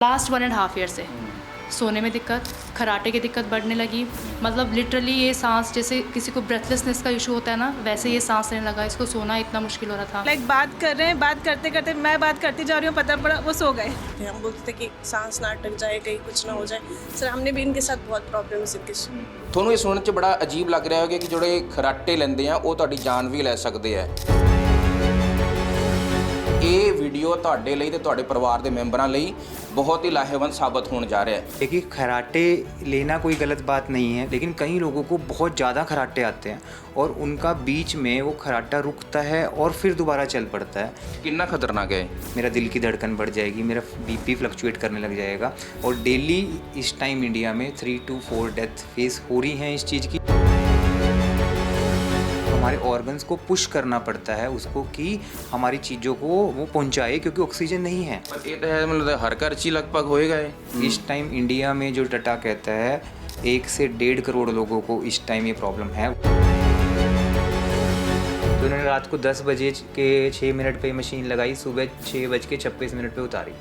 Last 1.5 year से सोने में दिक्कत, खराटे की दिक्कत बढ़ने लगी। मतलब लिटरली ये सांस, जैसे किसी को ब्रेथलेसनेस का इशू होता है ना, वैसे ये सांस लेने लगा। इसको सोना इतना मुश्किल हो रहा था। बात कर रहे हैं, बात करते करते मैं बात करती जा रही हूँ, पता पड़ा वो सो गए। हम बोलते थे कि सांस ना अटक जाए, कहीं कुछ ना हो जाए। सर हमने भी इनके साथ बहुत प्रॉब्लम है इनके। ਤੁਹਾਨੂੰ ਇਹ ਸੁਣਨ 'ਚ ਬੜਾ ਅਜੀਬ ਲੱਗ ਰਿਹਾ ਹੋਵੇਗਾ ਕਿ ਜਿਹੜੇ ਖਰਾਟੇ ਲੈਂਦੇ ਆ ਉਹ ਤੁਹਾਡੀ ਜਾਨ ਵੀ ਲੈ ਸਕਦੇ ਆ। ਇਹ ਵੀਡੀਓ ਤੁਹਾਡੇ ਲਈ ਤੇ ਤੁਹਾਡੇ ਪਰਿਵਾਰ ਦੇ ਮੈਂਬਰਾਂ ਲਈ बहुत ही लाहेवंद साबित होने जा रहा है। देखिए, खराटे लेना कोई गलत बात नहीं है, लेकिन कई लोगों को बहुत ज़्यादा खराटे आते हैं और उनका बीच में वो खराटा रुकता है और फिर दोबारा चल पड़ता है। कितना खतरनाक है? मेरा दिल की धड़कन बढ़ जाएगी, मेरा बीपी फ्लक्चुएट करने लग जाएगा और डेली इस टाइम इंडिया में 3 to 4 डेथ फेस हो रही हैं इस चीज़ की। हमारे ऑर्गन्स को पुश करना पड़ता है उसको कि हमारी चीज़ों को वो पहुंचाए, क्योंकि ऑक्सीजन नहीं है। ये तो है, मतलब हर घर ची लगभग होएगा ये। इस टाइम इंडिया में जो डाटा कहता है 1 से 1.5 करोड़ लोगों को इस टाइम ये प्रॉब्लम है। तो उन्होंने रात को 10 बजे के 6 मिनट पे मशीन लगाई, सुबह 6:56 पे उतारी।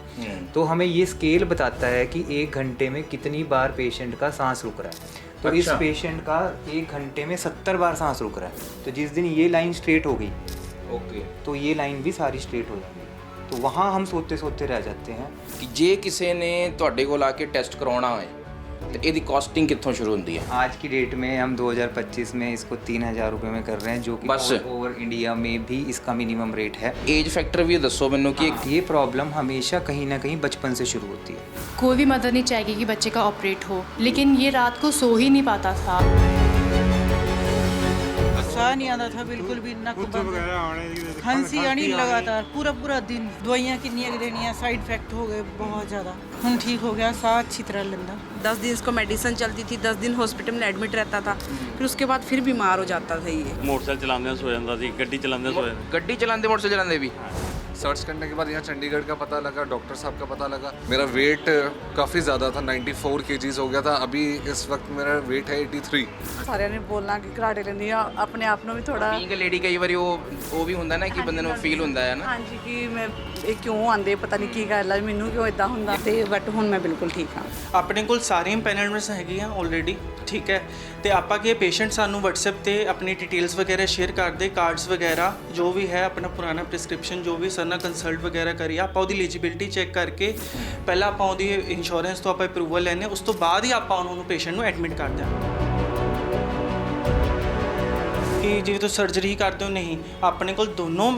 तो हमें ये स्केल बताता है कि 1 घंटे में कितनी बार पेशेंट का सांस रुक रहा है। तो इस पेशेंट का 1 घंटे में 70 बार सांस रुक रहा है। तो जिस दिन ये लाइन स्ट्रेट हो गई, ओके, तो ये लाइन भी सारी स्ट्रेट हो जाएगी। तो वहाँ हम सोते सोते रह जाते हैं। कि जे किसी ने ਤੁਹਾਡੇ ਕੋਲ ਆ ਕੇ ਟੈਸਟ ਕਰਵਾਉਣਾ ਹੋਏ तो ਇਹਦੀ ਕਾਸਟਿੰਗ कित्थों शुरू होती है? आज की डेट में हम 2025 में इसको 3000 रुपये में कर रहे हैं, जो कि बस ओवर इंडिया में भी इसका मिनिमम रेट है। एज फैक्टर भी दसो मैनू कि ये प्रॉब्लम हमेशा कहीं ना कहीं बचपन से शुरू होती है। कोई भी मदर नहीं चाहेगी कि बच्चे का ऑपरेट हो, लेकिन ये रात को सो ही नहीं पाता था। साह नहीं आता था बिल्कुल भी, नक बंद, खांसी आनी लगातार पूरा पूरा दिन। दवाइयाँ कितनी देनियाँ, साइड इफेक्ट हो गए बहुत ज़्यादा। हम ठीक हो गया, साह अच्छी तरह लेंदा। 10 दिन इसको मेडिसिन चलती थी, 10 दिन हॉस्पिटल में एडमिट रहता था, फिर उसके बाद फिर बीमार हो जाता था। ये मोटरसाइकिल चलाने सो जाता थी, गड्डी चलाने सो जाता। गड्डी चलाते मोटरसाइकिल चलाते भी। सर्च करने के बाद यहाँ चंडीगढ़ का पता लगा, डॉक्टर साहब का पता लगा। मेरा वेट काफ़ी ज़्यादा था, 94 kgs हो गया था। अभी इस वक्त मेरा वेट है 83। ਸਾਰਿਆਂ ਨੇ ਬੋਲਣਾ ਕਿ ਘਰਾਟੇ ਲੈਂਦੀ ਆ, ਆਪਣੇ ਆਪ ਨੂੰ ਵੀ ਥੋੜਾ ਬੀਇੰਗ ਲੇਡੀ ਕਈ ਵਾਰੀ ਉਹ ਵੀ ਹੁੰਦਾ ਨਾ ਕਿ ਬੰਦੇ ਨੂੰ ਫੀਲ ਹੁੰਦਾ ਹੈ ਨਾ। ਹਾਂਜੀ ਕਿ ਮੈਂ ਇਹ ਕਿਉਂ ਆਂਦੇ, ਪਤਾ ਨਹੀਂ ਕੀ ਗੱਲ ਆ, ਮੈਨੂੰ ਕਿਉਂ ਇਦਾਂ ਹੁੰਦਾ। ਤੇ ਬਟ ਹੁਣ ਮੈਂ ਬਿਲਕੁਲ ਠੀਕ ਹਾਂ। ਆਪਣੇ ਕੋਲ ਸਾਰੀਆਂ ਪੈਨਲਮੈਂਟਸ ਹੈਗੀਆਂ ਆਲਰੇਡੀ, ਠੀਕ ਹੈ। ਤੇ ਆਪਾਂ ਕਿ ਪੇਸ਼ੈਂਟ ਸਾਨੂੰ WhatsApp ਤੇ ਆਪਣੀ ਡਿਟੇਲਸ ਵਗੈਰਾ ਸ਼ੇਅਰ ਕਰਦੇ, ਕਾਰਡਸ ਵਗੈਰਾ ਜੋ ਵੀ ਹੈ, ਆਪਣਾ ਪੁਰਾਣਾ ਪ੍ਰਿਸਕ੍ਰਿਪਸ਼ਨ ਜੋ ਵੀ ਸਰ ਨਾਲ ਕੰਸਲਟ ਵਗੈਰਾ ਕਰੀਏ। ਆਪਾਂ ਉਹਦੀ ਐਲੀਜੀਬਿਲਟੀ ਚੈੱਕ ਕਰਕੇ ਪਹਿਲਾਂ ਆਪਾਂ ਉਹਦੀ ਇੰਸ਼ੋਰੈਂਸ ਤੋਂ ਆਪਾਂ ਅਪਰੂਵਲ ਲੈਂਦੇ ਹਾਂ, ਉਸ ਤੋਂ ਬਾਅਦ ਹੀ ਆਪਾਂ ਉਹਨੂੰ ਪੇਸ਼ੈਂਟ ਨੂੰ ਐਡਮਿਟ ਕਰਦੇ ਹਾਂ। ਕਿ ਜਿਵੇਂ ਤੁਸੀਂ ਸਰਜਰੀ ਕਰਦੇ ਹੋ, ਨਹੀਂ, ਆਪਣੇ ਕੋਲ ਦੋਨੋਂ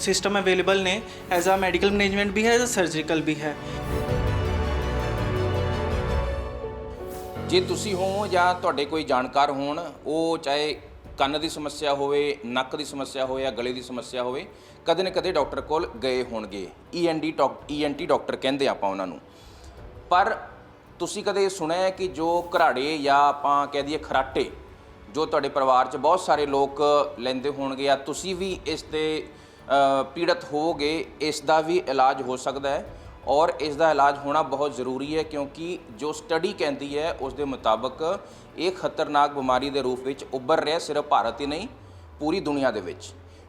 ਸਿਸਟਮ ਅਵੇਲੇਬਲ ਨੇ। ਐਜ਼ ਆ ਮੈਡੀਕਲ ਮੈਨੇਜਮੈਂਟ ਵੀ ਹੈ, ਐਜ਼ ਆ ਸਰਜੀਕਲ ਵੀ ਹੈ। ਜੇ ਤੁਸੀਂ ਹੋ ਜਾਂ ਤੁਹਾਡੇ ਕੋਈ ਜਾਣਕਾਰ ਹੋਣ, ਉਹ ਚਾਹੇ ਕੰਨ ਦੀ ਸਮੱਸਿਆ ਹੋਵੇ, ਨੱਕ ਦੀ ਸਮੱਸਿਆ ਹੋਵੇ ਜਾਂ ਗਲੇ ਦੀ ਸਮੱਸਿਆ ਹੋਵੇ, ਕਦੇ ਨਾ ਕਦੇ ਡਾਕਟਰ ਕੋਲ ਗਏ ਹੋਣਗੇ। ENT ਡਾਕਟਰ ਕਹਿੰਦੇ ਆਪਾਂ ਉਹਨਾਂ ਨੂੰ। ਪਰ ਤੁਸੀਂ ਕਦੇ ਸੁਣਿਆ ਕਿ ਜੋ ਘਰਾੜੇ ਜਾਂ ਆਪਾਂ ਕਹਿ ਦਈਏ ਖਰਾਟੇ, ਜੋ ਤੁਹਾਡੇ ਪਰਿਵਾਰ 'ਚ ਬਹੁਤ ਸਾਰੇ ਲੋਕ ਲੈਂਦੇ ਹੋਣਗੇ ਜਾਂ ਤੁਸੀਂ ਵੀ ਇਸ ਦੇ ਪੀੜਤ ਹੋਵੋਗੇ, ਇਸ ਦਾ ਵੀ ਇਲਾਜ ਹੋ ਸਕਦਾ ਹੈ और इसका इलाज होना बहुत ज़रूरी है, क्योंकि जो स्टडी कहती है उस दे मुताबिक ये खतरनाक बीमारी के रूप में उभर रहा, सिर्फ भारत ही नहीं पूरी दुनिया के विच।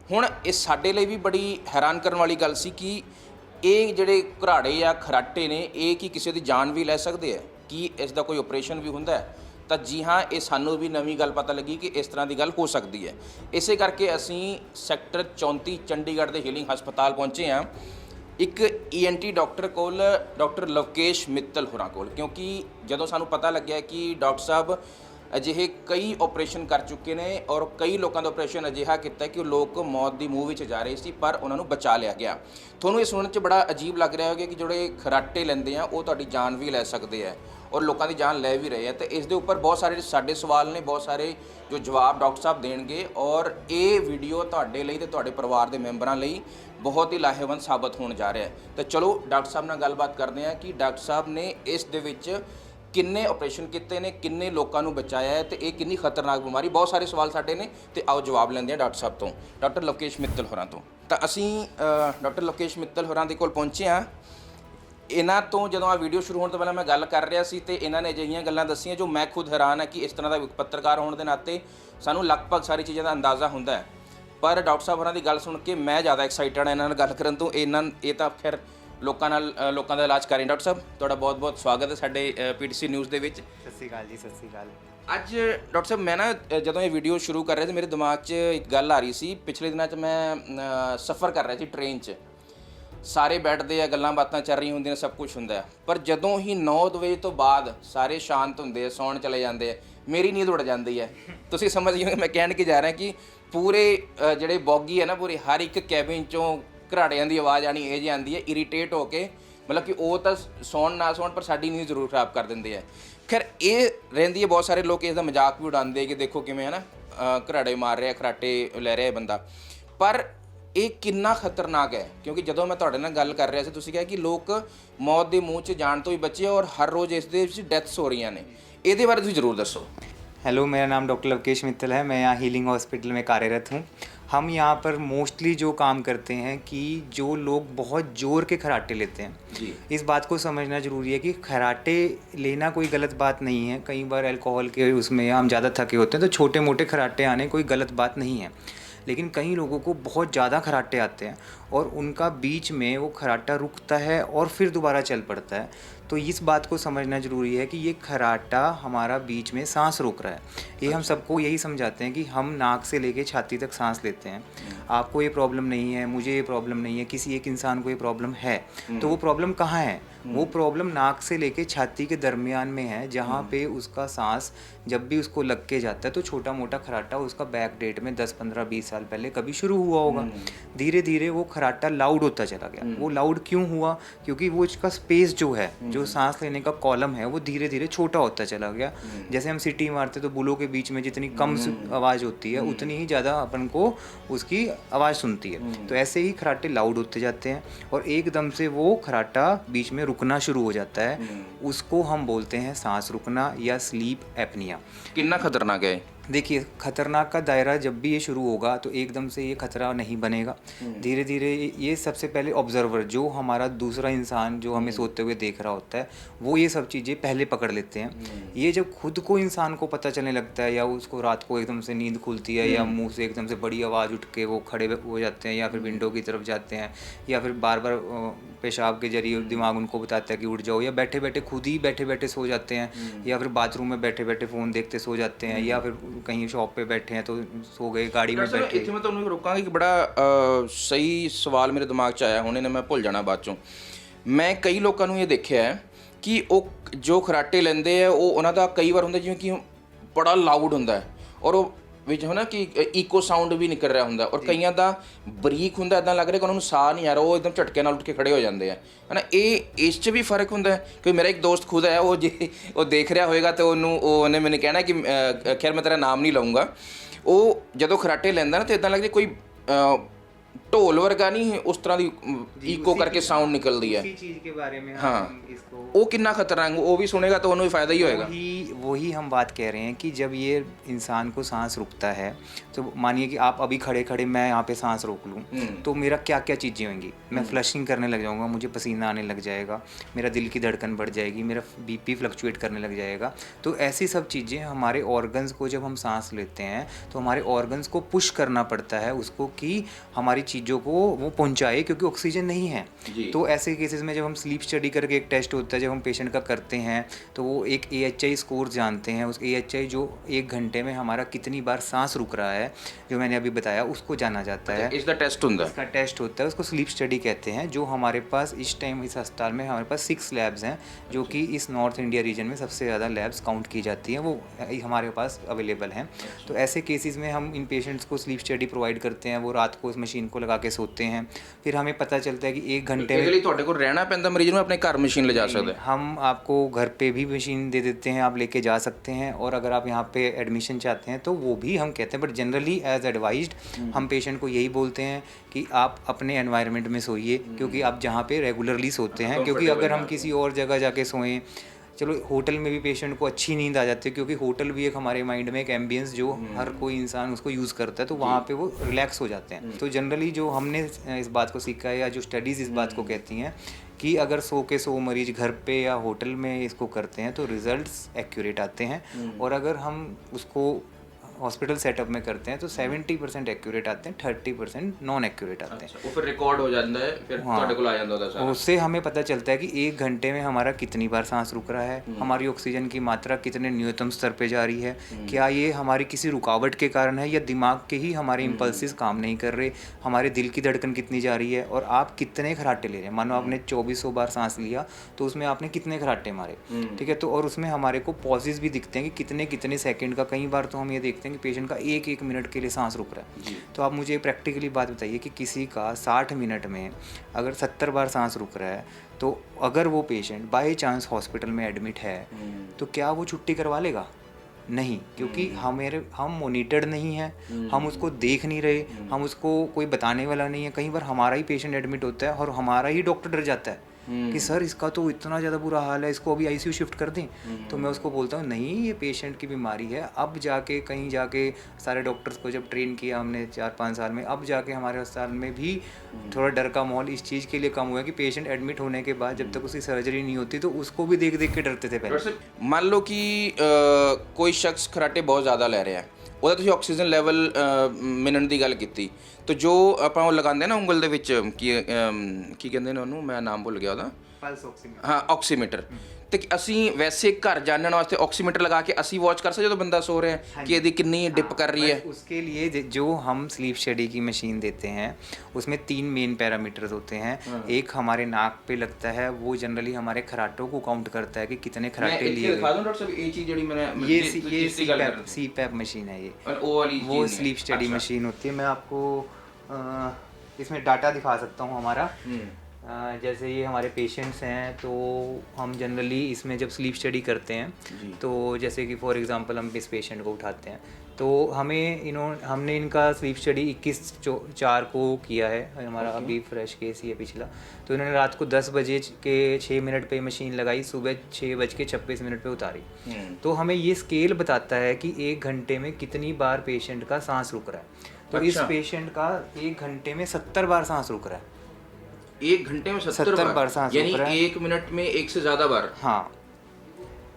हुण ये साडे लई भी बड़ी हैरान करने वाली गल सी कि ये जिहड़े घराड़े या खराटे ने ये कि किसी की जान भी लै सकते हैं, कि इसका कोई ऑपरेशन भी हुंदा है। तो जी हाँ, ये सानू भी नवीं गल पता लगी कि इस तरह की गल हो सकती है। इस करके असीं सैक्टर 34 चंडीगढ़ के हीलिंग हस्पताल पहुँचे हाँ, एक ENT डॉक्टर कोल, डॉक्टर लवकेश मित्तल होरां कोल। क्योंकि जदों सानू पता लग्या कि डॉक्टर साहब अजिहे कई ऑपरेशन कर चुके हैं और कई लोगों का ऑपरेशन अजिहा किया कि लोग मौत की मूह में जा रहे थे, पर उन्होंने बचा लिया गया। थोनों ये सुनने बड़ा अजीब लग रहा होगा कि जोड़े खराटे लेंदे हैं वो तुहाडी जान भी लै सकते हैं और लोगों की जान लै भी रहे हैं। तो इस दे उपर बहुत सारे साडे सवाल ने, बहुत सारे जो जवाब डॉक्टर साहब देणगे, और ये वीडियो तुहाडे लई ते तुहाडे परिवार के मैंबरां लई बहुत ही लाहेवंद साबित होने जा रहा है। तो चलो डॉक्टर साहब नाल गलबात करते हैं कि डॉक्टर साहब ने इस दे विच किन्ने ऑपरेशन किए ने, किन्ने लोगों को बचाया है, तो ये कितनी खतरनाक बीमारी। बहुत सारे सवाल साडे ने, तो आओ जवाब लेंदे हैं डॉक्टर साहब तो, डॉक्टर लवकेश मित्तल होरां तो। तो असीं डॉक्टर लवकेश मित्तल होरां दे कोल पहुंचे हाँ। इन्हां तो जदों आ वीडियो शुरू होने तो पहले मैं गल कर रहा सी, तो इन्हां ने अजिहियां गल्लां दस्सियां जो मैं खुद हैरान है कि इस तरह का पत्रकार होने के नाते सानूं लगभग सारी चीज़ों का अंदाज़ा हुंदा है। पर डॉक्टर साहब होरां दी गल सुन के मैं ज़्यादा एक्साइटेड हाँ इन्हां नाल गल करन तो। इन्हां ये तां खैर ਲੋਕਾਂ ਦਾ ਇਲਾਜ ਕਰ ਰਹੇ। ਡਾਕਟਰ ਸਾਹਿਬ ਤੁਹਾਡਾ ਬਹੁਤ-ਬਹੁਤ ਸਵਾਗਤ ਹੈ ਸਾਡੇ ਪੀਟੀਸੀ ਨਿਊਜ਼ ਦੇ ਵਿੱਚ। ਸਤਿ ਸ਼੍ਰੀ ਅਕਾਲ ਜੀ, ਸਤਿ ਸ਼੍ਰੀ ਅਕਾਲ। ਅੱਜ ਡਾਕਟਰ ਸਾਹਿਬ ਮੈਂ ਨਾ ਜਦੋਂ ਇਹ ਵੀਡੀਓ ਸ਼ੁਰੂ ਕਰ ਰਿਹਾ ਸੀ ਮੇਰੇ ਦਿਮਾਗ 'ਚ ਇੱਕ ਗੱਲ ਆ ਰਹੀ ਸੀ। ਪਿਛਲੇ ਦਿਨਾਂ 'ਚ ਮੈਂ ਸਫ਼ਰ ਕਰ ਰਿਹਾ ਸੀ ਟ੍ਰੇਨ 'ਚ, ਸਾਰੇ ਬੈਠਦੇ ਆ, ਗੱਲਾਂ ਬਾਤਾਂ ਚੱਲ ਰਹੀਆਂ ਹੁੰਦੀਆਂ, ਸਭ ਕੁਝ ਹੁੰਦਾ, ਪਰ ਜਦੋਂ ਹੀ 9 ਵਜੇ ਤੋਂ ਬਾਅਦ ਸਾਰੇ ਸ਼ਾਂਤ ਹੁੰਦੇ ਆ, ਸੌਣ ਚਲੇ ਜਾਂਦੇ ਆ, ਮੇਰੀ ਨੀਂਦ ਉੜ ਜਾਂਦੀ ਹੈ। ਤੁਸੀਂ ਸਮਝ ਗਏ ਮੈਂ ਕਹਿਣ ਕੀ ਜਾ ਰਿਹਾ ਕਿ ਪੂਰੇ ਜਿਹੜੇ ਬੋਗੀ ਹੈ ਨਾ, ਪੂਰੇ ਹਰ ਇੱਕ ਕੈਬਿਨ 'ਚੋਂ ਘਰਾੜਿਆਂ ਦੀ ਆਵਾਜ਼ ਆਣੀ ਇਹ ਜਿਹੀ ਆਉਂਦੀ ਹੈ, ਇਰੀਟੇਟ ਹੋ ਕੇ, ਮਤਲਬ ਕਿ ਉਹ ਤਾਂ ਸੌਣ ਨਾ ਸੌਣ ਪਰ ਸਾਡੀ ਨੀਂਦ ਜ਼ਰੂਰ ਖਰਾਬ ਕਰ ਦਿੰਦੇ ਆ। ਖੈਰ ਇਹ ਰਹਿੰਦੀ ਹੈ, ਬਹੁਤ ਸਾਰੇ ਲੋਕ ਇਸ ਦਾ ਮਜ਼ਾਕ ਵੀ ਉਡਾਉਂਦੇ ਕਿ ਦੇਖੋ ਕਿਵੇਂ ਹੈ ਨਾ ਘਰਾੜੇ ਮਾਰ ਰਿਹਾ, ਖਰਾਟੇ ਲੈ ਰਿਹਾ ਬੰਦਾ, ਪਰ ਇਹ ਕਿੰਨਾ ਖਤਰਨਾਕ ਹੈ। ਕਿਉਂਕਿ ਜਦੋਂ ਮੈਂ ਤੁਹਾਡੇ ਨਾਲ ਗੱਲ ਕਰ ਰਿਹਾ ਸੀ ਤੁਸੀਂ ਕਿਹਾ ਕਿ ਲੋਕ ਮੌਤ ਦੇ ਮੂੰਹ 'ਚ ਜਾਣ ਤੋਂ ਹੀ ਬਚੇ ਔਰ ਹਰ ਰੋਜ਼ ਇਸ ਦੇ ਵਿੱਚ ਡੈਥਸ ਹੋ ਰਹੀਆਂ ਨੇ, ਇਹਦੇ ਬਾਰੇ ਤੁਸੀਂ ਜ਼ਰੂਰ ਦੱਸੋ। हेलो, मेरा नाम डॉक्टर लवकेश मित्तल है, मैं यहाँ हीलिंग हॉस्पिटल में कार्यरत हूँ। हम यहाँ पर मोस्टली जो काम करते हैं कि जो लोग बहुत ज़ोर के खराटे लेते हैं जी, इस बात को समझना ज़रूरी है कि खराटे लेना कोई गलत बात नहीं है। कई बार अल्कोहल के उसमें हम ज़्यादा थके होते हैं तो छोटे मोटे खराटे आने कोई गलत बात नहीं है, लेकिन कई लोगों को बहुत ज़्यादा खराटे आते हैं और उनका बीच में वो खराटा रुकता है और फिर दोबारा चल पड़ता है। तो इस बात को समझना ज़रूरी है कि ये खराटा हमारा बीच में सांस रोक रहा है। ये हम सबको यही समझाते हैं कि हम नाक से लेके छाती तक सांस लेते हैं, आपको ये प्रॉब्लम नहीं है, मुझे ये प्रॉब्लम नहीं है, किसी एक इंसान को ये प्रॉब्लम है, तो वो प्रॉब्लम कहाँ है? वो प्रॉब्लम नाक से लेके छाती के दरमियान में है, जहाँ पे उसका सांस जब भी उसको लग के जाता है तो छोटा मोटा खराटा उसका बैक डेट में 10, 15, 20 साल पहले कभी शुरू हुआ होगा। धीरे धीरे वो खराटा लाउड होता चला गया। वो लाउड क्यों हुआ? क्योंकि वो इसका स्पेस जो है, जो सांस लेने का कॉलम है, वो धीरे धीरे छोटा होता चला गया। जैसे हम सीटी मारते तो बुलों के बीच में जितनी कम आवाज़ होती है उतनी ही ज़्यादा अपन को उसकी आवाज़ सुनती है। तो ऐसे ही खराटे लाउड होते जाते हैं और एकदम से वो खराटा बीच में रुकना शुरू हो जाता है। उसको हम बोलते हैं सांस रुकना या स्लीप एपनिया। कितना खतरनाक है? देखिए, खतरनाक का दायरा जब भी ये शुरू होगा तो एकदम से ये खतरा नहीं बनेगा। धीरे धीरे ये सबसे पहले ऑब्जर्वर जो हमारा दूसरा इंसान जो हमें सोते हुए देख रहा होता है वो ये सब चीज़ें पहले पकड़ लेते हैं। ये जब खुद को इंसान को पता चलने लगता है या उसको रात को एकदम से नींद खुलती है या मुंह से एकदम से बड़ी आवाज़ उठ के वो खड़े हो जाते हैं या फिर विंडो की तरफ जाते हैं या फिर बार बार पेशाब के जरिए दिमाग उनको बताता है कि उठ जाओ, या बैठे बैठे खुद ही बैठे बैठे सो जाते हैं, या फिर बाथरूम में बैठे बैठे फ़ोन देखते सो जाते हैं, या फिर कहीं शॉप पे बैठे हैं तो सो गए, गाड़ी में बैठे। ਇੱਥੇ ਮੈਂ ਤੁਹਾਨੂੰ ਰੋਕਾਂਗਾ ਕਿ ਬੜਾ ਸਹੀ ਸਵਾਲ ਮੇਰੇ ਦਿਮਾਗ 'ਚ ਆਇਆ ਹੁਣੇ ਨੇ, ਮੈਂ ਭੁੱਲ ਜਾਣਾ ਬਾਅਦ 'ਚੋਂ। ਮੈਂ ਕਈ ਲੋਕਾਂ ਨੂੰ ਇਹ ਦੇਖਿਆ ਹੈ ਕਿ ਉਹ ਜੋ ਖਰਾਟੇ ਲੈਂਦੇ ਆ ਉਹ ਉਹਨਾਂ ਦਾ ਕਈ ਵਾਰ ਹੁੰਦਾ ਜਿਵੇਂ ਕਿ ਬੜਾ ਲਾਊਡ ਹੁੰਦਾ ਔਰ ਉਹ ਵਿੱਚ ਹੈ ਨਾ ਕਿ ਈਕੋ ਸਾਊਂਡ ਵੀ ਨਿਕਲ ਰਿਹਾ ਹੁੰਦਾ ਔਰ ਕਈਆਂ ਦਾ ਬਰੀਕ ਹੁੰਦਾ, ਇੱਦਾਂ ਲੱਗ ਰਿਹਾ ਕਿ ਉਹਨਾਂ ਨੂੰ ਸਾਹ ਨਹੀਂ ਆ ਰਿਹਾ, ਉਹ ਇੱਕਦਮ ਝਟਕੇ ਨਾਲ ਉੱਠ ਕੇ ਖੜੇ ਹੋ ਜਾਂਦੇ ਆ, ਹੈ ਨਾ। ਇਹ ਇਸ 'ਚ ਵੀ ਫਰਕ ਹੁੰਦਾ ਹੈ? ਕਿ ਮੇਰਾ ਇੱਕ ਦੋਸਤ ਖੁਦ ਹੈ, ਉਹ ਜੇ ਉਹ ਦੇਖ ਰਿਹਾ ਹੋਏਗਾ ਤਾਂ ਉਹਨੇ ਮੈਨੂੰ ਕਹਿਣਾ ਕਿ ਖੈਰ ਮੈਂ ਤੇਰਾ ਨਾਮ ਨਹੀਂ ਲਊਂਗਾ, ਉਹ ਜਦੋਂ ਖਰਾਟੇ ਲੈਂਦਾ ਨਾ ਤਾਂ ਇੱਦਾਂ ਲੱਗਦਾ ਕੋਈ ਢੋਲ ਵਰਗਾ ਨਹੀਂ, ਉਸ ਤਰ੍ਹਾਂ ਦੀ ਈਕੋ ਕਰਕੇ ਸਾਊਂਡ ਨਿਕਲਦੀ ਹੈ। चीज़ के बारे में हाँ। हम इसको ਉਹ ਕਿੰਨਾ ਖਤਰਨਾਕ, ਉਹ ਵੀ ਸੁਣेगा तो ਉਹਨੂੰ भी फायदा ही होएगा। वही हम बात कह रहे हैं कि जब ये इंसान को सांस रुकता है तो मानिए कि आप अभी खड़े खड़े मैं यहाँ पे सांस रोक लूँ तो मेरा क्या क्या चीज़ें होंगी, मैं फ्लशिंग करने लग जाऊँगा, मुझे पसीना आने लग जाएगा, मेरा दिल की धड़कन बढ़ जाएगी, मेरा बीपी फ्लक्चुएट करने लग जाएगा। तो ऐसी सब चीज़ें हमारे ऑर्गन्स को जब हम सांस लेते हैं तो हमारे ऑर्गन्स को पुश करना पड़ता है उसको कि हमारी चीज़ों को वो पहुँचाए, क्योंकि ऑक्सीजन नहीं है। तो ऐसे केसेस में जब हम स्लीप स्टडी करके एक टेस्ट होता है जब हम पेशेंट का करते हैं तो वो एक AHI स्कोर जानते हैं, उस AHI जो 1 घंटे में हमारा कितनी बार सांस रुक रहा है जो मैंने अभी बताया उसको जाना जाता है। इसका टेस्ट ਹੁੰਦਾ है? इसका टेस्ट होता है, उसको स्लीप स्टडी कहते हैं। जो हमारे पास इस टाइम इस अस्पताल में हमारे पास 6 लैब्स हैं जो कि इस नॉर्थ इंडिया रीजन में सबसे ज़्यादा लैब्स काउंट की जाती हैं, वो हमारे पास अवेलेबल हैं। तो ऐसे केसेस में हम इन पेशेंट्स को स्लीप स्टडी प्रोवाइड करते हैं, वो रात को इस मशीन को लगा के सोते हैं, फिर हमें पता चलता है कि 1 घंटे में ਇਹਦੇ ਲਈ ਤੁਹਾਡੇ ਕੋਲ ਰਹਿਣਾ ਪੈਂਦਾ, ਮਰੀਜ਼ ਨੂੰ ਆਪਣੇ ਘਰ ਮਸ਼ੀਨ ਲਿਜਾ ਸਕਦਾ ਹੈ? हम आपको घर पे भी मशीन दे देते हैं, आप लेके जा सकते हैं, और अगर आप यहाँ पे एडमिशन चाहते हैं तो वो भी हम कहते हैं, बट जनरली एज एडवाइज्ड हम पेशेंट को यही बोलते हैं कि आप अपने एनवायरनमेंट में सोइए, क्योंकि आप जहाँ पे रेगुलरली सोते हैं, क्योंकि अगर हम किसी और जगह जाके सोएं, चलो होटल में भी पेशेंट को अच्छी नींद आ जाती है, क्योंकि होटल भी एक हमारे माइंड में एक एम्बियंस जो हर कोई इंसान उसको यूज़ करता है, तो वहाँ पे वो रिलैक्स हो जाते हैं। तो जनरली जो हमने इस बात को सीखा है या जो स्टडीज़ इस बात को कहती हैं कि अगर 100 के 100 मरीज घर पे या होटल में इसको करते हैं तो रिज़ल्ट्स एक्यूरेट आते हैं, और अगर हम उसको हॉस्पिटल सेटअप में करते हैं तो 70% एक्यूरेट आते हैं, 30% नॉन एक्यूरेट आते हैं। वो फिर रिकॉर्ड हो जाता है, फिर ਤੁਹਾਡੇ ਕੋਲ ਆ ਜਾਂਦਾ ਉਹਦਾ ਸਾਰਾ। उससे हमें पता चलता है कि 1 घंटे में हमारा कितनी बार सांस रुक रहा है, हमारी ऑक्सीजन की मात्रा कितने न्यूनतम स्तर पे जा रही है, क्या ये हमारी किसी रुकावट के कारण है या दिमाग के ही हमारे इम्पल्सिस काम नहीं कर रहे, हमारे दिल की धड़कन कितनी जा रही है और आप कितने खराटे ले रहे हैं। मानो आपने 2400 बार सांस लिया तो उसमें आपने कितने खराटे मारे, ठीक है। तो और उसमें हमारे को पॉजेज भी दिखते हैं कि कितने कितने सेकंड का, कई बार तो हम ये देखते हैं कि पेशेंट का 1-1 मिनट के लिए सांस रुक रहा है। तो आप मुझे प्रैक्टिकली बात बताइए कि किसी का 60 मिनट में अगर 70 बार सांस रुक रहा है तो अगर वो पेशेंट बाय चांस हॉस्पिटल में एडमिट है तो क्या वो छुट्टी करवा लेगा? नहीं, क्योंकि हम मोनिटर्ड नहीं हैं, हम उसको देख नहीं रहे, हम उसको कोई बताने वाला नहीं है। कई बार हमारा ही पेशेंट एडमिट होता है और हमारा ही डॉक्टर डर जाता है कि सर इसका तो इतना ज़्यादा बुरा हाल है, इसको अभी आईसीयू शिफ्ट कर दें। तो मैं उसको बोलता हूँ नहीं, ये पेशेंट की बीमारी है। अब जाके कहीं जाके सारे डॉक्टर्स को जब ट्रेन किया हमने 4-5 साल में, अब जाके हमारे अस्पताल में भी थोड़ा डर का माहौल इस चीज़ के लिए कम हुआ है कि पेशेंट एडमिट होने के बाद जब तक उसकी सर्जरी नहीं होती तो उसको भी देख देख के डरते थे पहले। ਮੰਨ ਲਓ ਕਿ ਕੋਈ ਸ਼ਖਸ ਖਰਾਟੇ ਬਹੁਤ ਜ਼ਿਆਦਾ ਲੈ ਰਿਹਾ ਹੈ, ਉਹਦਾ ਤੁਸੀਂ ਆਕਸੀਜਨ ਲੈਵਲ ਮਿਲਣ ਦੀ ਗੱਲ ਕੀਤੀ, ਤਾਂ ਜੋ ਆਪਾਂ ਉਹ ਲਗਾਉਂਦੇ ਨਾ ਉਂਗਲ ਦੇ ਵਿੱਚ ਕੀ ਕਹਿੰਦੇ ਨੇ ਉਹਨੂੰ, ਮੈਂ ਨਾਮ ਭੁੱਲ ਗਿਆ ਉਹਦਾ, पल्स ऑक्सीमीटर। ਹਾਂ ਆਕਸੀਮੀਟਰ। ਤੇ ਅਸੀਂ ਵੈਸੇ ਘਰ ਜਾਣਨ ਵਾਸਤੇ ਆਕਸੀਮੀਟਰ लगा के ਅਸੀਂ ਵਾਚ ਕਰ ਸਕਦੇ ਜਦੋਂ ਬੰਦਾ ਸੋ ਰਿਹਾ ਹੈ ਕਿ ਇਹਦੀ कितनी डिप कर रही है। उसके लिए जो हम स्लीप स्टडी की मशीन देते हैं उसमें 3 मेन पैरामीटर्स होते हैं। एक हमारे नाक पे लगता है, वो जनरली हमारे खराटों को काउंट करता है कि कितने खराटे लिए दिखा दूं डॉक्टर साहब, ये चीज ਜਿਹੜੀ मैंने ये CPAP मशीन है, ये वो वाली वो स्लीप स्टडी मशीन होती है। मैं आपको इसमें डाटा दिखा सकता हूँ हमारा। जैसे ये हमारे पेशेंट्स हैं तो हम जनरली इसमें जब स्लीप स्टडी करते हैं तो जैसे कि फॉर एग्जांपल हम इस पेशेंट को उठाते हैं तो हमने इनका स्लीप स्टडी 21/4 को किया है, हमारा अभी फ्रेश केस ही है पिछला। तो इन्होंने रात को 10 बजे के 6 मिनट पे मशीन लगाई, सुबह 6:26 पे उतारी। तो हमें ये स्केल बताता है कि 1 घंटे में कितनी बार पेशेंट का सांस रुक रहा है। तो इस पेशेंट का 1 घंटे में 70 बार सांस रुक रहा है। 1 घंटे में 70 बार सांस, यानी 1 मिनट में 1 से ज़्यादा बार। हाँ,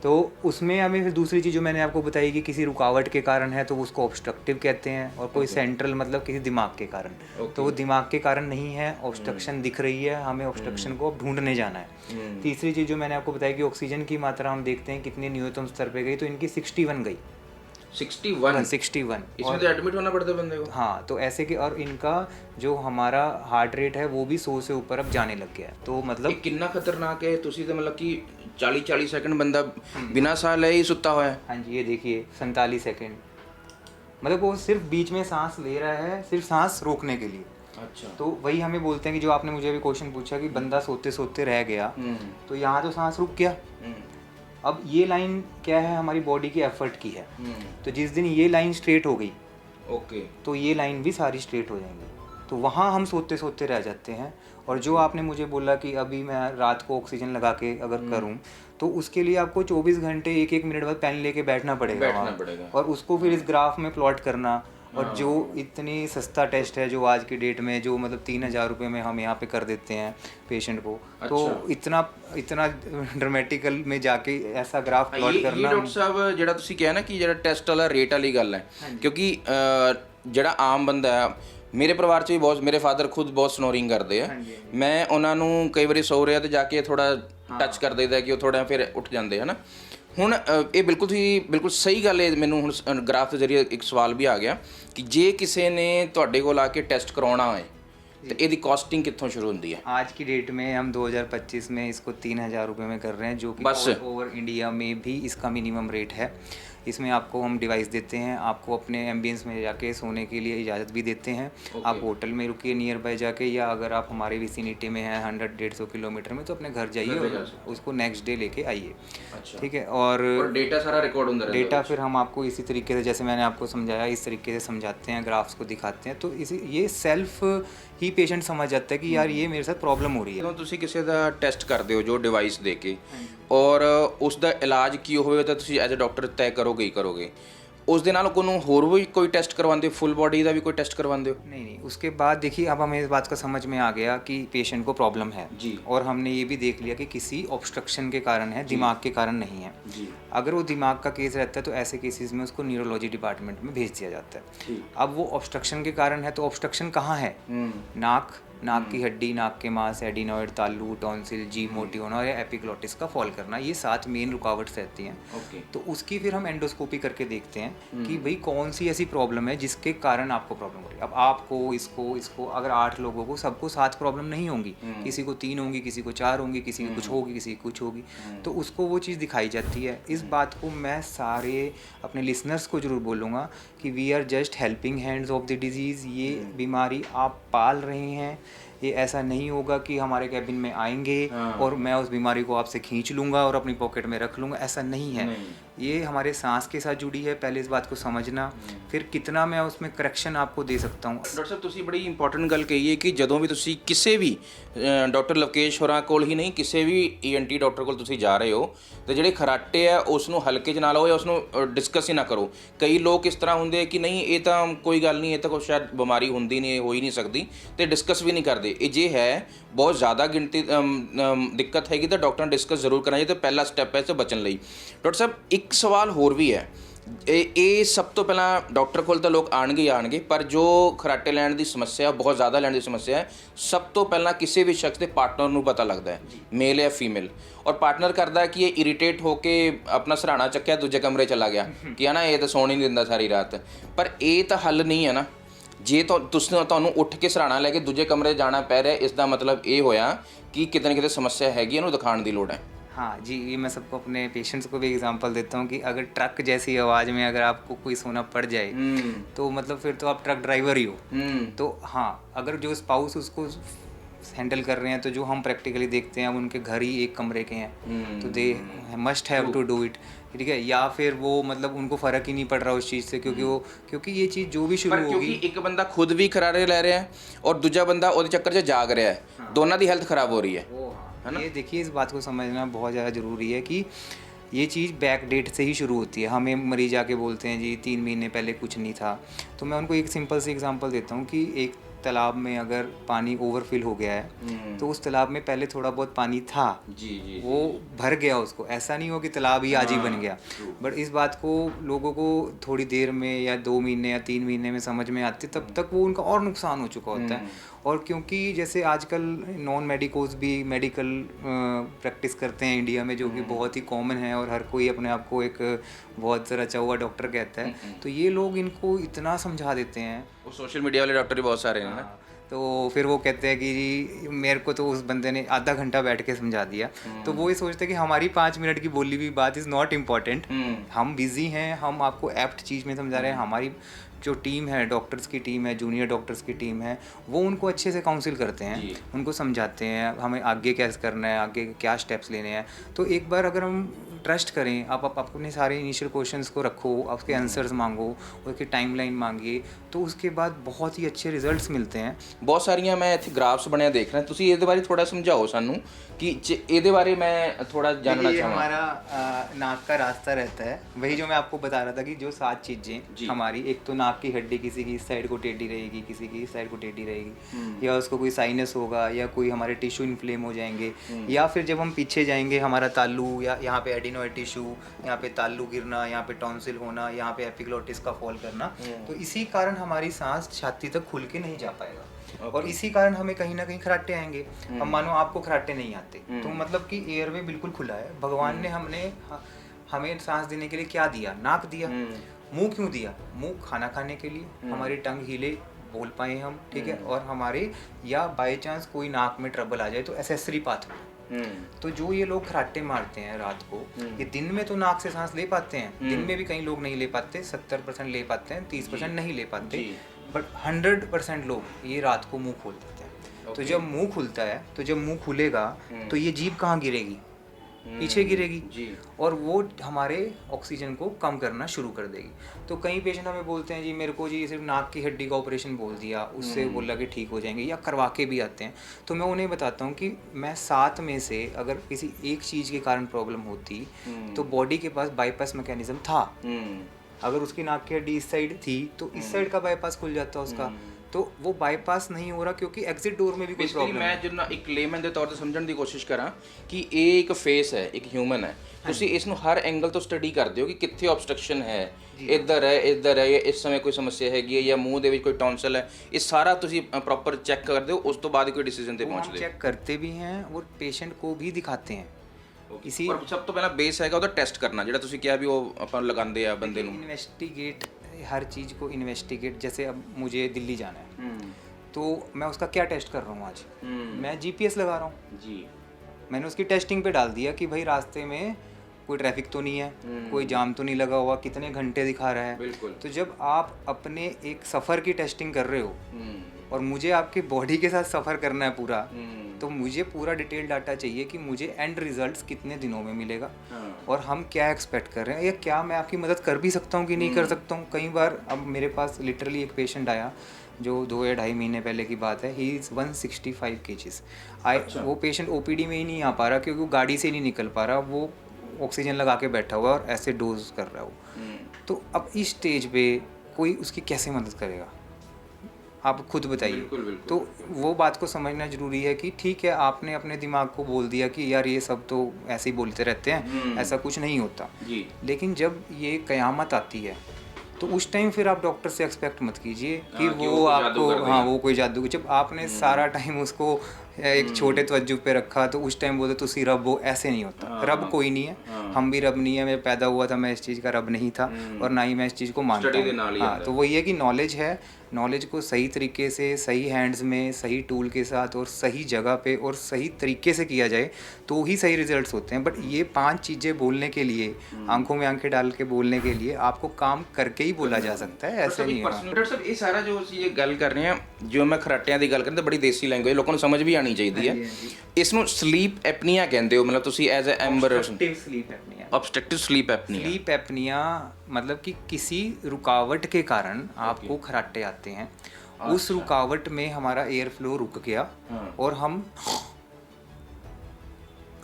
तो उसमें हमें फिर दूसरी चीज़ जो मैंने आपको बताई कि किसी रुकावट के कारण है तो उसको ऑब्स्ट्रक्टिव कहते हैं, और कोई सेंट्रल मतलब किसी दिमाग के कारण, तो वो दिमाग के कारण नहीं है, ऑब्स्ट्रक्शन दिख रही है, हमें ऑब्स्ट्रक्शन को अब ढूंढने जाना है। तीसरी चीज़ जो मैंने आपको बताई कि ऑक्सीजन की मात्रा हम देखते हैं कितने न्यूनतम स्तर पे गई, तो इनकी 61 गई। 61 इसमें तो एडमिट होना पड़ता है बंदे को। हाँ, तो ऐसे कि और इनका जो हमारा हार्ट रेट है वो भी 100 से ऊपर अब जाने लग गया है। तो मतलब कितना खतरनाक है। ਤੁਸੀਂ ਤਾਂ मतलब कि 40 सेकंड बंदा बिना साह ले ही सुता हुआ है। हाँ जी, ये देखिए 47 सेकंड, मतलब वो सिर्फ बीच में सांस ले रहा है, सिर्फ सांस रोकने के लिए। अच्छा, तो वही हमें बोलते हैं कि जो आपने मुझे अभी क्वेश्चन पूछा कि बंदा सोते सोते रह गया, तो यहाँ तो सांस रुक गया। अब ये लाइन क्या है, हमारी बॉडी की एफर्ट की है। तो जिस दिन ये लाइन स्ट्रेट हो गई, ओके, तो ये लाइन भी सारी स्ट्रेट हो जाएंगी। तो वहाँ हम सोते सोते रह जाते हैं। और जो आपने मुझे बोला कि अभी मैं रात को ऑक्सीजन लगा के अगर करूँ तो उसके लिए आपको 24 घंटे 1-1 मिनट बाद पेन लेके बैठना पड़ेगा वहाँ। और उसको फिर इस ग्राफ में प्लॉट करना। और जो इतनी सस्ता टेस्ट है जो आज की डेट में जो मतलब 3000 रुपये में हम यहाँ पे कर देते हैं पेशेंट को, तो इतना ड्रामेटिकल में जाके ऐसा ग्राफ प्लॉट करना। ये डॉक्टर साहब ਜਿਹੜਾ ਤੁਸੀਂ ਕਿਹਾ ਨਾ ਕਿ ਜਿਹੜਾ ਟੈਸਟ ਵਾਲਾ ਰੇਟ ਵਾਲੀ ਗੱਲ ਹੈ, ਕਿਉਂਕਿ ਜਿਹੜਾ ਆਮ ਬੰਦਾ ਹੈ, ਮੇਰੇ ਪਰਿਵਾਰ 'ਚ ਵੀ ਬਹੁਤ, ਮੇਰੇ ਫਾਦਰ ਖੁਦ ਬਹੁਤ ਸਨੋਰਿੰਗ ਕਰਦੇ ਆ, ਮੈਂ ਉਹਨਾਂ ਨੂੰ ਕਈ ਵਾਰੀ ਸੌ ਰਿਹਾ ਤੇ ਜਾ ਕੇ ਥੋੜਾ ਟੱਚ ਕਰ ਦੇਈਦਾ ਕਿ ਉਹ ਥੋੜਾ ਫਿਰ ਉੱਠ ਜਾਂਦੇ ਹਨ। ਹੁਣ ਇਹ ਬਿਲਕੁਲ ਤੁਸੀਂ ਬਿਲਕੁਲ ਸਹੀ ਗੱਲ ਹੈ। ਮੈਨੂੰ ਹੁਣ ਗ੍ਰਾਫ ਦੇ ਜ਼ਰੀਏ ਇੱਕ ਸਵਾਲ ਵੀ ਆ ਗਿਆ ਕਿ ਜੇ ਕਿਸੇ ਨੇ ਤੁਹਾਡੇ ਕੋਲ ਆ ਕੇ ਟੈਸਟ ਕਰਵਾਉਣਾ ਹੋਏ तो ये कॉस्टिंग कितों शुरू होती है? आज की डेट में हम 2025 में इसको 3000 रुपये में कर रहे हैं, जो कि ओवर इंडिया में भी इसका मिनिमम रेट है। इसमें आपको हम डिवाइस देते हैं, आपको अपने एम्बियंस में जाके सोने के लिए इजाज़त भी देते हैं। आप होटल में रुकिए नियर बाय जाके, या अगर आप हमारे विसिनिटी में हैं 100-150 किलोमीटर में, तो अपने घर जाइए, उसको नेक्स्ट डे लेके आइए। ठीक है। और डेटा सारा रिकॉर्ड होता है। डेटा फिर हम आपको इसी तरीके से, जैसे मैंने आपको समझाया, इस तरीके से समझाते हैं, ग्राफ्स को दिखाते हैं। तो इसी ये सेल्फ ही पेशेंट समझ जाता है कि यार ये मेरे साथ प्रॉब्लम हो रही है। ਜਦੋਂ ਤੁਸੀਂ ਕਿਸੇ ਦਾ ਟੈਸਟ ਕਰਦੇ ਹੋ ਜੋ ਡਿਵਾਈਸ ਦੇ ਕੇ, ਔਰ ਉਸ ਦਾ ਇਲਾਜ ਕੀ ਹੋਵੇ ਤਾਂ ਤੁਸੀਂ ਐਜ਼ ਅ ਡਾਕਟਰ ਤੈਅ ਕਰੋਗੇ ਹੀ ਕਰੋਗੇ। ਉਸ ਦੇ ਨਾਲ ਕੋਈ ਹੋਰ ਵੀ ਕੋਈ टेस्ट करवाते हो, फुल बॉडी का भी कोई टेस्ट करवाते हो? नहीं, उसके बाद देखिए अब हमें इस बात का समझ में आ गया कि पेशेंट को प्रॉब्लम है जी। और हमने ये भी देख लिया कि किसी ऑब्स्ट्रक्शन के कारण है, दिमाग के कारण नहीं है जी। अगर वो दिमाग का केस रहता है तो ऐसे केसेस में उसको न्यूरोलॉजी डिपार्टमेंट में भेज दिया जाता है। अब वो ऑब्स्ट्रक्शन के कारण है तो ऑब्स्ट्रक्शन कहाँ है? नाक की हड्डी, नाक के मांस, एडिनॉइड, तालू, टॉन्सिल, जी मोटी होना और या एपिग्लोटिस का फॉल करना, ये 7 मेन रुकावट्स रहती हैं। तो उसकी फिर हम एंडोस्कोपी करके देखते हैं कि भाई कौन सी ऐसी प्रॉब्लम है जिसके कारण आपको प्रॉब्लम हो रही है। अब आपको इसको अगर 8 लोगों को सबको 7 प्रॉब्लम नहीं होंगी, किसी को 3 होंगी, किसी को 4 होंगी, किसी की कुछ होगी, किसी की कुछ होगी, तो उसको वो चीज़ दिखाई जाती है। इस बात को मैं सारे अपने लिसनर्स को ज़रूर बोलूँगा कि we are just helping hands of the disease. ये बीमारी आप पाल रहे हैं, ये ऐसा नहीं होगा कि हमारे कैबिन में आएंगे और मैं उस बीमारी को आपसे खींच लूँगा और अपनी पॉकेट में रख लूँगा, ऐसा नहीं है। ये हमारे सांस के साथ जुड़ी है, पहले इस बात को समझना, फिर कितना मैं उसमें करैक्शन आपको दे सकता हूँ। ਡਾਕਟਰ ਸਾਹਿਬ ਤੁਸੀਂ ਬੜੀ ਇੰਪੋਰਟੈਂਟ ਗੱਲ ਕਹੀ ਹੈ ਕਿ ਜਦੋਂ ਵੀ ਤੁਸੀਂ ਕਿਸੇ ਵੀ ਡਾਕਟਰ ਲਵਕੇਸ਼ ਹੋਰਾਂ ਕੋਲ ਹੀ ਨਹੀਂ, ਕਿਸੇ ਵੀ ENT ਡਾਕਟਰ ਕੋਲ ਤੁਸੀਂ ਜਾ ਰਹੇ ਹੋ ਤੇ ਜਿਹੜੇ ਖਰਾਟੇ ਆ ਉਸ ਨੂੰ ਹਲਕੇ 'ਚ ਨਾ ਲਓ ਜਾਂ ਉਸ ਨੂੰ ਡਿਸਕਸ ਹੀ ਨਾ ਕਰੋ। ਕਈ ਲੋਕ ਇਸ ਤਰ੍ਹਾਂ ਹੁੰਦੇ ਕਿ ਨਹੀਂ ਇਹ ਤਾਂ ਕੋਈ ਗੱਲ ਨਹੀਂ, ਇਹ ਤਾਂ ਕੋਈ ਸ਼ਾਇਦ ਬਿਮਾਰੀ ਹੁੰਦੀ ਨਹੀਂ, ਹੋ ਹੀ ਨਹੀਂ ਸਕਦੀ ਤੇ ਡਿਸਕਸ ਵੀ ਨਹੀਂ ਕਰਦੇ। ਇਹ ਜੇ ਹੈ ਬਹੁਤ ਜ਼ਿਆਦਾ ਗਿਣਤੀ ਦਿੱਕਤ ਹੈਗੀ ਤਾਂ ਡਾਕਟਰ ਨਾਲ ਡਿਸਕਸ ਜ਼ਰੂਰ ਕਰਨਾ ਚਾਹੀਦਾ, ਪਹਿਲਾ ਸਟੈਪ ਹੈ ਇਸ ਤੋਂ ਬਚਣ ਲਈ। ਡਾਕਟਰ ਸਾਹਿਬ ਇੱਕ ਸਵਾਲ ਹੋਰ ਵੀ ਹੈ, ਇਹ ਸਭ ਤੋਂ ਪਹਿਲਾਂ ਡਾਕਟਰ ਕੋਲ ਤਾਂ ਲੋਕ ਆਣਗੇ ਹੀ ਆਣਗੇ, ਪਰ ਜੋ ਖਰਾਟੇ ਲੈਣ ਦੀ ਸਮੱਸਿਆ, ਬਹੁਤ ਜ਼ਿਆਦਾ ਲੈਣ ਦੀ ਸਮੱਸਿਆ ਹੈ, ਸਭ ਤੋਂ ਪਹਿਲਾਂ ਕਿਸੇ ਵੀ ਸ਼ਖਸ ਦੇ ਪਾਰਟਨਰ ਨੂੰ ਪਤਾ ਲੱਗਦਾ ਹੈ, ਮੇਲ ਜਾਂ ਫੀਮੇਲ। ਔਰ ਪਾਰਟਨਰ ਕਰਦਾ ਕਿ ਇਹ ਇਰੀਟੇਟ ਹੋ ਕੇ ਆਪਣਾ ਸਰਾਣਾ ਚੱਕਿਆ ਦੂਜੇ ਕਮਰੇ ਚਲਾ ਗਿਆ ਕਿ ਹੈ ਨਾ ਇਹ ਤਾਂ ਸੌਣ ਹੀ ਨਹੀਂ ਦਿੰਦਾ ਸਾਰੀ ਰਾਤ। ਪਰ ਇਹ ਤਾਂ ਹੱਲ ਨਹੀਂ ਹੈ ਨਾ। ਜੇ ਤੁਹਾਨੂੰ ਉੱਠ ਕੇ ਸਰਾਣਾ ਲੈ ਕੇ ਦੂਜੇ ਕਮਰੇ ਜਾਣਾ ਪੈ ਰਿਹਾ, ਇਸ ਦਾ ਮਤਲਬ ਇਹ ਹੋਇਆ ਕਿ ਕਿਤੇ ਨਾ ਕਿਤੇ ਸਮੱਸਿਆ ਹੈਗੀ, ਇਹਨੂੰ ਦਿਖਾਉਣ ਦੀ ਲੋੜ ਹੈ। हाँ जी, ये मैं सबको अपने पेशेंट्स को भी एग्जांपल देता हूँ कि अगर ट्रक जैसी आवाज़ में अगर आपको कोई सोना पड़ जाए तो मतलब फिर तो आप ट्रक ड्राइवर ही हो। तो हाँ, अगर जो स्पाउस उसको हैंडल कर रहे हैं तो जो हम प्रैक्टिकली देखते हैं अब उनके घर ही एक कमरे के हैं तो they must have to do it, ठीक है। या फिर वो मतलब उनको फ़र्क ही नहीं पड़ रहा उस चीज़ से क्योंकि ये चीज़ जो भी शुरू होगी, क्योंकि एक बंदा खुद भी खरारे ले रहा है और दूजा बंदा ਉਹਦੇ ਚੱਕਰ 'ਚ ਜਾਗ ਰਿਹਾ ਹੈ, ਦੋਨਾਂ ਦੀ ਹੈਲਥ ਖਰਾਬ ਹੋ ਰਹੀ है। ये देखिए इस बात को समझना बहुत ज़्यादा ज़रूरी है कि ये चीज़ बैक डेट से ही शुरू होती है। हमें मरीज आके बोलते हैं जी 3 महीने पहले कुछ नहीं था, तो मैं उनको एक सिंपल सी एग्जांपल देता हूँ कि एक तालाब में अगर पानी ओवरफिल हो गया है तो उस तालाब में पहले थोड़ा बहुत पानी था, वो भर गया, उसको ऐसा नहीं हो कि तालाब ही आज ही बन गया। बट इस बात को लोगों को थोड़ी देर में या 2 महीने या 3 महीने में समझ में आती, तब तक वो उनका और नुकसान हो चुका होता है। और क्योंकि जैसे आजकल नॉन मेडिकोज भी मेडिकल प्रैक्टिस करते हैं इंडिया में, जो कि बहुत ही कॉमन है और हर कोई अपने आप को एक बहुत ज़रा रचा हुआ डॉक्टर कहता है, तो ये लोग इनको इतना समझा देते हैं। वो सोशल मीडिया वाले डॉक्टर भी बहुत सारे हैं ना, तो फिर वो कहते हैं कि जी मेरे को तो उस बंदे ने आधा घंटा बैठ के समझा दिया, तो वो ये सोचते हैं कि हमारी 5 मिनट की बोली हुई बात इज़ नॉट इम्पॉर्टेंट, हम बिज़ी हैं, हम आपको एप्ट चीज़ में समझा रहे हैं। हमारी जो टीम है, डॉक्टर्स की टीम है, जूनियर डॉक्टर्स की टीम है, वो उनको अच्छे से काउंसिल करते हैं, उनको समझाते हैं हमें आगे कैसे करना है, आगे क्या स्टेप्स लेने हैं। तो एक बार अगर हम ट्रस्ट करें, आप अपने सारे इनिशियल क्वेश्चंस को रखो, उसके आंसर्स मांगो, उसकी टाइमलाइन मांगिए, तो उसके बाद बहुत ही अच्छे रिजल्ट्स मिलते हैं। बहुत सारियां मैं इत्थे ग्राफ्स ਬਣਿਆ देख रहा, ਤੁਸੀਂ ਇਹਦੇ ਬਾਰੇ ਥੋੜਾ ਸਮਝਾਓ ਸਾਨੂੰ कि ਇਹਦੇ ਬਾਰੇ मैं थोड़ा जानना ये चाहूँगा। हमारा नाक का रास्ता रहता है, वही जो मैं आपको बता रहा था कि जो 7 चीज़ें हमारी, एक तो नाक की हड्डी किसी की इस साइड को टेढ़ी रहेगी, किसी की इस साइड को टेढ़ी रहेगी, या उसको कोई साइनस होगा, या कोई हमारे टिश्यू इन्फ्लेम हो जाएंगे, या फिर जब हम पीछे जाएंगे हमारा तालू, या यहाँ पे एडिनोइड टिश्यू, यहाँ पे तालू गिरना, यहाँ पे टॉन्सिल होना, यहाँ पे एपिग्लोटिस का फॉल करना, तो इसी कारण हमारी सांस छाती तक खुल के नहीं जा पाएगा। और इसी कारण हमें कहीं ना कहीं खराटे आएंगे। हम मानो आपको खराटे नहीं आते, तो मतलब कि एयरवे बिल्कुल खुला है, भगवान ने हमें सांस देने के लिए क्या दिया? नाक दिया। मुंह क्यों दिया? मुंह खाना खाने के लिए, हमारी टंग हिले, बोल पाए हम, ठीक है, और हमारे या बाय चांस कोई नाक में ट्रबल आ जाए तो एसेसरी पाथवे। तो जो ये लोग खराटे मारते हैं रात को, ये दिन में तो नाक से सांस ले पाते हैं, दिन में भी कई लोग नहीं ले पाते, 70% ले पाते हैं, 30% नहीं ले पाते, बट 100% लोग ये रात को मुंह खोल देते हैं। तो जब मुंह खुलता है, तो जब मुंह खुलेगा तो ये जीभ कहाँ गिरेगी? पीछे गिरेगी, और वो हमारे ऑक्सीजन को कम करना शुरू कर देगी। तो कई पेशेंट हमें बोलते हैं जी मेरे को जी सिर्फ नाक की हड्डी का ऑपरेशन बोल दिया, उससे बोला कि ठीक हो जाएंगे, या करवा के भी आते हैं। तो मैं उन्हें बताता हूँ कि मैं 7 में से अगर किसी एक चीज़ के कारण प्रॉब्लम होती तो बॉडी के पास बाईपास मैकेनिज्म था, अगर उसकी नाक की हड्डी इस साइड थी तो इस साइड का बाईपास खुल जाता उसका, तो वो बाईपास नहीं हो रहा क्योंकि एग्जिट डोर में भी कोई ਬੇਸਿਕਲੀ प्रॉब्लम ਮੈਂ ਜਿੰਨਾ ਇੱਕ ਲੇਮਨ ਦੇ ਤੌਰ ਤੇ ਸਮਝਣ ਦੀ ਕੋਸ਼ਿਸ਼ ਕਰਾਂ ਕਿ ਇਹ ਇੱਕ ਫੇਸ ਹੈ, ਇੱਕ ਹਿਊਮਨ ਹੈ, ਤੁਸੀਂ ਇਸ ਨੂੰ ਹਰ ਐਂਗਲ ਤੋਂ ਸਟੱਡੀ ਕਰਦੇ ਹੋ ਕਿ ਕਿੱਥੇ ਆਬਸਟ੍ਰਕਸ਼ਨ ਹੈ, ਇੱਧਰ ਹੈ ਜਾਂ ਇਸ ਸਮੇਂ ਕੋਈ ਸਮੱਸਿਆ ਹੈਗੀ ਹੈ ਜਾਂ ਮੂੰਹ ਦੇ ਵਿੱਚ ਕੋਈ ਟੌਂਸਲ ਹੈ, ਇਹ ਸਾਰਾ ਤੁਸੀਂ ਪ੍ਰੋਪਰ ਚੈੱਕ ਕਰਦੇ ਹੋ, ਉਸ ਤੋਂ ਬਾਅਦ ਹੀ ਕੋਈ ਡਿਸੀਜਨ ਤੇ हम ਪਹੁੰਚਦੇ ਹੋ। चेक करते भी हैं और पेशेंट को भी दिखाते हैं। इसी ਪਰ ਸਭ ਤੋਂ ਪਹਿਲਾਂ ਬੇਸ ਹੈਗਾ ਉਹਦਾ ਟੈਸਟ ਕਰਨਾ, ਜਿਹੜਾ ਤੁਸੀਂ ਕਿਹਾ ਵੀ ਉਹ ਆਪਾਂ ਲਗਾਉਂਦੇ ਆ ਬੰਦੇ ਨੂੰ। इन्वेस्टिगेट हर चीज़ को इन्वेस्टिगेट, जैसे अब मुझे दिल्ली जाना है तो मैं उसका क्या टेस्ट कर रहा हूँ आज, मैं GPS लगा रहा हूँ जी, मैंने उसकी टेस्टिंग पे डाल दिया कि भाई रास्ते में कोई ट्रैफिक तो नहीं है, कोई जाम तो नहीं लगा हुआ, कितने घंटे दिखा रहा है। बिल्कुल। तो जब आप अपने एक सफ़र की टेस्टिंग कर रहे हो और मुझे आपके बॉडी के साथ सफ़र करना है पूरा, तो मुझे पूरा डिटेल डाटा चाहिए कि मुझे एंड रिजल्ट्स कितने दिनों में मिलेगा और हम क्या एक्सपेक्ट कर रहे हैं, या क्या मैं आपकी मदद कर भी सकता हूँ कि नहीं कर सकता हूँ। कई बार अब मेरे पास लिटरली एक पेशेंट आया जो 2 या ढाई महीने पहले की बात है, ही इज़ 165 kgs। वो पेशेंट OPD में ही नहीं आ पा रहा क्योंकि वो गाड़ी से नहीं निकल पा रहा, वो ऑक्सीजन लगा के बैठा हुआ है और ऐसे डोज कर रहा है वो। तो अब इस स्टेज पे कोई उसकी कैसे मदद करेगा, आप खुद बताइए। तो वो बात को समझना ज़रूरी है कि ठीक है आपने अपने दिमाग को बोल दिया कि यार ये सब तो ऐसे ही बोलते रहते हैं, ऐसा कुछ नहीं होता जी। लेकिन जब ये क़यामत आती है तो उस टाइम फिर आप डॉक्टर से एक्सपेक्ट मत कीजिए कि वो आपको, हाँ वो कोई जादू, जब आपने सारा टाइम उसको एक छोटे तवज्जुह पे रखा तो उस टाइम बोले तुसी रब हो, ऐसे नहीं होता। रब कोई नहीं है, हम भी रब नहीं है, मैं पैदा हुआ था मैं इस चीज़ का रब नहीं था और ना ही मैं इस चीज़ को मानता हूँ। हाँ, तो वही है कि नॉलेज है, नॉलेज को सही तरीके से, सही हैंड्स में, सही टूल के साथ और सही जगह पे और सही तरीके से किया जाए तो ही सही रिजल्ट्स होते हैं। बट ये 5 चीज़ें बोलने के लिए, आंखों में आंखें डाल के बोलने के लिए आपको काम करके ही बोला जा सकता है, ऐसे नहीं होगा। ਡਾਕਟਰ ਸਾਹਿਬ ਇਹ ਸਾਰਾ ਜੋ ਅਸੀਂ ਇਹ ਗੱਲ ਕਰ ਰਹੇ ਹਾਂ, ਜੋ ਮੈਂ ਖਰਾਟਿਆਂ ਦੀ ਗੱਲ ਕਰਦਾ, ਬੜੀ ਦੇਸੀ ਲੈਂਗੁਏਜ ਲੋਕਾਂ ਨੂੰ ਸਮਝ ਵੀ ਆਣੀ ਚਾਹੀਦੀ ਹੈ। ਇਸ ਨੂੰ ਸਲੀਪ ਐਪਨੀਆ ਕਹਿੰਦੇ ਹੋ, ਮਤਲਬ ਤੁਸੀਂ ਐਜ਼ ਅ ਐਂਬਰ obstructive sleep apnoea. Sleep apnoea मतलब कि किसी रुकावट के कारण आपको खराटे आते हैं, उस रुकावट में हमारा एयर फ्लो रुक गया और हम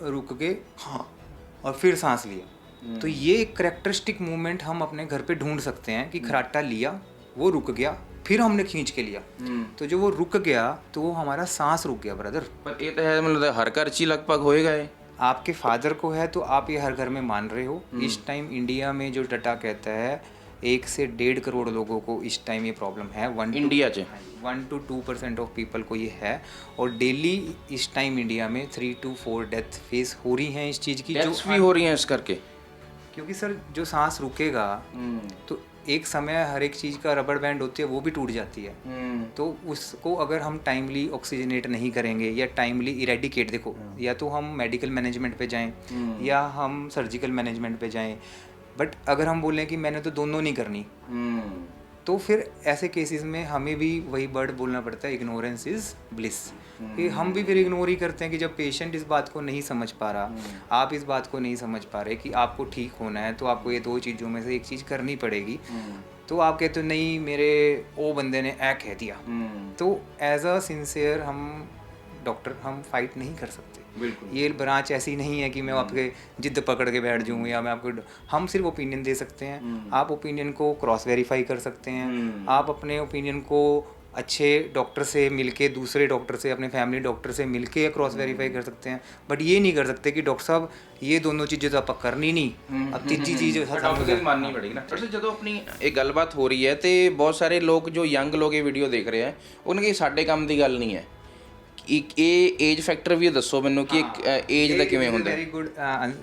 रुक गए और फिर सांस लिया, तो ये एक करेक्टरिस्टिक मूवमेंट हम अपने घर पे ढूंढ सकते हैं कि खराटा लिया, वो रुक गया, फिर हमने खींच के लिया, तो जो वो रुक गया तो वो हमारा सांस रुक गया ब्रदर। पर ये तो है मतलब हर घर च ही लगभग होएगा ये। आपके फादर को है तो आप ये हर घर में मान रहे हो। इस टाइम इंडिया में जो डाटा कहता है 1 से 1.5 करोड़ लोगों को इस टाइम ये प्रॉब्लम है। इंडिया च 1 to 2% ऑफ पीपल को ये है और डेली इस टाइम इंडिया में 3 to 4 डेथ फेस हो रही हैं इस चीज़ की, डेथ्स भी हो रही हैं इस करके। क्योंकि सर जो सांस रुकेगा तो एक समय हर एक चीज़ का रबड़ बैंड होती है वो भी टूट जाती है, तो उसको अगर हम टाइमली ऑक्सीजनेट नहीं करेंगे या टाइमली इरेडिकेट, देखो या तो हम मेडिकल मैनेजमेंट पे जाएं या हम सर्जिकल मैनेजमेंट पे जाएं, बट अगर हम बोलें कि मैंने तो दोनों नहीं करनी तो फिर ऐसे केसेस में हमें भी वही वर्ड बोलना पड़ता है, इग्नोरेंस इज़ ब्लिस, कि हम भी फिर इग्नोर ही करते हैं कि जब पेशेंट इस बात को नहीं समझ पा रहा, आप इस बात को नहीं समझ पा रहे कि आपको ठीक होना है तो आपको ये 2 चीज़ों में से एक चीज़ करनी पड़ेगी, तो आप कहते हो नहीं मेरे ओ बंदे ने ऐ कह दिया, तो एज अ सिंसियर हम डॉक्टर हम फाइट नहीं कर सकते। बिल्कुल। ये ब्रांच ऐसी नहीं है कि मैं आपके जिद पकड़ के बैठ जाऊँ या मैं आपको, हम सिर्फ ओपिनियन दे सकते हैं, आप ओपिनियन को क्रॉस वेरीफाई कर सकते हैं, आप अपने ओपिनियन को अच्छे डॉक्टर से मिलके, दूसरे डॉक्टर से, अपने फैमिली डॉक्टर से मिलके क्रॉस वेरीफाई कर सकते हैं, बट ये नहीं कर सकते कि डॉक्टर साहब ये दोनों चीज़ें तो आप करनी नहीं, अब तीसरी चीज़ माननी पड़ेगी ना। वैसे ਜਦੋਂ ਆਪਣੀ ਇਹ ਗੱਲਬਾਤ ਹੋ ਰਹੀ ਹੈ ਤੇ ਬਹੁਤ ਸਾਰੇ ਲੋਕ ਜੋ ਯੰਗ ਲੋਕ ਇਹ ਵੀਡੀਓ ਦੇਖ ਰਹੇ ਆ ਉਹਨਾਂ ਕੀ ਸਾਡੇ ਕੰਮ ਦੀ ਗੱਲ ਨਹੀਂ ਹੈ, ਇੱਕ ਇਹ ਏਜ फैक्टर भी दसो मैनू कि एज का किवें हुंदा है। वेरी गुड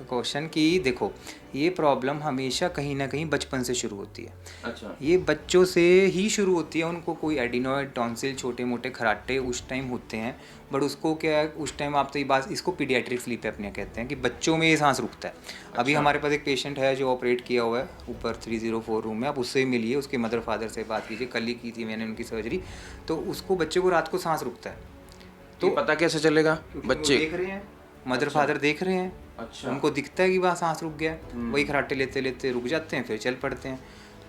क्वेश्चन कि देखो ये प्रॉब्लम हमेशा कहीं ना कहीं बचपन से शुरू होती है। अच्छा। ये बच्चों से ही शुरू होती है, उनको कोई एडिनॉइड टॉन्सिल छोटे मोटे खराटे उस टाइम होते हैं, बट उसको क्या है उस टाइम आप तो ये बात, इसको पीडियाट्रिक स्लीप एपनिया कहते हैं कि बच्चों में ये सांस रुकता है। अभी हमारे पास एक पेशेंट है जो ऑपरेट किया हुआ है ऊपर 304 रूम में, आप उससे मिलिए, उसके मदर फादर से बात कीजिए, कल ही की थी मैंने उनकी सर्जरी, तो उसको बच्चे को रात को सांस रुकता है, तो पता कैसे चलेगा? बच्चे देख रहे हैं, मदर फादर देख रहे हैं, अच्छा। उनको दिखता है कि वहाँ सांस रुक गया, वही खराटे लेते लेते रुक जाते हैं, फिर चल पड़ते हैं।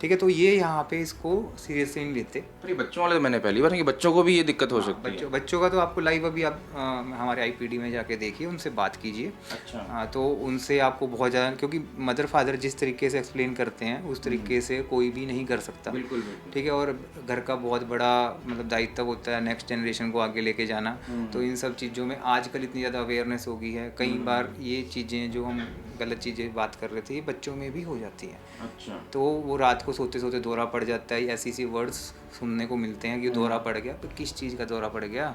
ठीक है, तो ये यहाँ पे इसको सीरियसली नहीं लेते। पर ये बच्चों वाले मैंने पहली बार कि बच्चों को भी ये दिक्कत हो सकती है। बच्चों का तो आपको लाइव अभी आप हमारे आईपीडी में जाके देखिए, उनसे बात कीजिए। अच्छा। हाँ, तो उनसे आपको बहुत ज़्यादा, क्योंकि मदर फादर जिस तरीके से एक्सप्लेन करते हैं उस तरीके से कोई भी नहीं कर सकता। बिल्कुल। ठीक है, और घर का बहुत बड़ा मतलब दायित्व होता है नेक्स्ट जनरेशन को आगे लेके जाना। तो इन सब चीज़ों में आजकल इतनी ज़्यादा अवेयरनेस हो गई है, कई बार ये चीज़ें जो हम गलत चीज़ें बात कर रहे थे ये बच्चों में भी हो जाती हैं। अच्छा। तो वो रात को सोते सोते दौरा पड़ जाता है, ऐसी वर्ड्स सुनने को मिलते हैं कि दौरा पड़ गया। तो किस चीज़ का दौरा पड़ गया?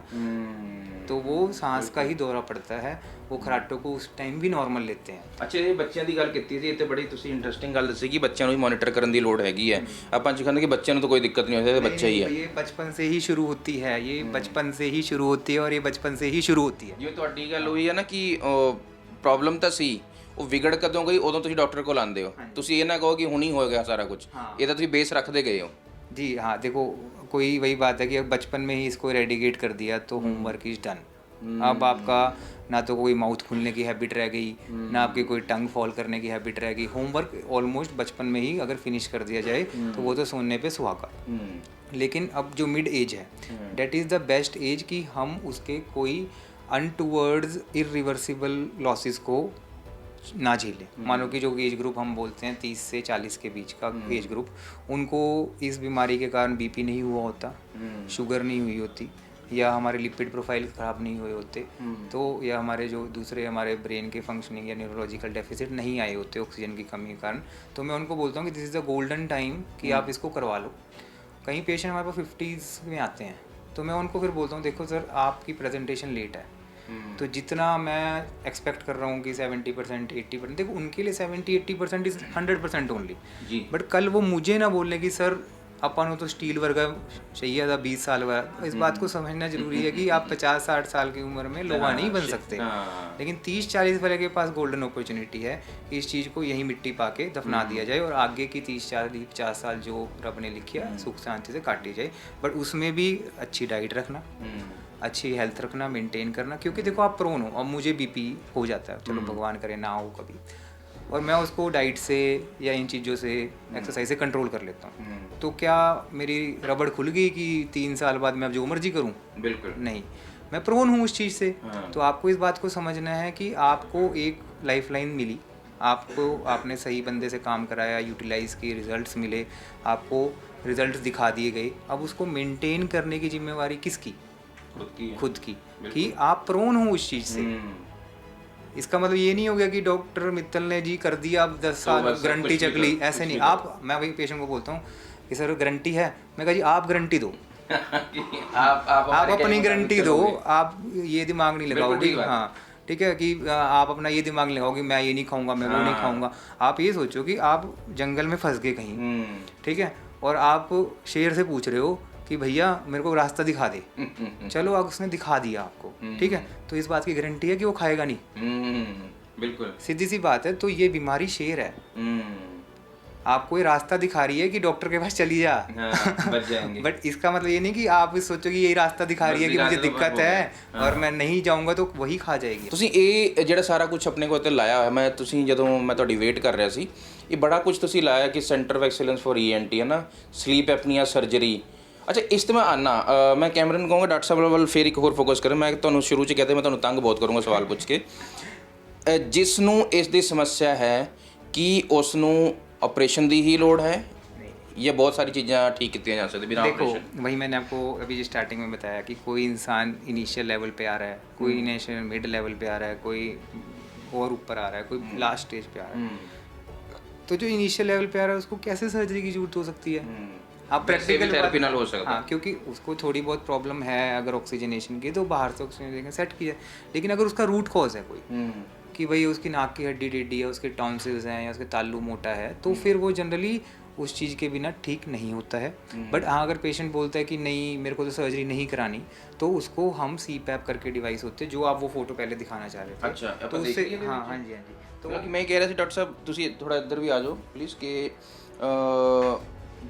तो वो सांस का ही दौरा पड़ता है। वो खराटों को उस टाइम भी नॉर्मल लेते हैं। ਅੱਛਾ, ਇਹ ਬੱਚਿਆਂ ਦੀ ਗੱਲ ਕੀਤੀ ਸੀ, ਇਹ ਤੇ ਬੜੀ ਤੁਸੀਂ ਇੰਟਰਸਟਿੰਗ ਗੱਲ ਦੱਸੀ ਕਿ ਬੱਚਿਆਂ ਨੂੰ ਵੀ ਮੋਨੀਟਰ ਕਰਨ ਦੀ ਲੋੜ ਹੈਗੀ ਹੈ। ਆਪਾਂ ਚਾਹੁੰਦੇ ਕਿ ਬੱਚਿਆਂ ਨੂੰ ਤਾਂ ਕੋਈ ਦਿੱਕਤ ਨਹੀਂ ਹੋਵੇ, ਬੱਚਾ ਹੀ ਹੈ। ये बचपन से ही शुरू होती है, ये बचपन से ही शुरू होती है और ये बचपन से ही शुरू होती है। ਜਿਵੇਂ ਤੁਹਾਡੀ ਗੱਲ ਹੋਈ ਹੈ ਨਾ ਕਿ ਪ੍ਰੋਬਲਮ ਤਾਂ ਸੀ, ਉਹ ਵਿਗੜ ਕਦੋਂ ਗਈ ਉਦੋਂ ਤੁਸੀਂ ਡਾਕਟਰ ਕੋਲ ਆਉਂਦੇ ਹੋ। ਤੁਸੀਂ ਇਹ ਨਾ ਕਹੋ ਕਿ ਹੁਣੀ ਹੋ ਗਿਆ ਸਾਰਾ ਕੁਝ, ਇਹ ਤਾਂ ਤੁਸੀਂ ਬੇਸ ਰੱਖਦੇ ਗਏ ਹੋ। जी हाँ, देखो कोई वही बात है कि अब बचपन में ही इसको रेडिकेट कर दिया तो होमवर्क इज डन। अब आपका ना तो कोई माउथ खुलने की हैबिट रह गई, ना आपकी कोई टंग फॉल करने की हैबिट रह गई। होमवर्क ऑलमोस्ट बचपन में ही अगर फिनिश कर दिया जाए तो वो तो सोने पे सुहागा। लेकिन अब जो मिड एज है that is the best age कि हम उसके कोई अनटूवर्ड्स इरिवर्सिबल लॉसेस को ना झेलें। मानो कि जो एज ग्रुप हम बोलते हैं 30 से 40 के बीच का एज ग्रुप, उनको इस बीमारी के कारण बीपी नहीं हुआ होता, शुगर नहीं हुई होती, या हमारे लिपिड प्रोफाइल ख़राब नहीं हुए होते, तो या हमारे जो दूसरे हमारे ब्रेन के फंक्शनिंग या न्यूरोलॉजिकल डेफिसिट नहीं आए होते ऑक्सीजन की कमी के कारण। तो मैं उनको बोलता हूँ कि this is the golden time कि आप इसको करवा लो। कई पेशेंट हमारे पास 50s में आते हैं, तो मैं उनको फिर बोलता हूँ देखो सर आपकी प्रेजेंटेशन लेट है, तो जितना मैं एक्सपेक्ट कर रहा हूँ कि 70% 80%, देखो उनके लिए 70-80% इज़ 100% ओनली जी। बट कल वो मुझे ना बोलने की सर अपन को तो स्टील वर्गा चाहिए था 20 साल बाद। इस बात को समझना जरूरी है कि आप 50-60 साल की उम्र में लोहा नहीं बन सकते, लेकिन 30-40 वाले के पास गोल्डन अपॉर्चुनिटी है कि इस चीज़ को यहीं मिट्टी पा के दफना दिया जाए और आगे की 30-40-50 साल जो रब ने लिखी है सुख शांति से काटी जाए। बट उसमें भी अच्छी डाइट रखना, अच्छी हेल्थ रखना, मेंटेन करना, क्योंकि देखो आप प्रोन हो। अब मुझे बीपी हो जाता है, चलो भगवान करे ना हो कभी, और मैं उसको डाइट से या इन चीज़ों से एक्सरसाइज से कंट्रोल कर लेता हूँ। तो क्या मेरी रबड़ खुल गई कि 3 साल बाद मैं अब जो मर्जी करूँ? बिल्कुल नहीं, मैं प्रोन हूँ उस चीज़ से। तो आपको इस बात को समझना है कि आपको एक लाइफ लाइन मिली, आपको आपने सही बंदे से काम कराया, यूटिलाइज़ किए, रिजल्ट्स मिले, आपको रिजल्ट्स दिखा दिए गए। अब उसको मेंटेन करने की जिम्मेवारी किसकी? खुद की कि आप प्रोन हो उस चीज़ से। इसका मतलब ये नहीं हो गया कि डॉक्टर मित्तल ने जी कर दिया अब 10 साल गारंटी चक ली, ऐसे नहीं। आप, मैं वही पेशेंट को बोलता हूँ कि सर गारंटी है, मैं कहा जी आप गारंटी दो, आप अपनी गारंटी दो, आप ये दिमाग नहीं लगाओगे। हाँ ठीक है, कि आप अपना ये दिमाग नहीं लगाओगे मैं ये नहीं खाऊंगा, मैं वो नहीं खाऊंगा। आप ये सोचो कि आप जंगल में फंस गए कहीं, ठीक है, और आप शेर से पूछ रहे हो कि भैया मेरे को रास्ता दिखा दे। चलो अब उसने दिखा दिया आपको, ठीक है, तो इस बात की गारंटी है कि वो खाएगा नहीं। बिल्कुल सीधी सी बात है। तो ये बीमारी शेर है, आपको ये रास्ता दिखा रही है कि डॉक्टर के पास चली जा, बच जाएंगे। बट इसका मतलब ये नहीं कि आप सोचो कि यही रास्ता दिखा रही है कि मुझे दिक्कत है और मैं नहीं जाऊंगा तो वही खा जाएगी। ਤੁਸੀਂ ਇਹ ਜਿਹੜਾ ਸਾਰਾ ਕੁਝ ਆਪਣੇ ਕੋਲ ਤੇ ਲਾਇਆ ਹੋਇਆ, ਮੈਂ ਤੁਸੀਂ ਜਦੋਂ ਮੈਂ ਤੁਹਾਡੀ ਵੇਟ ਕਰ ਰਿਹਾ ਸੀ, ਇਹ ਬੜਾ ਕੁਝ ਤੁਸੀਂ ਲਾਇਆ ਕਿ centre of excellence for ENT ਹੈ ਨਾ, ਸਲੀਪ ਐਪਨੀਆ ਸਰਜਰੀ। ਅੱਛਾ, ਇਸ ਤੇ ਮੈਂ ਆਨਾ, ਮੈਂ ਕੈਮਰੇ ਨੂੰ ਕਹੂੰਗਾ ਡਾਕਟਰ ਸਾਹਿਬ ਵੱਲ ਫਿਰ ਇੱਕ ਹੋਰ ਫੋਕਸ ਕਰਾਂ। ਮੈਂ ਤੁਹਾਨੂੰ ਸ਼ੁਰੂ 'ਚ ਕਹਿੰਦਾ ਮੈਂ ਤੁਹਾਨੂੰ ਤੰਗ ਬਹੁਤ ਕਰੂੰਗਾ ਸਵਾਲ ਪੁੱਛ ਕੇ। ਜਿਸ ਨੂੰ ਇਸ ਦੀ ਸਮੱਸਿਆ ਹੈ ਕਿ ਉਸ ਨੂੰ ऑपरेशन की ही लोड है या बहुत सारी चीज़ें ठीक की जा सकती बिना देखो ऑपरेशन? वही मैंने आपको अभी जो स्टार्टिंग में बताया कि कोई इंसान इनिशियल लेवल पे आ रहा है, कोई इनिशियल मिड लेवल पे आ रहा है, कोई और ऊपर आ रहा है, कोई लास्ट स्टेज पे आ रहा है। तो जो इनिशियल लेवल पे आ रहा है उसको कैसे सर्जरी की जरूरत हो सकती है? आप प्रैक्टिकल थेरेपी नाल हो सकता है। हाँ, क्योंकि उसको थोड़ी बहुत प्रॉब्लम है अगर ऑक्सीजनेशन की, तो बाहर से ऑक्सीजन सेट की जाए। लेकिन अगर उसका रूट कॉज है कोई कि भाई उसकी नाक की हड्डी टेढ़ी है, उसके टॉन्सिल्स हैं या उसके तालू मोटा है, तो फिर वो जनरली उस चीज़ के बिना ठीक नहीं होता है। बट हाँ, अगर पेशेंट बोलता है कि नहीं मेरे को तो सर्जरी नहीं करानी, तो उसको हम CPAP करके डिवाइस होते हैं जो आप वो फोटो पहले दिखाना चाह रहे थे। अच्छा, तो उससे हाँ हाँ जी हाँ जी। तो मैं कह रहा था डॉक्टर साहब ਤੁਸੀਂ ਥੋੜਾ ਇੱਧਰ ਵੀ ਆ ਜਾਓ ਪਲੀਜ਼, ਕਿ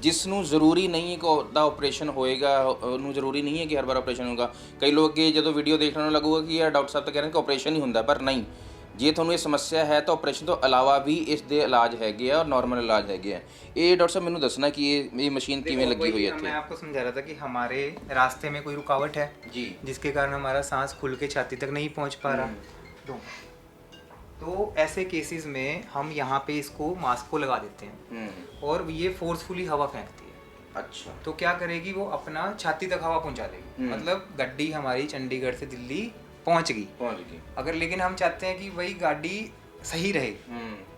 ਜਿਸ ਨੂੰ ਜ਼ਰੂਰੀ ਨਹੀਂ ਹੈ ਕਿ ਉਹਦਾ ਆਪਰੇਸ਼ਨ ਹੋਏਗਾ, ਉਹਨੂੰ ਜ਼ਰੂਰੀ ਨਹੀਂ ਹੈ ਕਿ ਹਰ ਵਾਰ ਆਪਰੇਸ਼ਨ ਹੋਗਾ। ਕਈ ਲੋਕ ਕਿ ਜਦੋਂ ਵੀਡੀਓ ਦੇਖਣ ਨੂੰ ਲੱਗੂਗਾ ਕਿ ਯਾਰ ਡਾਕਟਰ ਸਾਹਿਬ ਤਾਂ ਕਹਿ ਰਹੇ ਨੇ ਕਿ ਆਪਰੇਸ਼ਨ ਹੀ ਹੁੰਦਾ, ਪਰ ਨਹੀਂ, ਜੇ ਤੁਹਾਨੂੰ ਇਹ ਸਮੱਸਿਆ ਹੈ ਤਾਂ ਆਪਰੇਸ਼ਨ ਤੋਂ ਇਲਾਵਾ ਵੀ ਇਸ ਦੇ ਇਲਾਜ ਹੈਗੇ ਆ ਔਰ ਨਾਰਮਲ ਇਲਾਜ ਹੈਗੇ ਆ। ਇਹ ਡਾਕਟਰ ਸਾਹਿਬ ਮੈਨੂੰ ਦੱਸਣਾ कि ये मशीन किवें लगी हुई है मैं ਇੱਥੇ? आपको समझा रहा था कि हमारे रास्ते में कोई रुकावट है जी। जिसके कारण हमारा सांस खुल के छाती तक नहीं पहुंच पा रहा। तो ऐसे केसेस में हम यहाँ पे इसको मास्क को लगा देते हैं और ये फोर्सफुली हवा फेंकती है। अच्छा। तो क्या करेगी, वो अपना छाती तक हवा पहुंचा देगी। मतलब गड्डी हमारी चंडीगढ़ से दिल्ली पहुंच गई। अगर लेकिन हम चाहते हैं कि वही गाड़ी सही रहे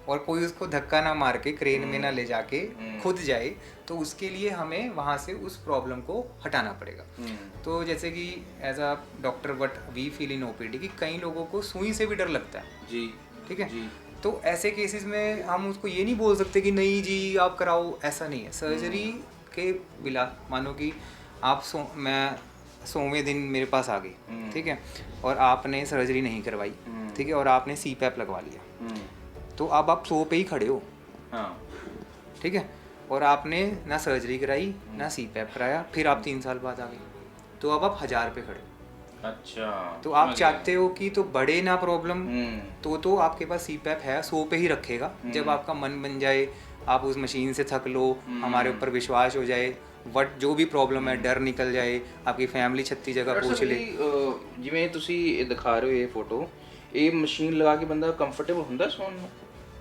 और कोई उसको धक्का ना मार के क्रेन में ना ले जाके खुद जाए, तो उसके लिए हमें वहाँ से उस प्रॉब्लम को हटाना पड़ेगा। तो जैसे कि as a doctor what we feel in OPD कि कई लोगों को सुई से भी डर लगता है जी। ठीक है जी। तो ऐसे केसेस में हम उसको ये नहीं बोल सकते कि नहीं जी आप कराओ, ऐसा नहीं है। सर्जरी के बिला मानो कि आप मैं 100वें दिन मेरे पास आ गई, ठीक है, और आपने सर्जरी नहीं करवाई, ठीक है, और आपने CPAP लगवा लिया, तो अब आप 100 पे ही खड़े हो। हाँ। ठीक है, और आपने ना सर्जरी कराई ना CPAP कराया, फिर आप 3 साल बाद आ गए, तो अब आप 1000 पे खड़े हो। अच्छा। तो आप चाहते हो कि तो बढ़े ना प्रॉब्लम, तो आपके पास CPAP है, 100 पे ही रखेगा। जब आपका मन बन जाए, आप उस मशीन से थक लो, हमारे ऊपर विश्वास हो जाए, वट जो भी प्रॉब्लम है डर निकल जाए, आपकी फैमिली 36 जगह पूछ ले। ਜਿਵੇਂ ਤੁਸੀਂ ਇਹ ਦਿਖਾ ਰਹੇ ਹੋ ਇਹ ਫੋਟੋ, ਇਹ ਮਸ਼ੀਨ ਲਗਾ ਕੇ ਬੰਦਾ ਕੰਫਰਟੇਬਲ ਹੁੰਦਾ ਸੌਣ ਨੂੰ?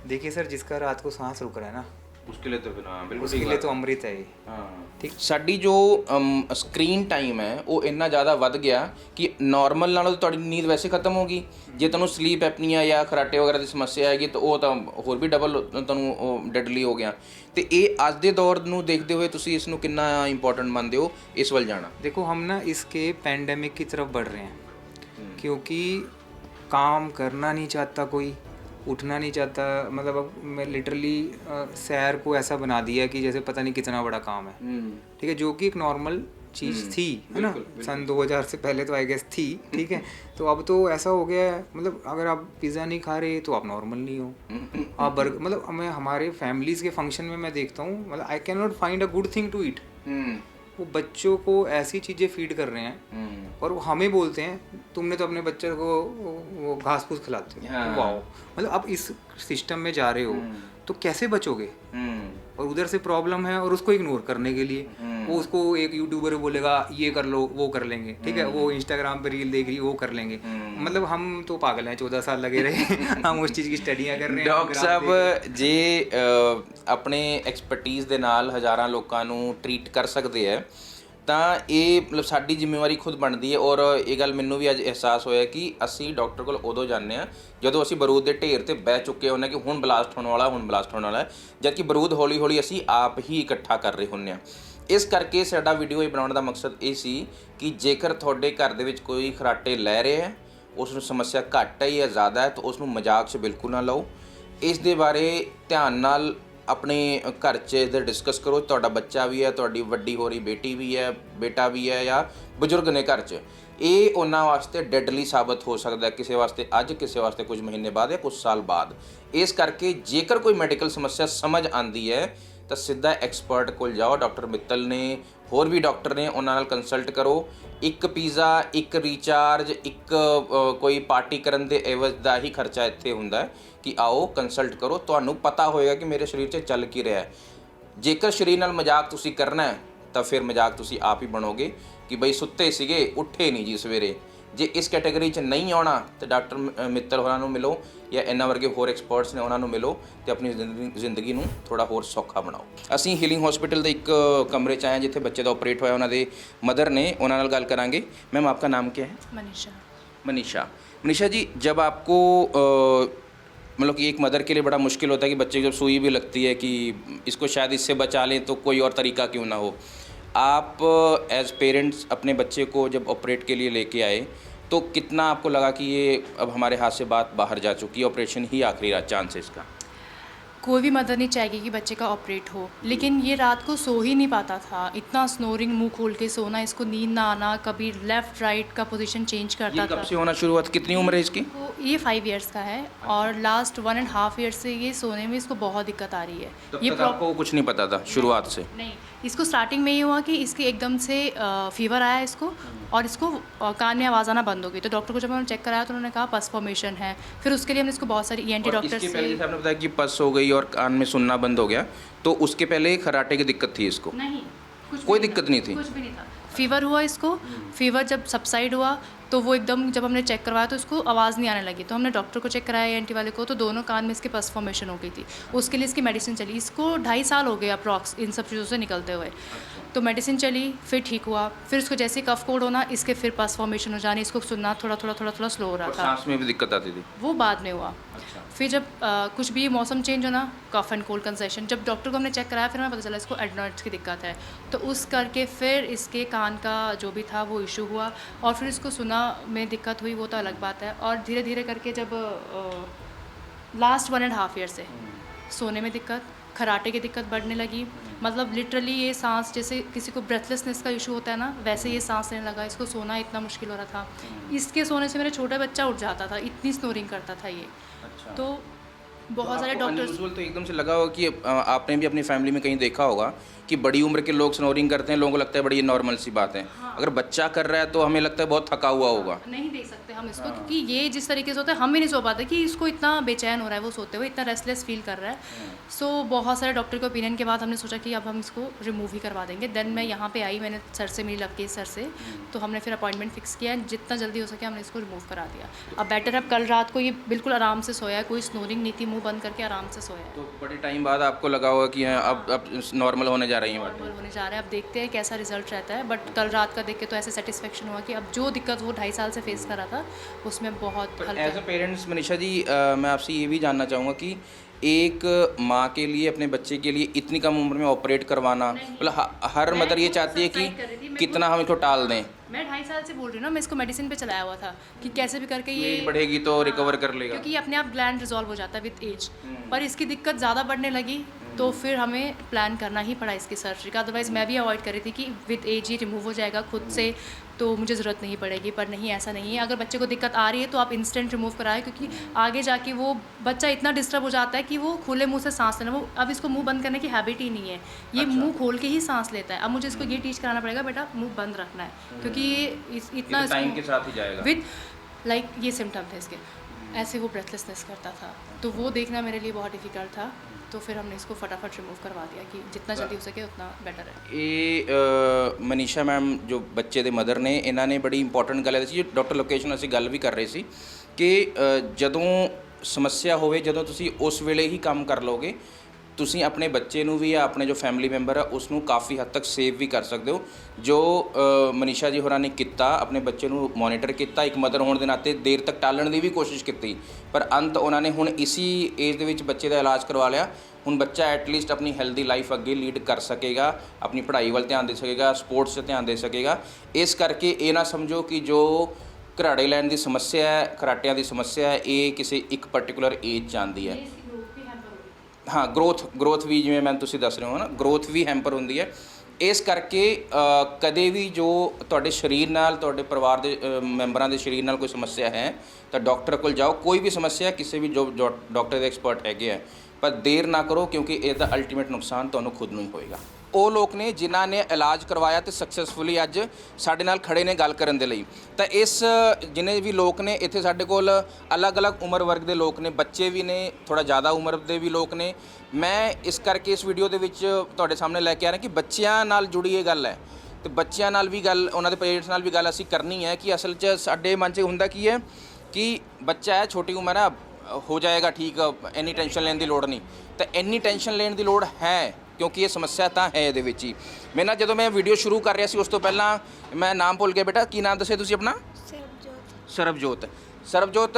देखिए सर, जिसका रात को सांस रुक रहा है ना, उसके लिए तो बिना बिल्कुल उसके लिए तो अमृत है ये। ਹਾਂ ठीक। ਸਾਡੀ ਜੋ ਸਕਰੀਨ ਟਾਈਮ ਹੈ ਉਹ ਇੰਨਾ ਜ਼ਿਆਦਾ ਵੱਧ ਗਿਆ ਕਿ ਨਾਰਮਲ ਨਾਲੋਂ ਤਾਂ ਤੁਹਾਡੀ ਨੀਂਦ ਵੈਸੇ ਖਤਮ ਹੋ ਗਈ। ਜੇ ਤੁਹਾਨੂੰ ਸਲੀਪ ਐਪਨੀਆ ਜਾਂ ਖਰਾਟੇ ਵਗੈਰਾ ਦੀ ਸਮੱਸਿਆ ਹੈਗੀ ਤਾਂ ਉਹ ਤਾਂ ਹੋਰ ਵੀ ਡਬਲ ਤੁਹਾਨੂੰ ਡੈਡਲੀ ਹੋ ਗਿਆ। ਤੇ ਇਹ ਅੱਜ ਦੇ ਦੌਰ ਨੂੰ ਦੇਖਦੇ ਹੋਏ ਤੁਸੀਂ ਇਸ ਨੂੰ ਕਿੰਨਾ ਇੰਪੋਰਟੈਂਟ ਮੰਨਦੇ ਹੋ ਇਸ ਵੱਲ ਜਾਣਾ? देखो हम ना इसके पैंडेमिक की तरफ बढ़ रहे हैं, क्योंकि काम करना नहीं चाहता कोई, उठना नहीं चाहता। मतलब अब मैं लिटरली सैर को ऐसा बना दिया कि जैसे पता नहीं कितना बड़ा काम है, ठीक है, जो कि एक नॉर्मल चीज़ थी, है ना, सन 2000 से पहले तो आई गेस थी, ठीक है। तो अब तो ऐसा हो गया है, मतलब अगर आप पिज़्ज़ा नहीं खा रहे तो आप नॉर्मल नहीं हो। आप बर्गर, मतलब मैं हमारे फैमिलीज़ के फंक्शन में मैं देखता हूँ, मतलब I can not find a good thing to eat. वो बच्चों को ऐसी चीज़ें फीड कर रहे हैं और वो हमें बोलते हैं तुमने तो अपने बच्चे को वो घास फूस खिलाते हो। हाँ। वाओ, मतलब आप इस सिस्टम में जा रहे हो तो कैसे बचोगे? और उधर से प्रॉब्लम है और उसको इग्नोर करने के लिए वो उसको एक यूट्यूबर बोलेगा ये कर लो वो कर लेंगे, ठीक है, वो इंस्टाग्राम पे रील देख रही वो कर लेंगे। मतलब हम तो पागल हैं, 14 साल लगे रहे हम उस चीज़ की स्टडियाँ कर रहे हैं। ਡਾਕਟਰ ਸਾਹਿਬ ਜੇ ਆਪਣੇ ਐਕਸਪਰਟੀਜ਼ ਦੇ ਨਾਲ ਹਜ਼ਾਰਾਂ ਲੋਕਾਂ ਨੂੰ ਟਰੀਟ ਕਰ ਸਕਦੇ ਹੈ ਤਾਂ ਇਹ ਮਤਲਬ ਸਾਡੀ ਜ਼ਿੰਮੇਵਾਰੀ ਖੁਦ ਬਣਦੀ ਹੈ। ਔਰ ਇਹ ਗੱਲ ਮੈਨੂੰ ਵੀ ਅੱਜ ਅਹਿਸਾਸ ਹੋਇਆ ਕਿ ਅਸੀਂ ਡਾਕਟਰ ਕੋਲ ਉਦੋਂ ਜਾਂਦੇ ਹਾਂ ਜਦੋਂ ਅਸੀਂ ਬਰੂਦ ਦੇ ਢੇਰ ਤੇ ਬਹਿ ਚੁੱਕੇ ਹੁੰਦੇ ਕਿ ਹੁਣ ਬਲਾਸਟ ਹੋਣ ਵਾਲਾ, ਹੁਣ ਬਲਾਸਟ ਹੋਣ ਵਾਲਾ, ਜਦ ਕਿ ਬਰੂਦ ਹੌਲੀ ਹੌਲੀ ਅਸੀਂ ਆਪ ਹੀ ਇਕੱਠਾ ਕਰ ਰਹੇ ਹੁੰਦੇ ਹਾਂ। ਇਸ ਕਰਕੇ ਸਾਡਾ ਵੀਡੀਓ ਇਹ ਬਣਾਉਣ ਦਾ ਮਕਸਦ ਇਹ ਸੀ ਕਿ ਜੇਕਰ ਤੁਹਾਡੇ ਘਰ ਦੇ ਵਿੱਚ ਕੋਈ ਖਰਾਟੇ ਲੈ ਰਿਹਾ ਹੈ, ਉਸ ਨੂੰ ਸਮੱਸਿਆ ਘੱਟ ਹੈ ਜਾਂ ਜ਼ਿਆਦਾ ਹੈ, ਤਾਂ ਉਸ ਨੂੰ ਮਜ਼ਾਕ 'ਚ ਬਿਲਕੁਲ ਨਾ ਲਓ। ਇਸ ਦੇ ਬਾਰੇ ਧਿਆਨ ਨਾਲ ਆਪਣੇ ਘਰ 'ਚ ਇਹਦੇ ਡਿਸਕਸ ਕਰੋ। ਤੁਹਾਡਾ ਬੱਚਾ ਵੀ ਹੈ, ਤੁਹਾਡੀ ਵੱਡੀ ਹੋ ਰਹੀ ਬੇਟੀ ਵੀ ਹੈ, ਬੇਟਾ ਵੀ ਹੈ ਜਾਂ ਬਜ਼ੁਰਗ ਨੇ ਘਰ 'ਚ, ਇਹ ਉਹਨਾਂ ਵਾਸਤੇ ਡੈਡਲੀ ਸਾਬਤ ਹੋ ਸਕਦਾ ਹੈ, ਕਿਸੇ ਵਾਸਤੇ ਅੱਜ, ਕਿਸੇ ਵਾਸਤੇ ਕੁਝ ਮਹੀਨੇ ਬਾਅਦ ਜਾਂ ਕੁਝ ਸਾਲ ਬਾਅਦ। ਇਸ ਕਰਕੇ ਜੇਕਰ ਕੋਈ ਮੈਡੀਕਲ ਸਮੱਸਿਆ ਸਮਝ ਆਉਂਦੀ ਹੈ ਤਾਂ ਸਿੱਧਾ ਐਕਸਪਰਟ ਕੋਲ ਜਾਓ। ਡਾਕਟਰ ਮਿੱਤਲ ਨੇ, ਹੋਰ ਵੀ ਡਾਕਟਰ ਨੇ, ਉਹਨਾਂ ਨਾਲ ਕੰਸਲਟ ਕਰੋ। ਇੱਕ ਪੀਜ਼ਾ, ਇੱਕ ਰੀਚਾਰਜ, ਇੱਕ ਕੋਈ ਪਾਰਟੀ ਕਰਨ ਦੇ ਐਵਜ਼ ਦਾ ਹੀ ਖਰਚਾ ਇੱਥੇ ਹੁੰਦਾ ਹੈ ਕਿ ਆਓ ਕੰਸਲਟ ਕਰੋ, ਤੁਹਾਨੂੰ ਪਤਾ ਹੋਏਗਾ ਕਿ ਮੇਰੇ ਸਰੀਰ 'ਚ ਚੱਲ ਕੀ ਰਿਹਾ ਹੈ। ਜੇਕਰ ਸਰੀਰ ਨਾਲ ਮਜ਼ਾਕ ਤੁਸੀਂ ਕਰਨਾ ਹੈ ਤਾਂ ਫਿਰ ਮਜ਼ਾਕ ਤੁਸੀਂ ਆਪ ਹੀ ਬਣੋਗੇ ਕਿ ਬਈ ਸੁੱਤੇ ਸੀਗੇ ਉੱਠੇ ਨਹੀਂ ਜੀ ਸਵੇਰੇ। ਜੇ ਇਸ ਕੈਟਾਗਰੀ 'ਚ ਨਹੀਂ ਆਉਣਾ ਤਾਂ ਡਾਕਟਰ ਮਿੱਤਲ ਹੋਰਾਂ ਨੂੰ ਮਿਲੋ ਜਾਂ ਇਹਨਾਂ ਵਰਗੇ ਹੋਰ ਐਕਸਪਰਟਸ ਨੇ ਉਹਨਾਂ ਨੂੰ ਮਿਲੋ ਤੇ ਆਪਣੀ ਜ਼ਿੰਦਗੀ ਨੂੰ ਥੋੜਾ ਹੋਰ ਸੌਖਾ ਬਣਾਓ। ਅਸੀਂ ਹੀਲਿੰਗ ਹਸਪੀਟਲ ਦੇ ਇੱਕ ਕਮਰੇ 'ਚ ਆਏ ਹਾਂ ਜਿੱਥੇ ਬੱਚੇ ਦਾ ਆਪਰੇਟ ਹੋਇਆ, ਉਹਨਾਂ ਦੇ ਮਦਰ ਨੇ, ਉਹਨਾਂ ਨਾਲ ਗੱਲ ਕਰਾਂਗੇ। मैम आपका नाम क्या है? मनीषा। मनीषा। मनीषा जी, जब आपको मतलब कि एक मदर के लिए बड़ा मुश्किल होता है कि बच्चे की जब सुई भी लगती है कि इसको शायद इससे बचा लें तो कोई और तरीका क्यों ना हो, आप एज पेरेंट्स अपने बच्चे को जब ऑपरेट के लिए लेके आए तो कितना आपको लगा कि ये अब हमारे हाथ से बात बाहर जा चुकी है, ऑपरेशन ही आखिरी चांस है इसका? कोई भी मदर नहीं चाहेगी कि बच्चे का ऑपरेट हो, लेकिन ये रात को सो ही नहीं पाता था, इतना स्नोरिंग, मुंह खोल के सोना, इसको नींद ना आना, कभी लेफ़्ट राइट का पोजीशन चेंज करता ये कब था। से होना शुरू हुआ था? कितनी उम्र है इसकी? तो ये 5 इयर्स का है और लास्ट 1.5 ईयर से ये सोने में इसको बहुत दिक्कत आ रही है। तब ये तक आपको कुछ नहीं पता था शुरुआत से? नहीं, इसको स्टार्टिंग में ये हुआ कि इसके एकदम से फीवर आया इसको, और इसको कान में आवाज़ आना बंद हो गई। तो डॉक्टर को जब उन्होंने चेक कराया तो उन्होंने कहा पस फॉर्मेशन है। फिर उसके लिए हमने इसको बहुत सारी ENT और डॉक्टर इसके से। पहले जैसे आपने बताया कि पस हो गई और कान में सुनना बंद हो गया, तो उसके पहले खराटे की दिक्कत थी इसको? नहीं, कोई दिक्कत नहीं थी? कुछ भी नहीं था। फीवर हुआ इसको, फीवर जब सबसाइड हुआ तो वो एकदम, जब हमने चेक करवाया तो इसको आवाज़ नहीं आने लगी। तो हमने डॉक्टर को चेक कराया ENT वाले को, तो दोनों कान में इसके पस फॉर्मेशन हो गई थी। उसके लिए इसकी मेडिसिन चली, इसको 2.5 साल हो गए अप्रॉक्स इन सब चीज़ों से निकलते हुए। तो मेडिसिन चली, फिर ठीक हुआ। फिर उसको जैसे ही कफ कोड होना, इसके फिर पस फॉर्मेशन हो जाने, इसको सुनना थोड़ा स्लो हो रहा और था। सांस में भी दिक्कत आती थी? वो बाद में हुआ। फिर जब कुछ भी मौसम चेंज होना, कफ एंड कोल्ड कंसेशन, जब डॉक्टर को हमने चेक कराया फिर हमें पता चला इसको एडनॉइड्स की दिक्कत है। तो उस करके फिर इसके कान का जो भी था वो इशू हुआ, और फिर इसको सुना में दिक्कत हुई, वो तो अलग बात है। और धीरे धीरे करके जब लास्ट 1.5 ईयर से सोने में दिक्कत, खराटे की दिक्कत बढ़ने लगी। मतलब लिटरली ये सांस, जैसे किसी को ब्रेथलेसनेस का इशू होता है ना, वैसे ये सांस लेने लगा, इसको सोना इतना मुश्किल हो रहा था। इसके सोने से मेरा छोटा बच्चा उठ जाता था, इतनी स्नोरिंग करता था ये। तो बहुत सारे डॉक्टर्स। अनयूजुअल तो एकदम से लगा होगा कि आपने भी अपनी फैमिली में कहीं देखा होगा कि बड़ी उम्र के लोग स्नोरिंग करते हैं, लोगों को लगता है बड़ी नॉर्मल सी बात है। अगर बच्चा कर रहा है तो हमें लगता है बहुत थका हुआ होगा। नहीं देख सकते हम इसको, क्योंकि ये जिस तरीके से होता है हम भी नहीं सो पाते कि इसको इतना बेचैन हो रहा है वो सोते हुए, इतना रेस्टलेस फील कर रहा है। सो बहुत सारे डॉक्टर के ओपिनियन के बाद हमने सोचा कि अब हम इसको रिमूव ही करवा देंगे। देन मैं यहाँ पे आई, मैंने सर से मिली, लवकेश सर से, तो हमने फिर अपॉइंटमेंट फिक्स किया, जितना जल्दी हो सके हमने इसको रिमूव करा दिया। अब बेटर है। अब कल रात को ये बिल्कुल आराम से सोया है, कोई स्नोरिंग नहीं थी, मुँह बंद करके आराम से सोया है। तो बड़े टाइम बाद आपको लगा होगा कि हाँ, अब नॉर्मल होने जा रही है बातें। नॉर्मल होने जा रहा है। अब देखते हैं कैसा रिजल्ट रहता है। बट कल रात का देख के तो ऐसे सेटिस्फेक्शन हुआ कि अब जो दिक्कत वो 2.5 साल से फेस कर रहा था उसमें बहुत हल्का। As a parents Manisha ji, मैं आपसे ये भी जानना चाहूँगा कि एक माँ के लिए अपने बच्चे के लिए इतनी कम उम्र में ऑपरेट करवाना, मतलब हर मदर ये चाहती है कि कितना हम इसको टाल दें। मैं 2.5 साल से बोल रही हूँ ना, मैं इसको मेडिसिन पे चलाया हुआ था कि कैसे भी करके ये एज बढ़ेगी तो रिकवर कर लेगा, क्योंकि ये अपने आप ग्लैंड रिजॉल्व हो जाता है विद एज। पर इसकी दिक्कत ज़्यादा बढ़ने लगी तो फिर हमें प्लान करना ही पड़ा इसकी सर्जरी का। अदरवाइज़ मैं भी अवॉइड कर रही थी कि विद एज ही रिमूव हो जाएगा खुद से, तो मुझे ज़रूरत नहीं पड़ेगी। पर नहीं, ऐसा नहीं है। अगर बच्चे को दिक्कत आ रही है तो आप इंस्टेंट रिमूव कराएं, क्योंकि आगे जाके वो बच्चा इतना डिस्टर्ब हो जाता है कि वो खुले मुंह से सांस लेना, वो अब इसको मुंह बंद करने की हैबिट ही नहीं है। ये मुंह खोल के ही सांस लेता है। अब मुझे इसको ये टीच कराना पड़ेगा, बेटा मुंह बंद रखना है, क्योंकि ये इतना टाइम के साथ ही जाएगा। विद लाइक ये सिम्टम थे इसके, ऐसे वो ब्रेथलेसनेस करता था, तो वो देखना मेरे लिए बहुत डिफ़िकल्ट था। तो फिर हमने इसको फटाफट रिमूव करवा दिया कि जितना जल्दी हो सके उतना बेटर है। ਇਹ ਮਨੀਸ਼ਾ ਮੈਮ ਜੋ ਬੱਚੇ ਦੇ ਮਦਰ ਨੇ, ਇਹਨਾਂ ਨੇ ਬੜੀ ਇੰਪੋਰਟੈਂਟ ਗੱਲ ਦੱਸੀ, ਜੋ ਡਾਕਟਰ ਲੋਕੇਸ਼ ਨਾਲ ਅਸੀਂ ਗੱਲ ਵੀ ਕਰ ਰਹੇ ਸੀ ਕਿ ਜਦੋਂ ਸਮੱਸਿਆ ਹੋਵੇ, ਜਦੋਂ ਤੁਸੀਂ ਉਸ ਵੇਲੇ ਹੀ ਕੰਮ ਕਰ ਲਓਗੇ, ਤੁਸੀਂ ਆਪਣੇ ਬੱਚੇ ਨੂੰ ਵੀ ਜਾਂ ਆਪਣੇ ਜੋ ਫੈਮਿਲੀ ਮੈਂਬਰ ਆ ਉਸ ਨੂੰ ਕਾਫੀ ਹੱਦ ਤੱਕ ਸੇਵ ਵੀ ਕਰ ਸਕਦੇ ਹੋ। ਜੋ ਮਨੀਸ਼ਾ ਜੀ ਹੋਰਾਂ ਨੇ ਕੀਤਾ, ਆਪਣੇ ਬੱਚੇ ਨੂੰ ਮੋਨੀਟਰ ਕੀਤਾ, ਇੱਕ ਮਦਰ ਹੋਣ ਦੇ ਨਾਤੇ ਦੇਰ ਤੱਕ ਟਾਲਣ ਦੀ ਵੀ ਕੋਸ਼ਿਸ਼ ਕੀਤੀ, ਪਰ ਅੰਤ ਉਹਨਾਂ ਨੇ ਹੁਣ ਇਸੀ ਏਜ ਦੇ ਵਿੱਚ ਬੱਚੇ ਦਾ ਇਲਾਜ ਕਰਵਾ ਲਿਆ। ਹੁਣ ਬੱਚਾ ਐਟਲੀਸਟ ਆਪਣੀ ਹੈਲਦੀ ਲਾਈਫ ਅੱਗੇ ਲੀਡ ਕਰ ਸਕੇਗਾ, ਆਪਣੀ ਪੜ੍ਹਾਈ ਵੱਲ ਧਿਆਨ ਦੇ ਸਕੇਗਾ, ਸਪੋਰਟਸ 'ਤੇ ਧਿਆਨ ਦੇ ਸਕੇਗਾ। ਇਸ ਕਰਕੇ ਇਹ ਨਾ ਸਮਝੋ ਕਿ ਜੋ ਘਰਾੜੇ ਲੈਣ ਦੀ ਸਮੱਸਿਆ ਹੈ, ਖਰਾਟਿਆਂ ਦੀ ਸਮੱਸਿਆ ਹੈ, ਇਹ ਕਿਸੇ ਇੱਕ ਪਰਟੀਕੂਲਰ ਏਜ 'ਚ ਆਉਂਦੀ ਹੈ। ਹਾਂ, ਗਰੋਥ ਵੀ, ਜਿਵੇਂ ਮੈਮ ਤੁਸੀਂ ਦੱਸ ਰਹੇ ਹੋ ਨਾ, ਗਰੋਥ ਵੀ ਹੈਂਪਰ ਹੁੰਦੀ ਹੈ। ਇਸ ਕਰਕੇ ਕਦੇ ਵੀ ਜੋ ਤੁਹਾਡੇ ਸਰੀਰ ਨਾਲ, ਤੁਹਾਡੇ ਪਰਿਵਾਰ ਦੇ ਮੈਂਬਰਾਂ ਦੇ ਸਰੀਰ ਨਾਲ ਕੋਈ ਸਮੱਸਿਆ ਹੈ ਤਾਂ ਡਾਕਟਰ ਕੋਲ ਜਾਓ। ਕੋਈ ਵੀ ਸਮੱਸਿਆ ਕਿਸੇ ਵੀ ਜੋ ਡਾਕਟਰ ਦੇ ਐਕਸਪਰਟ ਹੈਗੇ ਆ, ਪਰ ਦੇਰ ਨਾ ਕਰੋ, ਕਿਉਂਕਿ ਇਹਦਾ ਅਲਟੀਮੇਟ ਨੁਕਸਾਨ ਤੁਹਾਨੂੰ ਖੁਦ ਨੂੰ ਹੀ ਹੋਏਗਾ। ਉਹ ਲੋਕ ਨੇ ਜਿਨ੍ਹਾਂ ਨੇ ਇਲਾਜ ਕਰਵਾਇਆ ਤੇ ਸਕਸੈਸਫੁਲੀ ਅੱਜ ਸਾਡੇ ਨਾਲ ਖੜੇ ਨੇ ਗੱਲ ਕਰਨ ਦੇ ਲਈ। ਤਾਂ ਇਸ ਜਿੰਨੇ ਵੀ ਲੋਕ ਨੇ ਇੱਥੇ ਸਾਡੇ ਕੋਲ ਅਲੱਗ-ਅਲੱਗ ਉਮਰ ਵਰਗ ਦੇ ਲੋਕ ਨੇ, ਬੱਚੇ ਵੀ ਨੇ, ਥੋੜ੍ਹਾ ਜ਼ਿਆਦਾ ਉਮਰ ਦੇ ਵੀ ਲੋਕ ਨੇ। ਮੈਂ ਇਸ ਕਰਕੇ ਇਸ ਵੀਡੀਓ ਦੇ ਵਿੱਚ ਤੁਹਾਡੇ ਸਾਹਮਣੇ ਲੈ ਕੇ ਆ ਰਿਹਾ ਕਿ ਬੱਚਿਆਂ ਨਾਲ ਜੁੜੀ ਇਹ ਗੱਲ ਹੈ, ਤੇ ਬੱਚਿਆਂ ਨਾਲ ਵੀ ਗੱਲ, ਉਹਨਾਂ ਦੇ ਪੇਰੈਂਟਸ ਨਾਲ ਵੀ ਗੱਲ ਅਸੀਂ ਕਰਨੀ ਹੈ ਕਿ ਅਸਲ 'ਚ ਸਾਡੇ ਮਨ 'ਚ ਹੁੰਦਾ ਕੀ ਹੈ ਕਿ ਬੱਚਾ ਹੈ, ਛੋਟੀ ਉਮਰ ਹੈ, ਹੋ ਜਾਏਗਾ ਠੀਕ, ਇੰਨੀ ਟੈਨਸ਼ਨ ਲੈਣ ਦੀ ਲੋੜ ਨਹੀਂ। ਤਾਂ ਇੰਨੀ ਟੈਨਸ਼ਨ ਲੈਣ ਦੀ ਲੋੜ ਹੈ, ਕਿਉਂਕਿ ਇਹ ਸਮੱਸਿਆ ਤਾਂ ਹੈ ਇਹਦੇ ਵਿੱਚ ਹੀ। ਮੈਂ ਨਾ ਜਦੋਂ ਮੈਂ ਵੀਡੀਓ ਸ਼ੁਰੂ ਕਰ ਰਿਹਾ ਸੀ ਉਸ ਤੋਂ ਪਹਿਲਾਂ ਮੈਂ ਨਾਮ ਭੁੱਲ ਗਿਆ। ਬੇਟਾ ਕੀ ਨਾਮ ਦੱਸਿਆ ਤੁਸੀਂ ਆਪਣਾ? ਸਰਬਜੋਤ। ਸਰਬਜੋਤ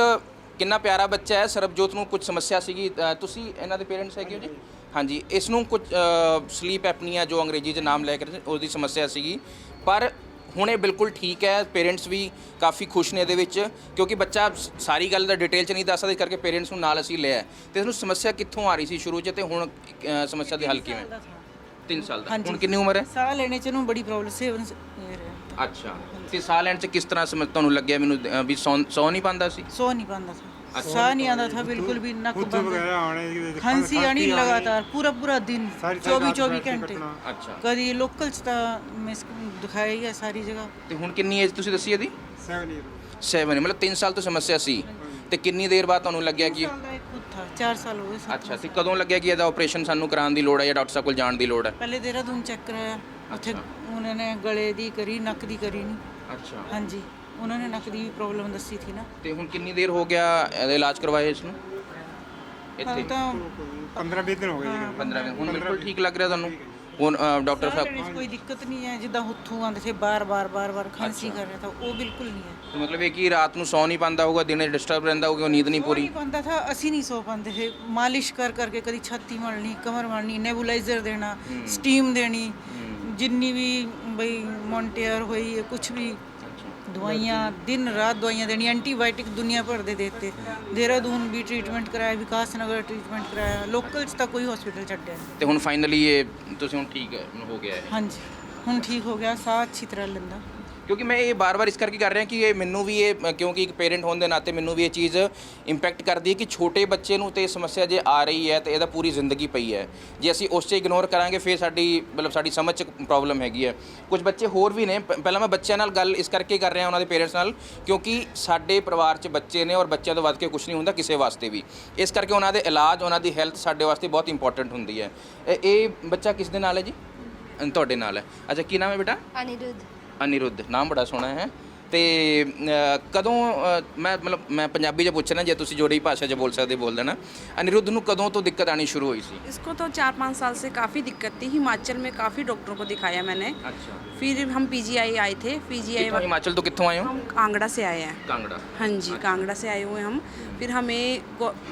ਕਿੰਨਾ ਪਿਆਰਾ ਬੱਚਾ ਹੈ। ਸਰਬਜੋਤ ਨੂੰ ਕੁਝ ਸਮੱਸਿਆ ਸੀਗੀ, ਤੁਸੀਂ ਇਹਨਾਂ ਦੇ ਪੇਰੈਂਟਸ ਹੈਗੇ ਹੋ ਜੀ? ਹਾਂਜੀ, ਇਸ ਨੂੰ ਕੁਝ ਸਲੀਪ ਐਪਨੀਆ, ਜੋ ਅੰਗਰੇਜ਼ੀ 'ਚ ਨਾਮ ਲੈ ਕੇ ਉਹਦੀ ਸਮੱਸਿਆ ਸੀਗੀ, ਪਰ ਹੁਣ ਇਹ ਬਿਲਕੁਲ ਠੀਕ ਹੈ, ਪੇਰੈਂਟਸ ਵੀ ਕਾਫੀ ਖੁਸ਼ ਨੇ ਇਹਦੇ ਵਿੱਚ, ਕਿਉਂਕਿ ਬੱਚਾ ਸਾਰੀ ਗੱਲ ਦਾ ਡਿਟੇਲ 'ਚ ਨਹੀਂ ਦੱਸ ਸਕਦਾ, ਇਸ ਕਰਕੇ ਪੇਰੈਂਟਸ ਨੂੰ ਨਾਲ ਅਸੀਂ ਲਿਆ। ਤੇ ਇਹਨੂੰ ਸਮੱਸਿਆ ਕਿੱਥੋਂ ਆ ਰਹੀ ਸੀ ਸ਼ੁਰੂ 'ਚ, ਤੇ ਹੁਣ ਸਮੱਸਿਆ ਦੇ ਹੱਲ ਕਿਵੇਂ? 3 ਸਾਲ ਦਾ। ਹੁਣ ਕਿੰਨੀ ਉਮਰ ਹੈ? ਸਾਹ ਲੈਣੇ ਚ ਨੂੰ ਬੜੀ ਪ੍ਰੋਬਲਮ ਸੀ। ਅੱਛਾ, ਤੇ ਸਾਹ ਲੈਣ 'ਚ ਕਿਸ ਤਰ੍ਹਾਂ ਤੁਹਾਨੂੰ ਲੱਗਿਆ ਮੈਨੂੰ ਵੀ ਸੌ ਨਹੀਂ ਪਾਉਂਦਾ ਸੀ? ਸੋ नहीं पाता था, साह नहीं आता था बिल्कुल भी, नक बंद, खांसी आनी लगातार पूरा दिन 24 घंटे। ਅੱਛਾ, कभी लोकल च ਤਾਂ ਮੈਂ ਦਿਖਾਇਆ ਹੀ ਹੈ ਸਾਰੀ ਜਗ੍ਹਾ। ਤੇ ਹੁਣ ਕਿੰਨੀ ਏਜ ਤੁਸੀਂ ਦੱਸੀ ਇਹਦੀ? 7 ਮਤਲਬ 3 ਸਾਲ ਤੋਂ ਸਮੱਸਿਆ ਸੀ। ਤੇ ਕਿੰਨੀ ਦੇਰ ਬਾਅਦ ਤੁਹਾਨੂੰ ਲੱਗਿਆ ਕਿ 4 ਸਾਲ ਹੋ ਗਏ। ਅੱਛਾ, ਤੇ ਕਦੋਂ ਲੱਗਿਆ ਕਿ ਇਹਦਾ ਆਪਰੇਸ਼ਨ ਸਾਨੂੰ ਕਰਾਉਣ ਦੀ ਲੋੜ ਹੈ ਜਾਂ ਡਾਕਟਰ ਸਾਹਿਬ ਕੋਲ ਜਾਣ ਦੀ ਲੋੜ ਹੈ? ਪਹਿਲੇ ਦੇਹਰਾਦੂਨ ਚੈੱਕ ਕਰਾਇਆ, ਉੱਥੇ ਉਹਨਾਂ ਨੇ ਗਲੇ ਦੀ ਕਰੀ, ਨੱਕ ਦੀ ਕਰੀ ਨਹੀਂ। ਅੱਛਾ, ਹਾਂਜੀ, ਉਹਨਾਂ ਨੇ ਨੱਕ ਦੀ ਵੀ ਪ੍ਰੋਬਲਮ ਦੱਸੀ ਥੀ ਨਾ। ਤੇ ਹੁਣ ਕਿੰਨੀ ਦੇਰ ਹੋ ਗਿਆ ਇਹਦਾ ਇਲਾਜ ਕਰਵਾਏ ਇਸ ਨੂੰ ਇੱਥੇ? ਹਾਂ ਤਾਂ 15-20 ਦਿਨ ਹੋ ਗਏ ਜੀ। 15 ਦਿਨ। ਹੁਣ ਬਿਲਕੁਲ ਠੀਕ ਲੱਗ ਰਿਹਾ ਤੁਹਾਨੂੰ? ਹੁਣ ਡਾਕਟਰ ਸਾਹ ਲੈਣੇ 'ਚ ਸਾਹਿਬ ਕੋਈ ਦਿੱਕਤ ਨਹੀਂ ਹੈ, ਜਿੱਦਾਂ ਹੁੱਥੂ ਆਉਂਦੇ ਥੇ ਬਾਰ-ਬਾਰ ਖਾਂਸੀ ਕਰ ਰਿਹਾ ਤਾਂ ਉਹ ਬਿਲਕੁਲ ਨਹੀਂ ਹੈ। ਤੇ ਮਤਲਬ ਇਹ ਕਿ ਰਾਤ ਨੂੰ ਸੌ ਨਹੀਂ ਪਾਉਂਦਾ ਹੋਊਗਾ, ਦਿਨੇ ਡਿਸਟਰਬ ਰਹਿੰਦਾ ਹੋਊਗਾ, ਨੀਂਦ ਨਹੀਂ ਪੂਰੀ? ਨਹੀਂ ਪਾਉਂਦਾ था, ਅਸੀਂ ਨਹੀਂ ਸੋ ਪਾਉਂਦੇ थे। ਮਾਲਿਸ਼ ਕਰ ਕਰਕੇ ਕਦੀ ਛਾਤੀ ਮਲਣੀ, ਕਮਰ ਮਲਣੀ, ਨੈਬੂਲਾਈਜ਼ਰ ਦੇਣਾ, ਸਟੀਮ ਦੇਣੀ, ਜਿੰਨੀ ਵੀ ਬਈ ਮੌਂਟੇਅਰ ਹੋਈ ਕੁਝ ਵੀ ਦਵਾਈਆਂ, दिन रात दवाइयाँ देनी, एंटीबायोटिक दुनिया भर दे देते। देहरादून भी ट्रीटमेंट कराया, विकास नगर ट्रीटमेंट कराया, लोकल च ਤਾਂ ਕੋਈ ਹਸਪੀਟਲ ਛੱਡਿਆ ਨਹੀਂ। ਤੇ ਹੁਣ ਫਾਈਨਲੀ ਇਹ ਤੁਸੀਂ ਹੁਣ ਠੀਕ ਹੋ ਗਿਆ ਹੈ? ਹਾਂਜੀ, ਹੁਣ ਠੀਕ ਹੋ ਗਿਆ, ਸਾਹ ਅੱਛੀ ਤਰ੍ਹਾਂ ਲੈਂਦਾ। ਕਿਉਂਕਿ ਮੈਂ ਇਹ ਬਾਰ-ਬਾਰ ਇਸ ਕਰਕੇ ਕਰ ਰਿਹਾ ਕਿ ਇਹ ਮੈਨੂੰ ਵੀ ਇਹ, ਕਿਉਂਕਿ ਇੱਕ ਪੇਰੈਂਟ ਹੋਣ ਦੇ ਨਾਤੇ ਮੈਨੂੰ ਵੀ ਇਹ ਚੀਜ਼ ਇੰਪੈਕਟ ਕਰਦੀ ਹੈ ਕਿ ਛੋਟੇ ਬੱਚੇ ਨੂੰ ਤੇ ਇਹ ਸਮੱਸਿਆ ਜੇ ਆ ਰਹੀ ਹੈ ਤੇ ਇਹਦਾ ਪੂਰੀ ਜ਼ਿੰਦਗੀ ਪਈ ਹੈ। ਜੇ ਅਸੀਂ ਉਸ 'ਚ ਇਗਨੋਰ ਕਰਾਂਗੇ ਫਿਰ ਸਾਡੀ ਸਮਝ 'ਚ ਪ੍ਰੋਬਲਮ ਹੈਗੀ ਹੈ। ਕੁਝ ਬੱਚੇ ਹੋਰ ਵੀ ਨੇ, ਪਹਿਲਾਂ ਮੈਂ ਬੱਚਿਆਂ ਨਾਲ ਗੱਲ ਇਸ ਕਰਕੇ ਕਰ ਰਿਹਾ ਉਹਨਾਂ ਦੇ ਪੇਰੈਂਟਸ ਨਾਲ, ਕਿਉਂਕਿ ਸਾਡੇ ਪਰਿਵਾਰ 'ਚ ਬੱਚੇ ਨੇ ਔਰ ਬੱਚਿਆਂ ਤੋਂ ਵੱਧ ਕੇ ਕੁਝ ਨਹੀਂ ਹੁੰਦਾ ਕਿਸੇ ਵਾਸਤੇ ਵੀ। ਇਸ ਕਰਕੇ ਉਹਨਾਂ ਦੇ ਇਲਾਜ, ਉਹਨਾਂ ਦੀ ਹੈਲਥ ਸਾਡੇ ਵਾਸਤੇ ਬਹੁਤ ਇੰਪੋਰਟੈਂਟ ਹੁੰਦੀ ਹੈ। ਇਹ ਬੱਚਾ ਕਿਸ ਦੇ ਨਾਲ ਹੈ ਜੀ? ਤੁਹਾਡੇ ਨਾਲ ਹੈ। ਅੱਛਾ, ਕੀ ਨਾਮ ਹੈ ਬੇਟਾ? ਅਨਿਰੁੱਧ। ਨਾਮ ਬੜਾ ਸੋਹਣਾ ਹੈ। ਤੇ ਕਦੋਂ ਮੈਂ ਪੰਜਾਬੀ 'ਚ ਪੁੱਛਣਾ, ਜੇ ਤੁਸੀਂ ਜਿਹੜੀ ਭਾਸ਼ਾ 'ਚ ਬੋਲ ਸਕਦੇ ਬੋਲ ਦੇਣਾ। ਅਨਿਰੁੱਧ ਨੂੰ ਕਦੋਂ ਤੋਂ ਦਿੱਕਤ ਆਣੀ ਸ਼ੁਰੂ ਹੋਈ ਸੀ? इसको तो 4-5 साल से काफ़ी दिक्कत थी। हिमाचल में काफ़ी डॉक्टरों को दिखाया मैंने। अच्छा, फिर हम पीजीआई आए थे। पीजीआई कितों हिमाचल तो कितों आए हो? हम कांगड़ा से आए हैं। कांगड़ा। हाँ जी, कांगड़ा से आए हुए हम। फिर हमें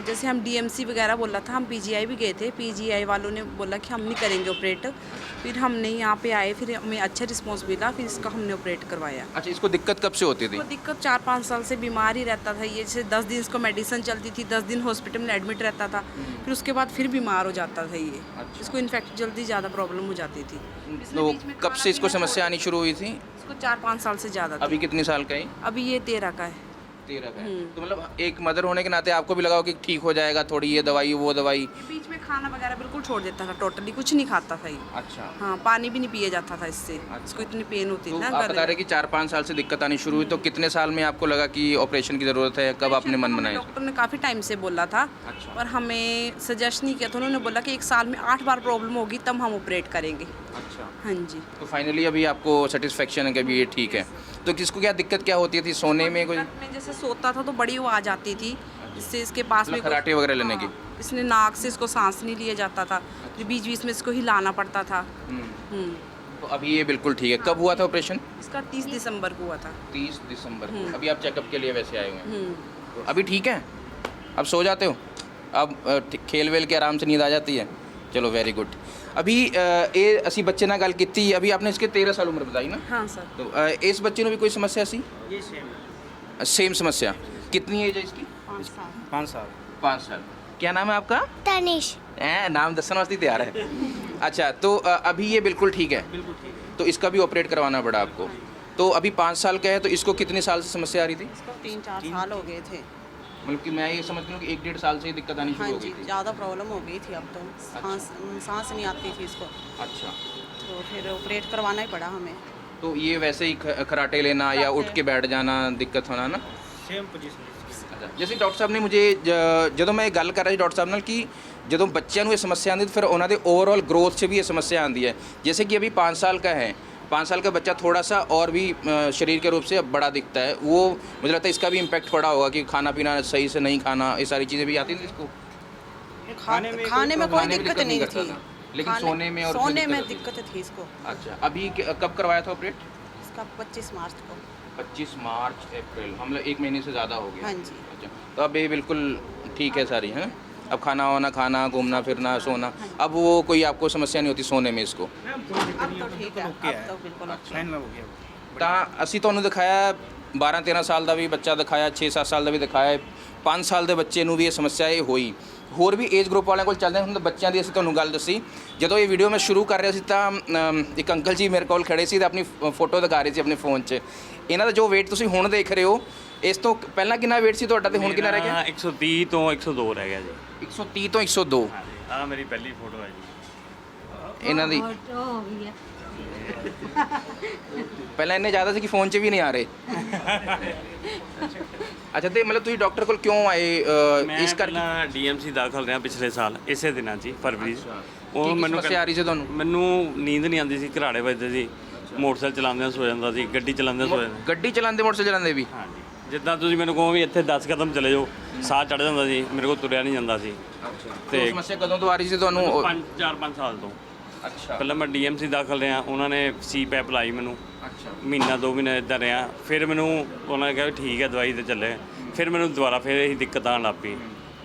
जैसे हम डीएमसी वगैरह बोला था, हम पीजीआई भी गए थे। पीजीआई वालों ने बोला कि हम नहीं करेंगे ऑपरेट। फिर हमने यहाँ पे आए, फिर हमें अच्छा रिस्पॉन्स मिला, फिर इसका हमने ऑपरेट करवाया। अच्छा, इसको दिक्कत कब से होती थी? तो दिक्कत 4-5 साल से बीमार ही रहता था ये। जैसे 10 दिन इसको मेडिसिन चलती थी, 10 दिन हॉस्पिटल में एडमिट रहता था, फिर उसके बाद फिर बीमार हो जाता था ये। इसको इन्फेक्ट जल्दी ज़्यादा प्रॉब्लम हो जाती थी। तो कब से इसको समस्या आनी शुरू हुई थी? इसको 4-5 साल से ज़्यादा। अभी कितने साल का है? अभी ये 13 का है। 13 का है। तो मतलब एक मदर होने के नाते आपको भी लगा हो कि ठीक हो जाएगा, थोड़ी ये दवाई वो दवाई? बीच में खाना वगैरह बिल्कुल छोड़ देता था, टोटली कुछ नहीं खाता था ये। अच्छा, हाँ, पानी भी नहीं पिए जाता था इससे। इसको इतनी पेन होती तो थी ना आप गले बता रहे कि 4-5 साल से दिक्कत आनी शुरू हुई, तो कितने साल में आपको लगा कि ऑपरेशन की ज़रूरत है? कब आपने मन बनाया? डॉक्टर ने काफ़ी टाइम से बोला था, अच्छा। पर हमें सजेस्ट नहीं किया था। उन्होंने बोला कि 1 साल में 8 बार प्रॉब्लम होगी तब हम ऑपरेट करेंगे। अच्छा, हाँ जी। तो फाइनली अभी आपको सेटिस्फेक्शन है कि अभी ये ठीक है? तो किसको क्या दिक्कत क्या होती थी सोने में? कोई में जैसे सोता था तो बड़ी आवाज़ आती थी, जिससे इसके पास में खराटे वगैरह लेने की? हाँ, इसने नाक से इसको सांस नहीं लिया जाता था, फिर बीच बीच में इसको हिलाना पड़ता था। तो अभी ये बिल्कुल ठीक है। कब हुआ था ऑपरेशन? इसका 30 दिसंबर को हुआ था। 30 दिसंबर को। अभी आप चेकअप के लिए वैसे आए हुए हैं? तो अभी ठीक है? अब सो जाते हो? अब खेल वेल के आराम से नींद आ जाती है? चलो, वेरी गुड। अभी ये असी बच्चे ਨਾਲ ਗੱਲ ਕੀਤੀ, अभी आपने इसके 13 साल उम्र बताई ना? हाँ सर। तो इस बच्चे ਨੂੰ भी कोई समस्या सी? ये सेम समस्या। कितनी एज है इसकी? 5 साल। 5 साल। क्या नाम है आपका? तनिष। नाम दसन वास्ते तैयार है। अच्छा, तो अभी ये बिल्कुल ठीक है? बिल्कुल ठीक है। तो इसका भी ऑपरेट करवाना पड़ा आपको? तो अभी 5 साल का है, तो इसको कितने साल से समस्या आ रही थी? इसको 3-4 साल हो गए थे। मतलब कि मैं ये समझ लूँ कि 1-1.5 साल से ही दिक्कत आनी शुरू हो गई थी? ज़्यादा प्रॉब्लम हो गई थी। अब तो सांस नहीं आती थी इसको, अच्छा, तो फिर ऑपरेट करवाना ही पड़ा हमें। तो ये वैसे ही खराटे लेना या उठ के बैठ जाना दिक्कत होना ना? Same position. जैसे डॉक्टर साहब ने मुझे ਜਦੋਂ ਮੈਂ ਇਹ ਗੱਲ ਕਰ ਰਿਹਾ ਸੀ ਡਾਕਟਰ ਸਾਹਿਬ ਨਾਲ ਕਿ ਜਦੋਂ ਬੱਚਿਆਂ ਨੂੰ ਇਹ ਸਮੱਸਿਆ ਆਉਂਦੀ ਤਾਂ ਫਿਰ ਉਹਨਾਂ ਦੇ ओवरऑल ग्रोथ 'ਚ भी ये समस्या आती है। जैसे कि अभी 5 साल का है, 5 साल का बच्चा थोड़ा सा और भी शरीर के रूप से बड़ा दिखता है, वो मुझे लगता है इसका भी इम्पैक्ट पड़ा होगा कि खाना पीना सही से नहीं खाना, ये सारी चीज़ें भी आती थी इसको? खाने में कोई दिक्कत नहीं करता थी, था, लेकिन सोने में और सोने में दिक्कत दिक्कत थी इसको। अच्छा, अभी कब करवाया था ऑपरेट? इसका 25 मार्च को। 25 मार्च अप्रैल, हम लोग 1 महीने से ज़्यादा हो गया। हाँ जी। अच्छा, तो अब ये बिल्कुल ठीक है सारी, है? अब खाना वाना खाना, घूमना फिरना, सोना, अब वो कोई आपको समस्या नहीं होती सोने में इसको? अब तो ठीक है, अब तो बिल्कुल फाइनल हो गया। ਤਾਂ ਅਸੀਂ ਤੁਹਾਨੂੰ ਦਿਖਾਇਆ 12-13 ਸਾਲ ਦਾ ਵੀ ਬੱਚਾ ਦਿਖਾਇਆ, 6-7 ਸਾਲ ਦਾ ਵੀ ਦਿਖਾਇਆ, 5 ਸਾਲ ਦੇ ਬੱਚੇ ਨੂੰ ਵੀ ਇਹ ਸਮੱਸਿਆ ਇਹ ਹੋਈ। ਹੋਰ ਵੀ ਏਜ ਗਰੁੱਪ ਵਾਲਿਆਂ ਕੋਲ ਚੱਲਦੇ ਹਾਂ। ਹੁਣ ਤਾਂ ਬੱਚਿਆਂ ਦੀ ਅਸੀਂ ਤੁਹਾਨੂੰ ਗੱਲ ਦੱਸੀ। ਜਦੋਂ ਇਹ ਵੀਡੀਓ ਮੈਂ ਸ਼ੁਰੂ ਕਰ ਰਿਹਾ ਸੀ ਤਾਂ ਇੱਕ ਅੰਕਲ ਜੀ ਮੇਰੇ ਕੋਲ ਖੜੇ ਸੀ ਤੇ ਆਪਣੀ ਫੋਟੋ ਦਿਖਾ ਰਹੇ ਸੀ ਆਪਣੇ ਫੋਨ 'ਚ। ਇਹਨਾਂ ਦਾ ਜੋ weight ਤੁਸੀਂ ਹੁਣ ਦੇਖ ਰਹੇ ਹੋ, ਇਸ ਤੋਂ ਪਹਿਲਾਂ ਕਿੰਨਾ weight ਸੀ ਤੁਹਾਡਾ ਤੇ ਹੁਣ ਕਿੰਨਾ ਰਹਿ ਗਿਆ? 130 ਤੋਂ 102 ਰਹਿ ਗਿਆ ਜੀ। 130 ਤੋਂ 102। ਆ ਮੇਰੀ ਪਹਿਲੀ ਫੋਟੋ ਹੈ ਜੀ। ਇਹਨਾਂ ਦੀ ਪਹਿਲਾਂ ਇੰਨੇ ਜ਼ਿਆਦਾ ਸੀ ਕਿ ਫੋਨ 'ਚ ਵੀ ਨਹੀਂ ਆ ਰਹੇ। ਅੱਛਾ, ਤੇ ਮਤਲਬ ਤੁਸੀਂ ਡਾਕਟਰ ਕੋਲ ਕਿਉਂ ਆਏ ਇਸ ਕਰਕੇ? ਮੈਂ ਡੀਐਮਸੀ ਦਾਖਲ ਰਿਹਾ ਪਿਛਲੇ ਸਾਲ ਇਸੇ ਦਿਨਾਂ 'ਚ ਹੀ, ਫਰਵਰੀ 'ਚ। ਉਹ ਮੈਨੂੰ ਸਮੱਸਿਆ ਆ ਰਹੀ ਸੀ ਤੁਹਾਨੂੰ? ਮੈਨੂੰ ਨੀਂਦ ਨਹੀਂ ਆਉਂਦੀ ਸੀ, ਘਰਾੜੇ ਵੱਜਦੇ ਸੀ, ਮੋਟਰਸਾਈਕਲ ਚਲਾਉਂਦਿਆਂ ਸੋ ਜਾਂਦਾ ਸੀ, ਗੱਡੀ ਚਲਾਉਂਦਿਆਂ ਸੋ ਜਾਂਦਾ। ਗੱਡੀ ਚਲਾਉਂਦੇ ਮੋਟਰਸਾਈਕਲ ਚਲਾਉਂਦੇ ਵੀ? ਹਾਂਜੀ, ਜਿੱਦਾਂ ਤੁਸੀਂ ਮੈਨੂੰ ਕਹੋ ਵੀ ਇੱਥੇ 10 ਕਦਮ ਚਲੇ ਜਾਓ, ਸਾਹ ਚੜ ਜਾਂਦਾ ਸੀ, ਮੇਰੇ ਕੋਲ ਤੁਰਿਆ ਨਹੀਂ ਜਾਂਦਾ ਸੀ। ਤੇ ਸਮੱਸਿਆ ਕਦੋਂ ਤੋਂ ਆ ਰਹੀ ਸੀ ਤੁਹਾਨੂੰ? 4-5 ਸਾਲ ਤੋਂ। ਅੱਛਾ। ਪਹਿਲਾਂ ਮੈਂ ਡੀਐਮਸੀ ਦਾਖਲ ਰਿਹਾ, ਉਹਨਾਂ ਨੇ ਸੀ ਪੈਪ ਲਾਈ ਮੈਨੂੰ। ਅੱਛਾ। ਮਹੀਨਾ 2 ਮਹੀਨੇ ਇੱਦਾਂ ਰਿਹਾ। ਫਿਰ ਮੈਨੂੰ ਉਹਨਾਂ ਨੇ ਕਿਹਾ ਵੀ ਠੀਕ ਹੈ ਦਵਾਈ ਤੇ ਚੱਲੇ। ਫਿਰ ਮੈਨੂੰ ਦੁਬਾਰਾ ਫਿਰ ਇਹੀ ਦਿੱਕਤ ਆਉਣ ਲੱਗ ਪਈ।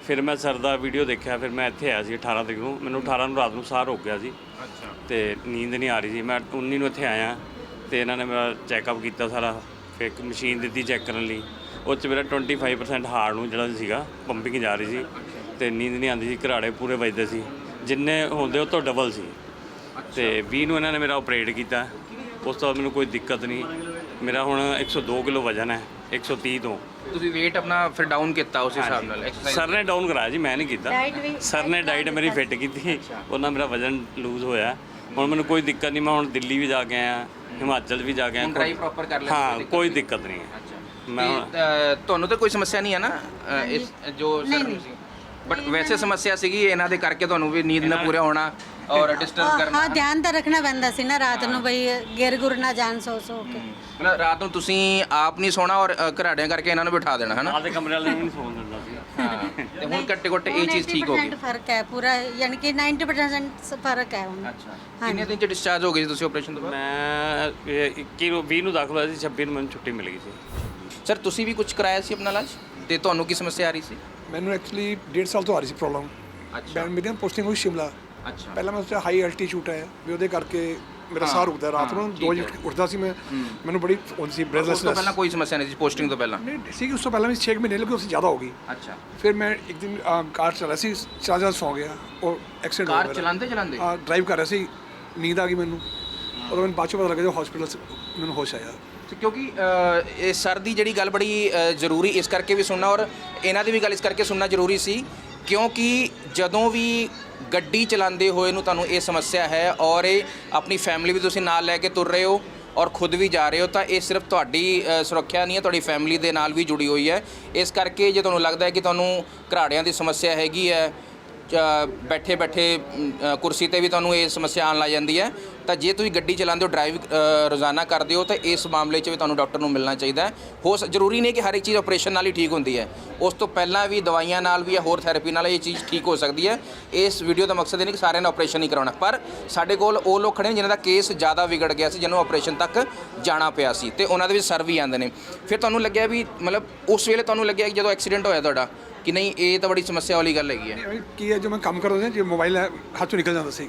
ਫਿਰ ਮੈਂ ਸਰ ਦਾ ਵੀਡੀਓ ਦੇਖਿਆ, ਫਿਰ ਮੈਂ ਇੱਥੇ ਆਇਆ ਸੀ 18 ਤਰੀਕ ਨੂੰ। ਮੈਨੂੰ 18 ਨੂੰ ਰਾਤ ਨੂੰ ਸਾਹ ਰੁਕ ਗਿਆ ਸੀ ਤੇ ਨੀਂਦ ਨਹੀਂ ਆ ਰਹੀ ਸੀ। ਮੈਂ 19 ਨੂੰ ਇੱਥੇ ਆਇਆ ਤੇ ਇਹਨਾਂ ਨੇ ਮੇਰਾ ਚੈੱਕਅਪ ਕੀਤਾ ਸਾਰਾ। ਫਿਰ ਇੱਕ ਮਸ਼ੀਨ ਦਿੱਤੀ ਚੈੱਕ ਕਰਨ ਲਈ, ਉਹ 'ਚ ਮੇਰਾ 25% ਹਾਰਟ ਨੂੰ ਜਿਹੜਾ ਸੀਗਾ ਪੰਪਿੰਗ ਜਾ ਰਹੀ ਸੀ ਤੇ ਨੀਂਦ ਨਹੀਂ ਆਉਂਦੀ ਸੀ, ਘਰਾੜੇ ਪੂਰੇ ਵੱਜਦੇ ਸੀ, ਜਿੰਨੇ ਹੁੰਦੇ ਉਹ ਤੋਂ ਡਬਲ ਸੀ। ਤੇ 20 ਨੂੰ ਇਹਨਾਂ ਨੇ ਮੇਰਾ ਆਪਰੇਟ ਕੀਤਾ। ਉਸ ਤੋਂ ਬਾਅਦ ਮੈਨੂੰ ਕੋਈ ਦਿੱਕਤ ਨਹੀਂ। ਮੇਰਾ ਹੁਣ 102 ਕਿਲੋ ਵਜ਼ਨ ਹੈ 130 ਤੋਂ। ਤੁਸੀਂ weight ਆਪਣਾ ਫਿਰ ਡਾਊਨ ਕੀਤਾ ਉਸ ਹਿਸਾਬ ਨਾਲ? ਐਕਸਰਸਾਈਜ਼ ਸਰ ਨੇ ਡਾਊਨ ਕਰਾਇਆ ਜੀ, ਮੈਂ ਨਹੀਂ ਕੀਤਾ। ਸਰ ਨੇ ਡਾਈਟ ਮੇਰੀ ਫਿੱਟ ਕੀਤੀ, ਉਹਨਾਂ ਮੇਰਾ ਵਜ਼ਨ ਲੂਜ਼ ਹੋਇਆ। ਹੁਣ ਮੈਨੂੰ ਕੋਈ ਦਿੱਕਤ ਨਹੀਂ। ਮੈਂ ਹੁਣ ਦਿੱਲੀ ਵੀ ਜਾ ਕੇ ਆਇਆ, ਹਿਮਾਚਲ ਵੀ ਜਾ ਕੇ ਆਇਆ। ਡਰਾਈਵ ਪ੍ਰੋਪਰ ਕਰ ਲੈਂਦੇ? ਹਾਂ, ਕੋਈ ਦਿੱਕਤ ਨਹੀਂ ਹੈ। ਮੈਂ ਤੁਹਾਨੂੰ ਤਾਂ ਕੋਈ ਸਮੱਸਿਆ ਨਹੀਂ ਹੈ ਨਾ ਇਸ ਜੋ ਸਰ ਨੂੰ ਸੀ? ਬਟ ਵੈਸੇ ਸਮੱਸਿਆ ਸੀਗੀ ਇਹਨਾਂ ਦੇ ਕਰਕੇ ਤੁਹਾਨੂੰ ਵੀ ਨੀਂਦ ਨਾ ਪੂਰਾ ਹੋਣਾ ਔਰ ਡਿਸਟਰਬ ਕਰਨਾ। ਹਾਂ, ਧਿਆਨ ਤਾਂ ਰੱਖਣਾ ਪੈਂਦਾ ਸੀ ਨਾ ਰਾਤ ਨੂੰ, ਬਈ ਗਿਰ ਗੁਰ ਨਾ ਜਾਣ ਸੋ ਕੇ। ਮਤਲਬ ਰਾਤ ਨੂੰ ਤੁਸੀਂ ਆਪ ਨਹੀਂ ਸੋਣਾ ਔਰ ਘਰਾੜਿਆਂ ਕਰਕੇ ਇਹਨਾਂ ਨੂੰ ਬਿਠਾ ਦੇਣਾ ਹੈ ਨਾ? ਆਦੇ ਕਮਰੇ ਵਾਲੇ ਨੂੰ ਨਹੀਂ ਸੌਣ ਦਿੰਦਾ ਸੀ। ਹਾਂ, ਤੇ ਹੁਣ ਘੱਟੇ ਇਹ ਚੀਜ਼ ਠੀਕ ਹੋ ਗਈ? 90% ਫਰਕ ਹੈ ਪੂਰਾ, ਯਾਨੀ ਕਿ 90% ਫਰਕ ਹੈ ਹੁਣ। ਅੱਛਾ। ਕਿੰਨੇ ਦਿਨ ਚ ਡਿਸਚਾਰਜ ਹੋ ਗਏ ਸੀ ਤੁਸੀਂ ਆਪਰੇਸ਼ਨ ਤੋਂ ਬਾਅਦ? ਮੈਂ 21 ਨੂੰ ਦਾਖਲ ਹੋਇਆ ਸੀ, 26 ਨੂੰ ਮੈਨੂੰ ਛੁੱਟੀ ਮਿਲ ਗਈ ਸੀ। ਸਰ ਤੁਸੀਂ ਵੀ ਕੁਝ ਕਰਾਇਆ ਸੀ ਆਪਣਾ ਇਲਾਜ ਤੇ ਤੁਹਾਨੂੰ ਕੀ ਸਮੱਸਿਆ ਆ ਰਹੀ ਸੀ? ਮੈਨੂੰ ਐਕਚੁਅਲੀ 1.5 ਸਾਲ ਤੋਂ ਆ ਰਹੀ ਸੀ ਪ੍ਰੋਬਲਮ। ਅੱਛਾ। ਮੇਰੀ ਪੋਸਟਿੰਗ ਹੋਈ ਸ਼ਿਮਲਾ। ਅੱਛਾ। ਪਹਿਲਾਂ ਮੈਂ ਉੱਥੇ ਹਾਈ ਐਲਟੀਟਿਊਡ ਹੈ ਵੀ ਉਹਦੇ ਕਰਕੇ ਮੇਰਾ ਸਾਹ ਰੁਕਦਾ ਰਾਤ ਨੂੰ। 2 ਵਜੇ ਉੱਠਦਾ ਸੀ ਮੈਂ, ਮੈਨੂੰ ਬੜੀ ਹੁੰਦੀ ਸੀ ਉਸ ਤੋਂ ਬ੍ਰੈਥਲੈਸਨੈਸ। ਪਹਿਲਾਂ ਕੋਈ ਸਮੱਸਿਆ ਨਹੀਂ ਸੀ ਪੋਸਟਿੰਗ ਤੋਂ ਪਹਿਲਾਂ? ਨਹੀਂ ਸੀ, ਉਸ ਤੋਂ ਪਹਿਲਾਂ ਵੀ 6 ਮਹੀਨੇ ਲੇਕਿਨ ਉਸ ਤੋਂ ਜ਼ਿਆਦਾ ਹੋ ਗਈ। ਅੱਛਾ। ਫਿਰ ਮੈਂ ਇੱਕ ਦਿਨ ਕਾਰ ਚਲਾ ਸੀ, ਚਾਰਜਰ ਸੌ ਗਿਆ ਔਰ ਐਕਸੀਡੈਂਟ ਹੋ ਗਿਆ। ਕਾਰ ਚਲਾਉਂਦੇ ਡਰਾਈਵ ਕਰ ਰਿਹਾ ਸੀ, ਨੀਂਦ ਆ ਗਈ ਮੈਨੂੰ। ਉਦੋਂ ਮੈਨੂੰ ਬਾਅਦ 'ਚੋਂ ਪਤਾ ਲੱਗਾ ਜਦੋਂ ਹਸਪੀਟਲ ਮੈਨੂੰ ਹੋਸ਼ ਆਇਆ। ਤੇ ਕਿਉਂਕਿ ਇਹ ਸਰ ਦੀ ਜਿਹੜੀ ਗੱਲ ਬੜੀ ਜ਼ਰੂਰੀ ਇਸ ਕਰਕੇ ਵੀ ਸੁਣਨਾ ਔਰ ਇਹਨਾਂ ਦੀ ਵੀ ਗੱਲ ਇਸ ਕਰਕੇ ਸੁਣਨਾ ਜ਼ਰੂਰੀ ਸੀ ਕਿਉਂਕਿ ਜਦੋਂ ਵੀ ਗੱਡੀ ਚਲਾਉਂਦੇ ਹੋਏ ਨੂੰ ਤੁਹਾਨੂੰ ਇਹ ਸਮੱਸਿਆ ਹੈ ਔਰ ਇਹ ਆਪਣੀ ਫੈਮਿਲੀ ਵੀ ਤੁਸੀਂ ਨਾਲ ਲੈ ਕੇ ਤੁਰ ਰਹੇ ਹੋ ਔਰ ਖੁਦ ਵੀ ਜਾ ਰਹੇ ਹੋ ਤਾਂ ਇਹ ਸਿਰਫ ਤੁਹਾਡੀ ਸੁਰੱਖਿਆ ਨਹੀਂ ਹੈ, ਤੁਹਾਡੀ ਫੈਮਿਲੀ ਦੇ ਨਾਲ ਵੀ ਜੁੜੀ ਹੋਈ ਹੈ। ਇਸ ਕਰਕੇ ਜੇ ਤੁਹਾਨੂੰ ਲੱਗਦਾ ਹੈ ਕਿ ਤੁਹਾਨੂੰ ਘਰਾੜਿਆਂ ਦੀ ਸਮੱਸਿਆ ਹੈਗੀ ਹੈ, ਬੈਠੇ ਕੁਰਸੀ ਤੇ ਵੀ ਤੁਹਾਨੂੰ ਇਹ ਸਮੱਸਿਆ ਆਉਣ ਲੱਗ ਜਾਂਦੀ ਹੈ, ਤਾਂ ਜੇ ਤੁਸੀਂ ਗੱਡੀ ਚਲਾਉਂਦੇ ਹੋ, ਡਰਾਈਵ ਰੋਜ਼ਾਨਾ ਕਰਦੇ ਹੋ ਤਾਂ ਇਸ ਮਾਮਲੇ 'ਚ ਵੀ ਤੁਹਾਨੂੰ ਡਾਕਟਰ ਨੂੰ ਮਿਲਣਾ ਚਾਹੀਦਾ ਹੈ। ਜ਼ਰੂਰੀ ਨਹੀਂ ਕਿ ਹਰ ਇੱਕ ਚੀਜ਼ ਆਪਰੇਸ਼ਨ ਨਾਲ ਹੀ ਠੀਕ ਹੁੰਦੀ ਹੈ, ਉਸ ਤੋਂ ਪਹਿਲਾਂ ਵੀ ਦਵਾਈਆਂ ਨਾਲ ਵੀ ਜਾਂ ਹੋਰ ਥੈਰੇਪੀ ਨਾਲ ਇਹ ਚੀਜ਼ ਠੀਕ ਹੋ ਸਕਦੀ ਹੈ। ਇਸ ਵੀਡੀਓ ਦਾ ਮਕਸਦ ਇਹ ਨਹੀਂ ਕਿ ਸਾਰਿਆਂ ਨੇ ਆਪਰੇਸ਼ਨ ਹੀ ਕਰਾਉਣਾ, ਪਰ ਸਾਡੇ ਕੋਲ ਉਹ ਲੋਕ ਖੜੇ ਨੇ ਜਿਨ੍ਹਾਂ ਦਾ ਕੇਸ ਜ਼ਿਆਦਾ ਵਿਗੜ ਗਿਆ ਸੀ, ਜਿਹਨੂੰ ਆਪਰੇਸ਼ਨ ਤੱਕ ਜਾਣਾ ਪਿਆ ਸੀ ਤੇ ਉਹਨਾਂ ਦੇ ਵਿੱਚ ਸਰ ਵੀ ਆਉਂਦੇ ਨੇ। ਫਿਰ ਤੁਹਾਨੂੰ ਲੱਗਿਆ ਵੀ ਮਤਲਬ ਉਸ ਵੇਲੇ ਤੁਹਾਨੂੰ ਲੱਗਿਆ ਕਿ ਜਦੋਂ ਐਕਸੀਡੈਂਟ ਹੋਇਆ ਤੁਹਾਡਾ ਕਿ ਨਹੀਂ ਇਹ ਤਾਂ ਬੜੀ ਸਮੱਸਿਆ ਵਾਲੀ ਗੱਲ ਹੈਗੀ ਹੈ? ਕੀ ਹੈ, ਜੋ ਮੈਂ ਕੰਮ ਕਰਦਾ ਸੀ, ਜੇ ਮੋਬਾਈਲ ਹੈ ਹੱਥ 'ਚੋਂ ਨਿਕਲ ਜਾਂਦਾ ਸੀ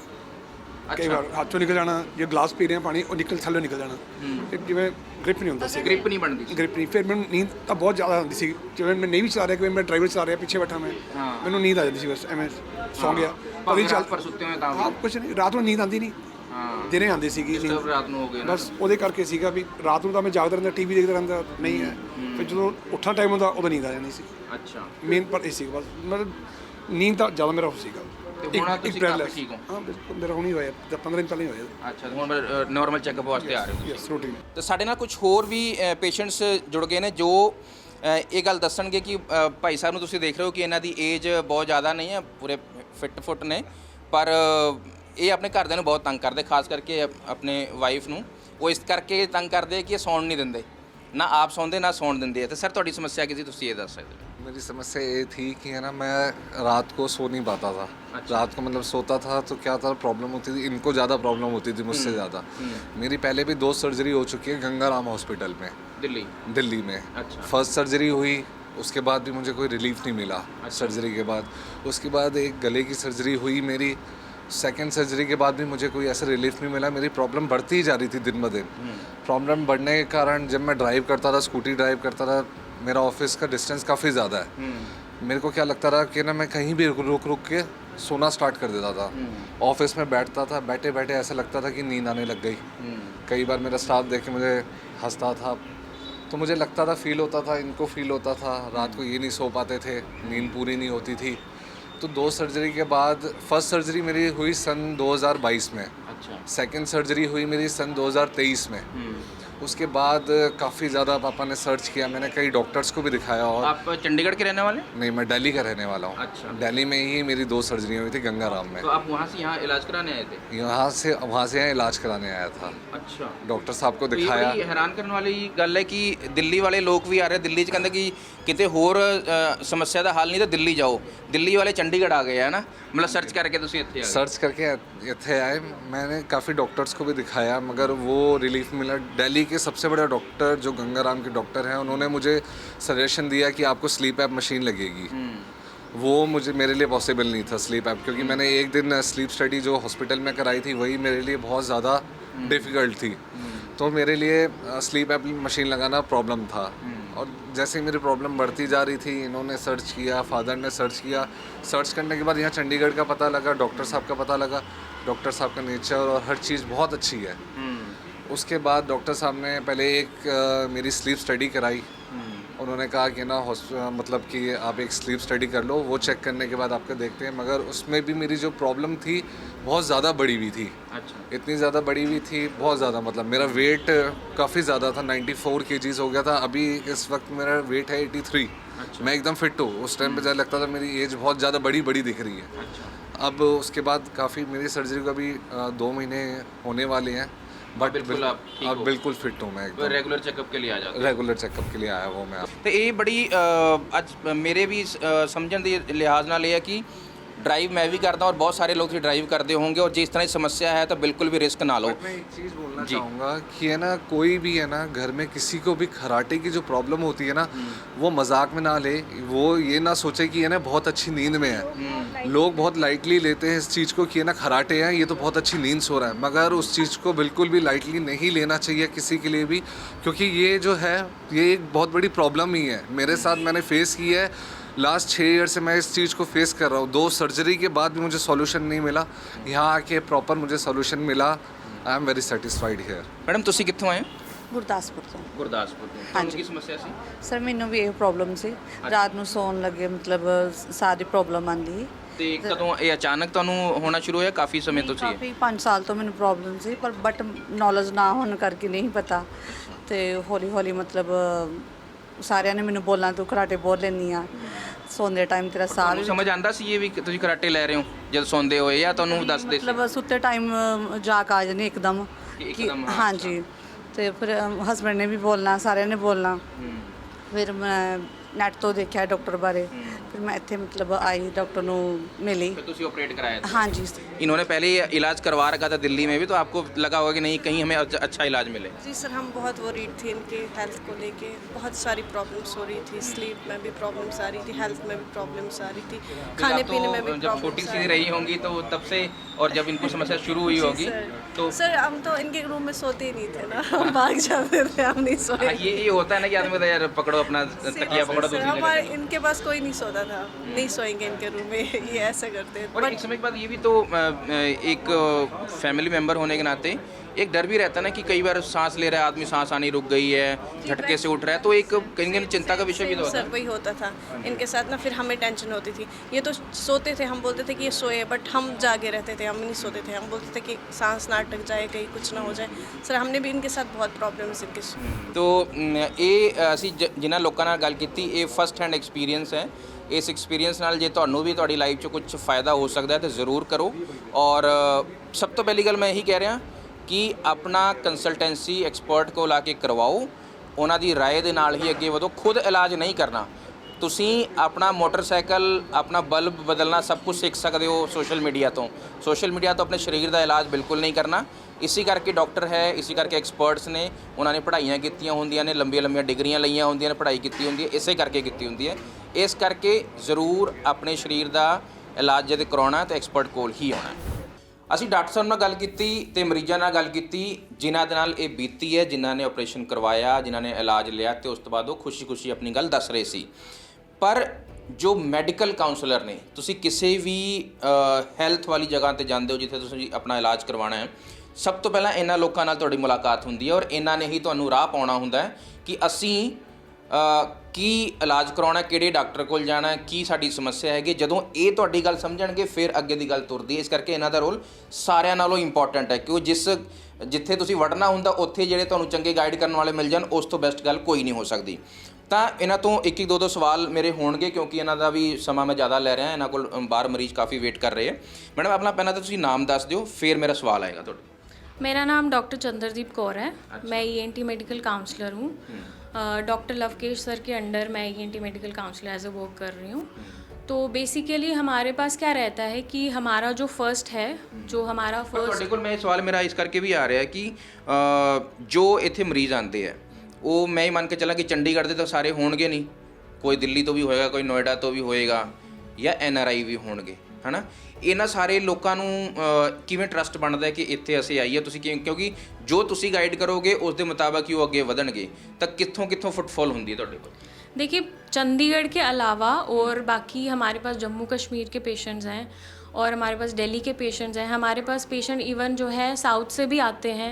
ਕਈ ਵਾਰ, ਹੱਥ 'ਚੋਂ ਨਿਕਲ ਜਾਣਾ। ਜੇ ਗਲਾਸ ਪੀ ਰਹੇ ਹਾਂ ਪਾਣੀ, ਉਹ ਥੱਲੇ ਨਿਕਲ ਜਾਣਾ। ਤੇ ਜਿਵੇਂ ਗ੍ਰਿਪ ਨਹੀਂ ਹੁੰਦਾ ਸੀ, ਗ੍ਰਿਪ ਨਹੀਂ ਬਣਦੀ ਸੀ। ਗ੍ਰਿਪ ਨਹੀਂ। ਫਿਰ ਮੈਨੂੰ ਨੀਂਦ ਤਾਂ ਬਹੁਤ ਜ਼ਿਆਦਾ ਆਉਂਦੀ ਸੀ, ਜਿਵੇਂ ਮੈਂ ਨਹੀਂ ਵੀ ਚਲਾ ਰਿਹਾ, ਕਿ ਮੈਂ ਡਰਾਈਵਰ ਚਲਾ ਰਿਹਾ, ਪਿੱਛੇ ਬੈਠਾ ਮੈਂ, ਮੈਨੂੰ ਨੀਂਦ ਆ ਜਾਂਦੀ ਸੀ, ਬਸ ਐਵੇਂ ਸੌਂ ਗਿਆ। ਭਾਵੇਂ ਰਾਤ ਭਰ ਸੁੱਤੇ ਹੋਏ ਤਾਂ ਹਾਂ, ਕੁਛ ਨਹੀਂ, ਰਾਤ ਨੂੰ ਨੀਂਦ ਆਉਂਦੀ ਨਹੀਂ, ਦਿਨੇ ਆਉਂਦੀ ਸੀਗੀ ਨੀਂਦ। ਰਾਤ ਨੂੰ ਹੋ ਗਏ ਨਾ। ਬਸ ਉਹਦੇ ਕਰਕੇ ਸੀਗਾ ਵੀ ਰਾਤ ਨੂੰ ਤਾਂ ਮੈਂ ਜਾਗਦਾ ਰਹਿੰਦਾ, ਟੀਵੀ ਦੇਖਦਾ ਰਹਿੰਦਾ, ਨਹੀਂ ਹੈ। ਫਿਰ ਜਦੋਂ ਉੱਠਣ ਟਾਈਮ ਹੁੰਦਾ ਉਦੋਂ ਨੀਂਦ ਆ ਜਾਂਦੀ ਸੀ। ਅੱਛਾ। ਮੇਨ ਪਰ ਇਹ ਸੀਗਾ, ਬਸ ਮਤਲਬ ਨੀਂਦ ਤਾਂ ਜ਼ਿਆਦਾ ਮੇਰਾ ਸੀਗਾ। ਤੇ ਹੁਣ ਤੁਸੀਂ ਕਾਫੀ ਠੀਕ ਹੋ? ਹਾਂ, ਬਿਲਕੁਲ ਮੇਰਾ ਹੁਣੀ ਹੋਇਆ, 15 ਦਿਨ ਪਹਿਲਾਂ ਹੀ ਹੋਇਆ। ਅੱਛਾ, ਹੁਣ ਨਾਰਮਲ ਚੈੱਕਅਪ ਵਾਸਤੇ ਆ ਰਹੇ ਹੋ? Yes, routine. ਤੇ ਸਾਡੇ ਨਾਲ ਕੁਝ ਹੋਰ ਵੀ ਪੇਸ਼ੈਂਟਸ ਜੁੜ ਗਏ ਨੇ ਜੋ ਇਹ ਗੱਲ ਦੱਸਣਗੇ ਕਿ ਭਾਈ ਸਾਹਿਬ ਨੂੰ ਤੁਸੀਂ ਦੇਖ ਰਹੇ ਹੋ ਕਿ ਇਹਨਾਂ ਦੀ ਏਜ ਬਹੁਤ ਜ਼ਿਆਦਾ ਨਹੀਂ ਹੈ, ਪੂਰੇ ਫਿੱਟ ਫੁੱਟ ਨੇ, ਪਰ ਇਹ ਆਪਣੇ ਘਰਦਿਆਂ ਨੂੰ ਬਹੁਤ ਤੰਗ ਕਰਦੇ, ਖਾਸ ਕਰਕੇ ਆਪਣੇ ਵਾਈਫ ਨੂੰ। ਉਹ ਇਸ ਕਰਕੇ ਤੰਗ ਕਰਦੇ ਕਿ ਇਹ ਸੌਣ ਨਹੀਂ ਦਿੰਦੇ, ਨਾ ਆਪ ਸੌਂਦੇ ਨਾ ਸੌਣ ਦਿੰਦੇ। ਤੇ ਸਰ ਤੁਹਾਡੀ ਸਮੱਸਿਆ ਕੀ ਸੀ, ਤੁਸੀਂ ਇਹ ਦੱਸ ਸਕਦੇ हो? मेरी समस्या ये थी कि है ना, मैं रात को सो नहीं पाता था। रात को मतलब सोता था तो क्या था, प्रॉब्लम होती थी, इनको ज़्यादा प्रॉब्लम होती थी मुझसे ज़्यादा। मेरी पहले भी 2 सर्जरी हो चुकी है गंगाराम हॉस्पिटल में, दिल्ली में। अच्छा। फर्स्ट सर्जरी हुई, उसके बाद भी मुझे कोई रिलीफ नहीं मिला सर्जरी के बाद। उसके बाद एक गले की सर्जरी हुई मेरी, सेकेंड सर्जरी के बाद भी मुझे कोई ऐसा रिलीफ नहीं मिला, मेरी प्रॉब्लम बढ़ती ही जा रही थी दिन ब दिन। प्रॉब्लम बढ़ने के कारण जब मैं ड्राइव करता था, स्कूटी ड्राइव करता था, मेरा ऑफिस का डिस्टेंस काफ़ी ज़्यादा है। मेरे को क्या लगता था कि ना मैं कहीं भी रुक रुक के सोना स्टार्ट कर देता था। ऑफिस में बैठता था, बैठे बैठे ऐसा लगता था कि नींद आने लग गई। कई बार मेरा स्टाफ देख के मुझे हंसता था, तो मुझे लगता था, फील होता था, इनको फील होता था, रात को ये नहीं सो पाते थे, नींद पूरी नहीं होती थी। तो 2 सर्जरी के बाद फर्स्ट सर्जरी मेरी हुई सन 2022 में। अच्छा। सेकंड सर्जरी हुई मेरी सन 2023 में। उसके बाद काफ़ी ज़्यादा पापा ने सर्च किया, मैंने कई डॉक्टर्स को भी दिखाया। और आप चंडीगढ़ के रहने वाले? नहीं, मैं दिल्ली का रहने वाला हूँ। अच्छा। दिल्ली में ही मेरी 2 सर्जरी हुई थी, गंगाराम में। तो आप वहाँ से यहाँ इलाज कराने आए थे? वहाँ से यहाँ इलाज कराने आया था। अच्छा। डॉक्टर साहब को तो ये दिखाया। बड़ी हैरान करने वाली गल है कि दिल्ली वाले लोग भी आ रहे, दिल्ली च कहते कि किते होर समस्या का हल नहीं तो दिल्ली जाओ, दिल्ली वाले चंडीगढ़ आ गए है ना, मतलब सर्च करके तुसीं इत्थे आ गए। सर्च करके इत्थे आए। मैंने काफ़ी डॉक्टर्स को भी दिखाया, मगर वो रिलीफ मिला। दिल्ली के सबसे बड़े डॉक्टर जो गंगाराम के डॉक्टर हैं, उन्होंने मुझे सजेशन दिया कि आपको स्लीप ऐप मशीन लगेगी। वो मेरे लिए पॉसिबल नहीं था स्लीप ऐप, क्योंकि मैंने एक दिन स्लीप स्टडी जो हॉस्पिटल में कराई थी वही मेरे लिए बहुत ज़्यादा डिफ़िकल्ट थी। तो मेरे लिए स्लीप ऐप मशीन लगाना प्रॉब्लम था। और जैसे ही मेरी प्रॉब्लम बढ़ती जा रही थी, इन्होंने सर्च किया, फादर ने सर्च किया। सर्च करने के बाद यहाँ चंडीगढ़ का पता लगा, डॉक्टर साहब का पता लगा। डॉक्टर साहब का नेचर और हर चीज़ बहुत अच्छी है। उसके बाद डॉक्टर साहब ने पहले एक मेरी स्लीप स्टडी कराई। उन्होंने कहा कि ना मतलब कि आप एक स्लीप स्टडी कर लो, वो चेक करने के बाद आपका देखते हैं। मगर उसमें भी मेरी जो प्रॉब्लम थी बहुत ज़्यादा बढ़ी हुई थी। अच्छा। इतनी ज़्यादा बढ़ी हुई थी, बहुत ज़्यादा, मतलब मेरा वेट काफ़ी ज़्यादा था, 94 kgs हो गया था। अभी इस वक्त मेरा वेट है 83। अच्छा। मैं एकदम फिट हूँ। उस टाइम पे ज़्यादा लगता था मेरी एज बहुत ज़्यादा बड़ी दिख रही है। अच्छा। अब उसके बाद काफ़ी मेरी सर्जरी को अभी 2 महीने होने वाले हैं, बट बिल्कुल आप ठीक अब हो। बिल्कुल फिट हूँ मैं तो एकदम। रेगुलर चेकअप के लिए आ जाते? रेगुलर चेकअप के लिए आया वो मैं। ਤੇ ਇਹ ਬੜੀ ਅੱਜ ਮੇਰੇ ਵੀ ਸਮਝਣ ਦੀ ਲਿਹਾਜ਼ ਨਾਲ ਇਹ ਹੈ ਕਿ ड्राइव मैं भी करता हूँ और बहुत सारे लोग ड्राइव करते होंगे, और जिस तरह की समस्या है तो बिल्कुल भी रिस्क ना लो। मैं एक चीज़ बोलना चाहूँगा कि है ना, कोई भी है ना घर में किसी को भी खराटे की जो प्रॉब्लम होती है ना, वो मजाक में ना ले। वो ये ना सोचे कि है ना बहुत अच्छी नींद में है। लोग बहुत लाइटली लेते हैं इस चीज़ को कि है ना खराटे हैं, ये तो बहुत अच्छी नींद सो रहा है। मगर उस चीज़ को बिल्कुल भी लाइटली नहीं लेना चाहिए किसी के लिए भी, क्योंकि ये जो है ये एक बहुत बड़ी प्रॉब्लम ही है। मेरे साथ मैंने फेस की है। लास्ट 6 ईयर से मैं इस चीज़ को फेस कर रहा हूँ। 2 सर्जरी के बाद भी मुझे सॉल्यूशन नहीं मिला, यहाँ आके प्रॉपर मुझे सॉल्यूशन मिला। I am very satisfied here. Madam ਤੁਸੀਂ ਕਿੱਥੋਂ ਆਏ ਹੋ? ਗੁਰਦਾਸਪੁਰ ਤੋਂ। ਗੁਰਦਾਸਪੁਰ ਤੋਂ। ਤੁਹਾਨੂੰ ਕੀ ਸਮੱਸਿਆ ਸੀ? ਸਰ ਮੈਨੂੰ ਵੀ ਇਹ ਪ੍ਰੋਬਲਮ ਸੀ, ਰਾਤ ਨੂੰ ਸੌਣ ਲੱਗੇ ਮਤਲਬ ਸਾਹ ਦੀ ਪ੍ਰੋਬਲਮ ਆਂਦੀ। ਤੇ ਕਦੋਂ ਇਹ ਅਚਾਨਕ ਤੁਹਾਨੂੰ ਹੋਣਾ ਸ਼ੁਰੂ ਹੋਇਆ? ਕਾਫੀ ਸਮੇਂ ਤੋਂ ਸੀ? ਕਾਫੀ 5 ਸਾਲ ਤੋਂ ਮੈਨੂੰ ਪ੍ਰੋਬਲਮ ਸੀ, ਪਰ ਬਟ ਨੌਲੇਜ ਨਾ ਹੋਣ ਕਰਕੇ ਨਹੀਂ ਪਤਾ। ਤੇ ਹੌਲੀ ਹੌਲੀ ਮਤਲਬ ਸਾਰਿਆਂ ਨੇ ਮੈਨੂੰ ਬੋਲਣਾ ਤੂੰ ਕਰਾਟੇ ਬਹੁਤ ਲੈਂਦੀ ਆ, ਸੌਂਦੇ ਟਾਈਮ ਤੇਰਾ ਸਾਹ ਤੁਹਾਨੂੰ ਸਮਝ ਆਂਦਾ ਸੀ ਇਹ ਵੀ ਕਿ ਤੁਸੀਂ ਕਰਾਟੇ ਲੈ ਰਹੇ ਹੋ ਜਦ ਸੌਂਦੇ ਹੋਏ, ਜਾਂ ਤੁਹਾਨੂੰ ਦੱਸਦੇ ਸੀ? ਮਤਲਬ ਸੁੱਤੇ ਟਾਈਮ ਜਾਗ ਆ ਜਾਂਦੀ ਇੱਕਦਮ ਕਿ ਕਿ ਇੱਕਦਮ, ਹਾਂਜੀ। ਤੇ ਫਿਰ ਹਸਬੰਡ ਨੇ ਵੀ ਬੋਲਣਾ, ਸਾਰਿਆਂ ਨੇ ਬੋਲਣਾ। ਫਿਰ ਮੈਂ ਨੈਟ ਤੋਂ ਦੇਖਿਆ ਡਾਕਟਰ ਬਾਰੇ, फिर मैं इतने मतलब आई, डॉक्टर नु मिली। फिर तुसी ऑपरेट कराया था? हाँ जी। इन्होंने पहले ही इलाज करवा रखा था दिल्ली में भी, तो आपको लगा होगा कि नहीं कहीं हमें अच्छा इलाज मिले? जी सर, हम बहुत वरीड थे इनके हेल्थ को लेके। बहुत सारी प्रॉब्लम्स हो रही थी, स्लीप में भी प्रॉब्लम्स आ रही थी, हेल्थ में भी प्रॉब्लम्स आ रही थी, खाने पीने में भी जब छोटी सी रही होंगी तो तब से, और जब इनको समस्या शुरू हुई होगी तो? सर हम तो इनके रूम में सोते ही नहीं थे ना, हम भाग जाते थे, हम नहीं सोए। ये होता है ना कि आदमी यार पकड़ो अपना तकिया पकड़ो दूसरी हमारे जगह। इनके पास कोई नहीं सोता था, नहीं सोएंगे इनके रूम में, ये ऐसा करते हैं। और एक समय के बाद ये भी तो एक फैमिली मेंबर होने के नाते एक डर भी रहता है ना कि कई बार सांस ले रहा है आदमी, सांस आनी रुक गई है, झटके से उठ रहा है, तो एक कहीं कहीं चिंता का विषय भी तो होता सर है। वही होता था इनके साथ ना, फिर हमें टेंशन होती थी। ये तो सोते थे, हम बोलते थे कि ये सोए, बट हम जागे रहते थे, हम नहीं सोते थे। हम बोलते थे कि सांस ना अटक जाए, कहीं कुछ ना हो जाए। सर हमने भी इनके साथ बहुत प्रॉब्लम्स इनके। तो ਇਹ ਅਸੀਂ ਜਿਨ੍ਹਾਂ ਲੋਕਾਂ ਨਾਲ ਗੱਲ ਕੀਤੀ, ਇਹ ਫਸਟ ਹੈਂਡ ਐਕਸਪੀਰੀਅੰਸ ਹੈ। ਇਸ ਐਕਸਪੀਰੀਅੰਸ ਨਾਲ ਜੇ ਤੁਹਾਨੂੰ ਵੀ ਤੁਹਾਡੀ ਲਾਈਫ 'ਚ ਕੁਝ ਫਾਇਦਾ ਹੋ ਸਕਦਾ ਹੈ ਤਾਂ ਜ਼ਰੂਰ ਕਰੋ। ਔਰ ਸਭ ਤੋਂ ਪਹਿਲੀ ਗੱਲ ਮੈਂ ਇਹੀ ਕਹਿ ਰਿਹਾ ਕਿ ਆਪਣਾ ਕੰਸਲਟੈਂਸੀ ਐਕਸਪਰਟ ਕੋਲ ਆ ਕੇ ਕਰਵਾਓ, ਉਹਨਾਂ ਦੀ ਰਾਏ ਦੇ ਨਾਲ ਹੀ ਅੱਗੇ ਵਧੋ। ਖੁਦ ਇਲਾਜ ਨਹੀਂ ਕਰਨਾ। ਤੁਸੀਂ ਆਪਣਾ ਮੋਟਰਸਾਈਕਲ, ਆਪਣਾ ਬਲਬ ਬਦਲਣਾ ਸਭ ਕੁਝ ਸਿੱਖ ਸਕਦੇ ਹੋ ਸੋਸ਼ਲ ਮੀਡੀਆ ਤੋਂ। ਸੋਸ਼ਲ ਮੀਡੀਆ ਤੋਂ ਆਪਣੇ ਸਰੀਰ ਦਾ ਇਲਾਜ ਬਿਲਕੁਲ ਨਹੀਂ ਕਰਨਾ। ਇਸੇ ਕਰਕੇ ਡਾਕਟਰ ਹੈ, ਇਸੇ ਕਰਕੇ ਐਕਸਪਰਟਸ ਨੇ, ਉਹਨਾਂ ਨੇ ਪੜ੍ਹਾਈਆਂ ਕੀਤੀਆਂ ਹੁੰਦੀਆਂ ਨੇ, ਲੰਬੀਆਂ ਡਿਗਰੀਆਂ ਲਈਆਂ ਹੁੰਦੀਆਂ ਨੇ, ਪੜ੍ਹਾਈ ਕੀਤੀ ਹੁੰਦੀ ਹੈ, ਇਸੇ ਕਰਕੇ ਕੀਤੀ ਹੁੰਦੀ ਹੈ। ਇਸ ਕਰਕੇ ਜ਼ਰੂਰ ਆਪਣੇ ਸਰੀਰ ਦਾ ਇਲਾਜ ਜਦ ਕਰਾਉਣਾ ਤਾਂ ਐਕਸਪਰਟ ਕੋਲ ਹੀ ਆਉਣਾ। ਅਸੀਂ ਡਾਕਟਰ ਸਾਹਿਬ ਨਾਲ ਗੱਲ ਕੀਤੀ ਤੇ ਮਰੀਜ਼ਾਂ ਨਾਲ ਗੱਲ ਕੀਤੀ ਜਿਨ੍ਹਾਂ ਦੇ ਨਾਲ ਇਹ ਬੀਤੀ ਹੈ, ਜਿਨ੍ਹਾਂ ਨੇ ਆਪਰੇਸ਼ਨ ਕਰਵਾਇਆ, ਜਿਨ੍ਹਾਂ ਨੇ ਇਲਾਜ ਲਿਆ ਤੇ ਉਸ ਤੋਂ ਬਾਅਦ ਉਹ ਖੁਸ਼ੀ-ਖੁਸ਼ੀ ਆਪਣੀ ਗੱਲ ਦੱਸ ਰਹੇ ਸੀ। ਪਰ ਜੋ ਮੈਡੀਕਲ ਕਾਉਂਸਲਰ ਨੇ, ਤੁਸੀਂ ਕਿਸੇ ਵੀ ਹੈਲਥ ਵਾਲੀ ਜਗ੍ਹਾ ਤੇ ਜਾਂਦੇ ਹੋ ਜਿੱਥੇ ਤੁਸੀਂ ਆਪਣਾ ਇਲਾਜ ਕਰਵਾਉਣਾ ਹੈ, ਸਭ ਤੋਂ ਪਹਿਲਾਂ ਇਹਨਾਂ ਲੋਕਾਂ ਨਾਲ ਤੁਹਾਡੀ ਮੁਲਾਕਾਤ ਹੁੰਦੀ ਹੈ ਔਰ ਇਹਨਾਂ ਨੇ ਹੀ ਤੁਹਾਨੂੰ ਰਾਹ ਪਾਉਣਾ ਹੁੰਦਾ ਹੈ ਕਿ ਅਸੀਂ ਕੀ ਇਲਾਜ ਕਰਾਉਣਾ, ਕਿਹੜੇ ਡਾਕਟਰ ਕੋਲ ਜਾਣਾ, ਕੀ ਸਾਡੀ ਸਮੱਸਿਆ ਹੈਗੀ। ਜਦੋਂ ਇਹ ਤੁਹਾਡੀ ਗੱਲ ਸਮਝਣਗੇ ਫਿਰ ਅੱਗੇ ਦੀ ਗੱਲ ਤੁਰਦੀ ਹੈ। ਇਸ ਕਰਕੇ ਇਹਨਾਂ ਦਾ ਰੋਲ ਸਾਰਿਆਂ ਨਾਲੋਂ ਇੰਪੋਰਟੈਂਟ ਹੈ ਕਿ ਉਹ ਜਿੱਥੇ ਤੁਸੀਂ ਵੜਨਾ ਹੁੰਦਾ ਉੱਥੇ ਜਿਹੜੇ ਤੁਹਾਨੂੰ ਚੰਗੇ ਗਾਈਡ ਕਰਨ ਵਾਲੇ ਮਿਲ ਜਾਣ, ਉਸ ਤੋਂ ਬੈਸਟ ਗੱਲ ਕੋਈ ਨਹੀਂ ਹੋ ਸਕਦੀ। ਤਾਂ ਇਹਨਾਂ ਤੋਂ ਇੱਕ ਦੋ ਸਵਾਲ ਮੇਰੇ ਹੋਣਗੇ ਕਿਉਂਕਿ ਇਹਨਾਂ ਦਾ ਵੀ ਸਮਾਂ ਮੈਂ ਜ਼ਿਆਦਾ ਲੈ ਰਿਹਾ, ਇਹਨਾਂ ਕੋਲ ਬਾਹਰ ਮਰੀਜ਼ ਕਾਫੀ ਵੇਟ ਕਰ ਰਹੇ ਹੈ। ਮੈਡਮ ਆਪਣਾ ਪਹਿਲਾਂ ਤਾਂ ਤੁਸੀਂ ਨਾਮ ਦੱਸ ਦਿਓ, ਫਿਰ ਮੇਰਾ ਸਵਾਲ ਆਏਗਾ ਤੁਹਾਡਾ। मेरा नाम डॉक्टर चंद्रदीप कौर है। मैं ENT मेडिकल काउंसलर हूँ। डॉक्टर लवकेश सर के अंडर मैं ENT medical counsellor as a work कर रही हूँ। तो बेसिकली हमारे पास क्या रहता है कि हमारा जो फर्स्ट है, जो हमारा ਤੁਹਾਡੇ ਕੋਲ ਮੈਂ ਸਵਾਲ ਮੇਰਾ ਇਸ ਕਰਕੇ ਵੀ ਆ ਰਿਹਾ ਕਿ ਜੋ ਇੱਥੇ ਮਰੀਜ਼ ਆਉਂਦੇ ਹੈ ਉਹ ਮੈਂ ਹੀ ਮੰਨ ਕੇ ਚੱਲਾਂ ਕਿ ਚੰਡੀਗੜ੍ਹ ਦੇ ਤਾਂ ਸਾਰੇ ਹੋਣਗੇ ਨਹੀਂ, ਕੋਈ ਦਿੱਲੀ ਤੋਂ ਵੀ ਹੋਏਗਾ, ਕੋਈ ਨੋਇਡਾ ਤੋਂ ਵੀ ਹੋਏਗਾ ਜਾਂ NRI ਵੀ ਹੋਣਗੇ, ਹੈ ਨਾ। ਇਹਨਾਂ ਸਾਰੇ ਲੋਕਾਂ ਨੂੰ ਕਿਵੇਂ ਟਰਸਟ ਬਣਦਾ ਹੈ ਕਿ ਇੱਥੇ ਅਸੀਂ ਆਈਏ, ਤੁਸੀਂ ਕਿਉਂਕਿ ਜੋ ਤੁਸੀਂ ਗਾਈਡ ਕਰੋਗੇ ਉਸ ਦੇ ਮੁਤਾਬਕ ਹੀ ਉਹ ਅੱਗੇ ਵਧਣਗੇ, ਤਾਂ ਕਿੱਥੋਂ ਫੁੱਟਫॉल ਹੁੰਦੀ ਹੈ ਤੁਹਾਡੇ ਕੋਲ? देखिए, चंडीगढ़ के अलावा और बाकी हमारे पास जम्मू कश्मीर के पेशेंट्स हैं और हमारे पास दिल्ली के पेशेंट्स हैं। हमारे पास पेशेंट इवन जो है साउथ से भी आते हैं।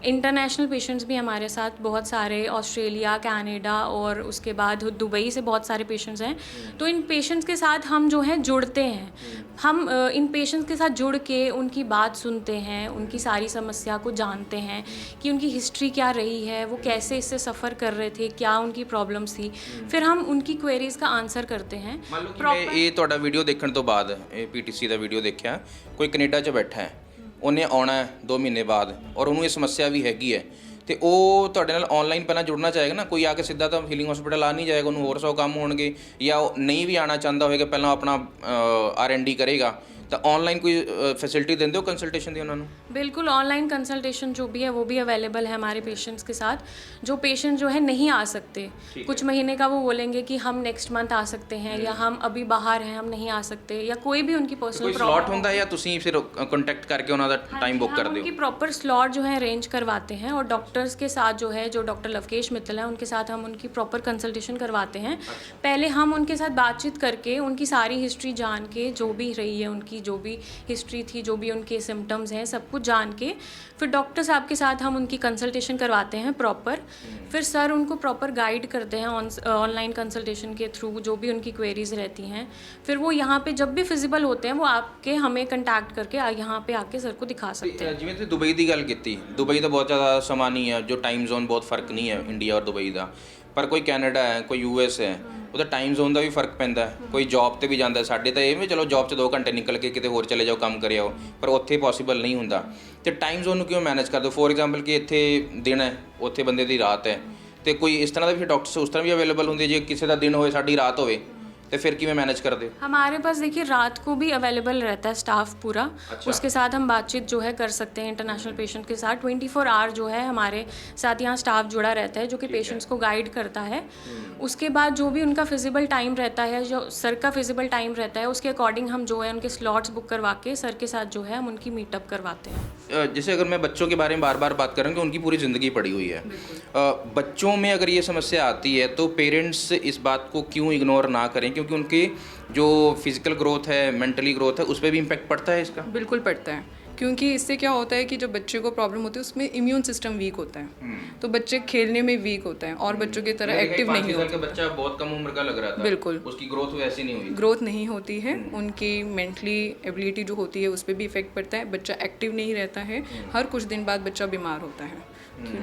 इंटरनेशनल पेशेंट्स भी हमारे साथ बहुत सारे, ऑस्ट्रेलिया, कनाडा और उसके बाद दुबई से बहुत सारे पेशेंट्स हैं। तो इन पेशेंट्स के साथ हम जो है जुड़ते हैं। हम इन पेशेंट्स के साथ जुड़ के उनकी बात सुनते हैं, उनकी सारी समस्या को जानते हैं कि उनकी हिस्ट्री क्या रही है, वो कैसे इससे सफ़र कर रहे थे, क्या उनकी प्रॉब्लम्स थी। फिर हम उनकी क्वेरीज़ का आंसर करते हैं। ਮੰਨ ਲਓ ਕਿ ਮੈਂ ਇਹ ਤੁਹਾਡਾ ਵੀਡੀਓ ਦੇਖਣ ਤੋਂ ਬਾਅਦ, ਇਹ PTC ਦਾ ਵੀਡੀਓ ਦੇਖਿਆ, ਕੋਈ ਕੈਨੇਡਾ 'ਚ ਬੈਠਾ ਹੈ, ਉਹਨੇ ਆਉਣਾ 2 ਮਹੀਨੇ ਬਾਅਦ ਔਰ ਉਹਨੂੰ ਇਹ ਸਮੱਸਿਆ ਵੀ ਹੈਗੀ ਹੈ, ਤੇ ਉਹ ਤੁਹਾਡੇ ਨਾਲ ਆਨਲਾਈਨ ਪਹਿਲਾਂ ਜੁੜਨਾ ਚਾਹੇਗਾ ਨਾ। ਕੋਈ ਆ ਕੇ ਸਿੱਧਾ ਤਾਂ ਹੀਲਿੰਗ ਹਸਪੀਟਲ ਆ ਨਹੀਂ ਜਾਏਗਾ, ਉਹਨੂੰ ਹੋਰ 100 ਕੰਮ ਹੋਣਗੇ, ਜਾਂ ਉਹ ਨਹੀਂ ਵੀ ਆਉਣਾ ਚਾਹੁੰਦਾ ਹੋਏਗਾ, ਪਹਿਲਾਂ ਆਪਣਾ R&D ਕਰੇਗਾ। तो ऑनलाइन कोई फैसिलिटी देते हो कंसल्टेशन दी उन्होंने? बिल्कुल, ऑनलाइन कंसल्टेशन जो भी है वो भी अवेलेबल है हमारे पेशेंट्स के साथ। जो पेशेंट जो है नहीं आ सकते, कुछ महीने का वो बोलेंगे कि हम नेक्स्ट मंथ आ सकते हैं या हम अभी बाहर हैं, हम नहीं आ सकते, या कोई भी उनकी पर्सनल स्लॉट होता है या तुसीं फिर कांटेक्ट करके उन्होंने टाइम बुक कर दो? उनकी प्रॉपर स्लॉट जो है अरेंज करवाते हैं और डॉक्टर्स के साथ जो है, जो डॉक्टर लवकेश मित्तल है उनके साथ हम उनकी प्रॉपर कंसल्टेशन करवाते हैं। पहले हम उनके साथ बातचीत करके उनकी सारी हिस्ट्री जान के, जो भी रही है उनकी जो भी हिस्ट्री थी, जो भी उनके सिम्टम्स हैं, सब कुछ जान के फिर डॉक्टर साहब के साथ हम उनकी कंसल्टेशन करवाते हैं प्रॉपर। फिर सर उनको प्रॉपर गाइड करते हैं ऑनलाइन कंसल्टेशन के थ्रू, जो भी उनकी क्वेरीज रहती हैं। फिर वो यहाँ पे जब भी फिजिबल होते हैं वो आपके हमें कंटैक्ट करके यहाँ पे आके सर को दिखा सकते हैं। जिवें तुसीं दुबई की गल की, दुबई तो बहुत ज़्यादा समा नहीं है, जो टाइम जोन बहुत फर्क नहीं है इंडिया और दुबई का, पर कोई कैनेडा है, कोई US है, ਉਹਦਾ ਟਾਈਮ ਜ਼ੋਨ ਦਾ ਵੀ ਫਰਕ ਪੈਂਦਾ। ਕੋਈ ਜੌਬ ਤੇ ਵੀ ਜਾਂਦਾ, ਸਾਡੇ ਤਾਂ ਇਹ ਵੀ ਚਲੋ ਜੌਬ 'ਚ 2 ਘੰਟੇ ਨਿਕਲ ਕੇ ਕਿਤੇ ਹੋਰ ਚਲੇ ਜਾਓ, ਕੰਮ ਕਰਿਆ ਹੋ, ਪਰ ਉੱਥੇ ਪੋਸੀਬਲ ਨਹੀਂ ਹੁੰਦਾ। ਤੇ ਟਾਈਮ ਜ਼ੋਨ ਨੂੰ ਕਿਉਂ ਮੈਨੇਜ ਕਰਦੇ ਹੋ? ਫੋਰ ਐਗਜ਼ਾਮਪਲ ਕਿ ਇੱਥੇ ਦਿਨ ਹੈ, ਉੱਥੇ ਬੰਦੇ ਦੀ ਰਾਤ ਹੈ, ਤੇ ਕੋਈ ਇਸ ਤਰ੍ਹਾਂ ਦਾ ਵੀ ਡਾਕਟਰਸ ਉਸ ਤਰ੍ਹਾਂ ਵੀ ਅਵੇਲੇਬਲ ਹੁੰਦੇ, ਜੇ ਕਿਸੇ ਦਾ ਦਿਨ ਹੋਵੇ ਸਾਡੀ ਰਾਤ ਹੋਵੇ, तो फिर किमें मैनेज कर दे? हमारे पास देखिए रात को भी अवेलेबल रहता है स्टाफ पूरा। अच्छा। उसके साथ हम बातचीत जो है कर सकते हैं इंटरनेशनल पेशेंट के साथ। 24 आवर जो है हमारे साथ यहाँ स्टाफ जुड़ा रहता है, जो कि पेशेंट्स को गाइड करता है। उसके बाद जो भी उनका फिजिबल टाइम रहता है, जो सर का फिजिबल टाइम रहता है, उसके अकॉर्डिंग हम जो है उनके स्लॉट्स बुक करवा के सर के साथ जो है हम उनकी मीटअप करवाते हैं। जैसे अगर मैं बच्चों के बारे में बार बार बात कर रहा हूँ कि उनकी पूरी ज़िंदगी पड़ी हुई है, बच्चों में अगर ये समस्या आती है तो पेरेंट्स इस बात को क्यों इग्नोर ना करें? क्योंकि उनके जो फिज़िकल ग्रोथ है, मेंटली ग्रोथ है, उस पर भी इम्पैक्ट पड़ता है इसका। बिल्कुल पड़ता है, क्योंकि इससे क्या होता है कि जब बच्चे को प्रॉब्लम होती है उसमें इम्यून सिस्टम वीक होता है, तो बच्चे खेलने में वीक होता है और बच्चों की तरह एक्टिव नहीं होता। बच्चा बहुत कम उम्र का लग रहा था, बिल्कुल उसकी ग्रोथ वैसी नहीं हुई, ग्रोथ नहीं होती है, उनकी मेंटली एबिलिटी जो होती है उस पर भी इफेक्ट पड़ता है। बच्चा एक्टिव नहीं रहता है, हर कुछ दिन बाद बच्चा बीमार होता है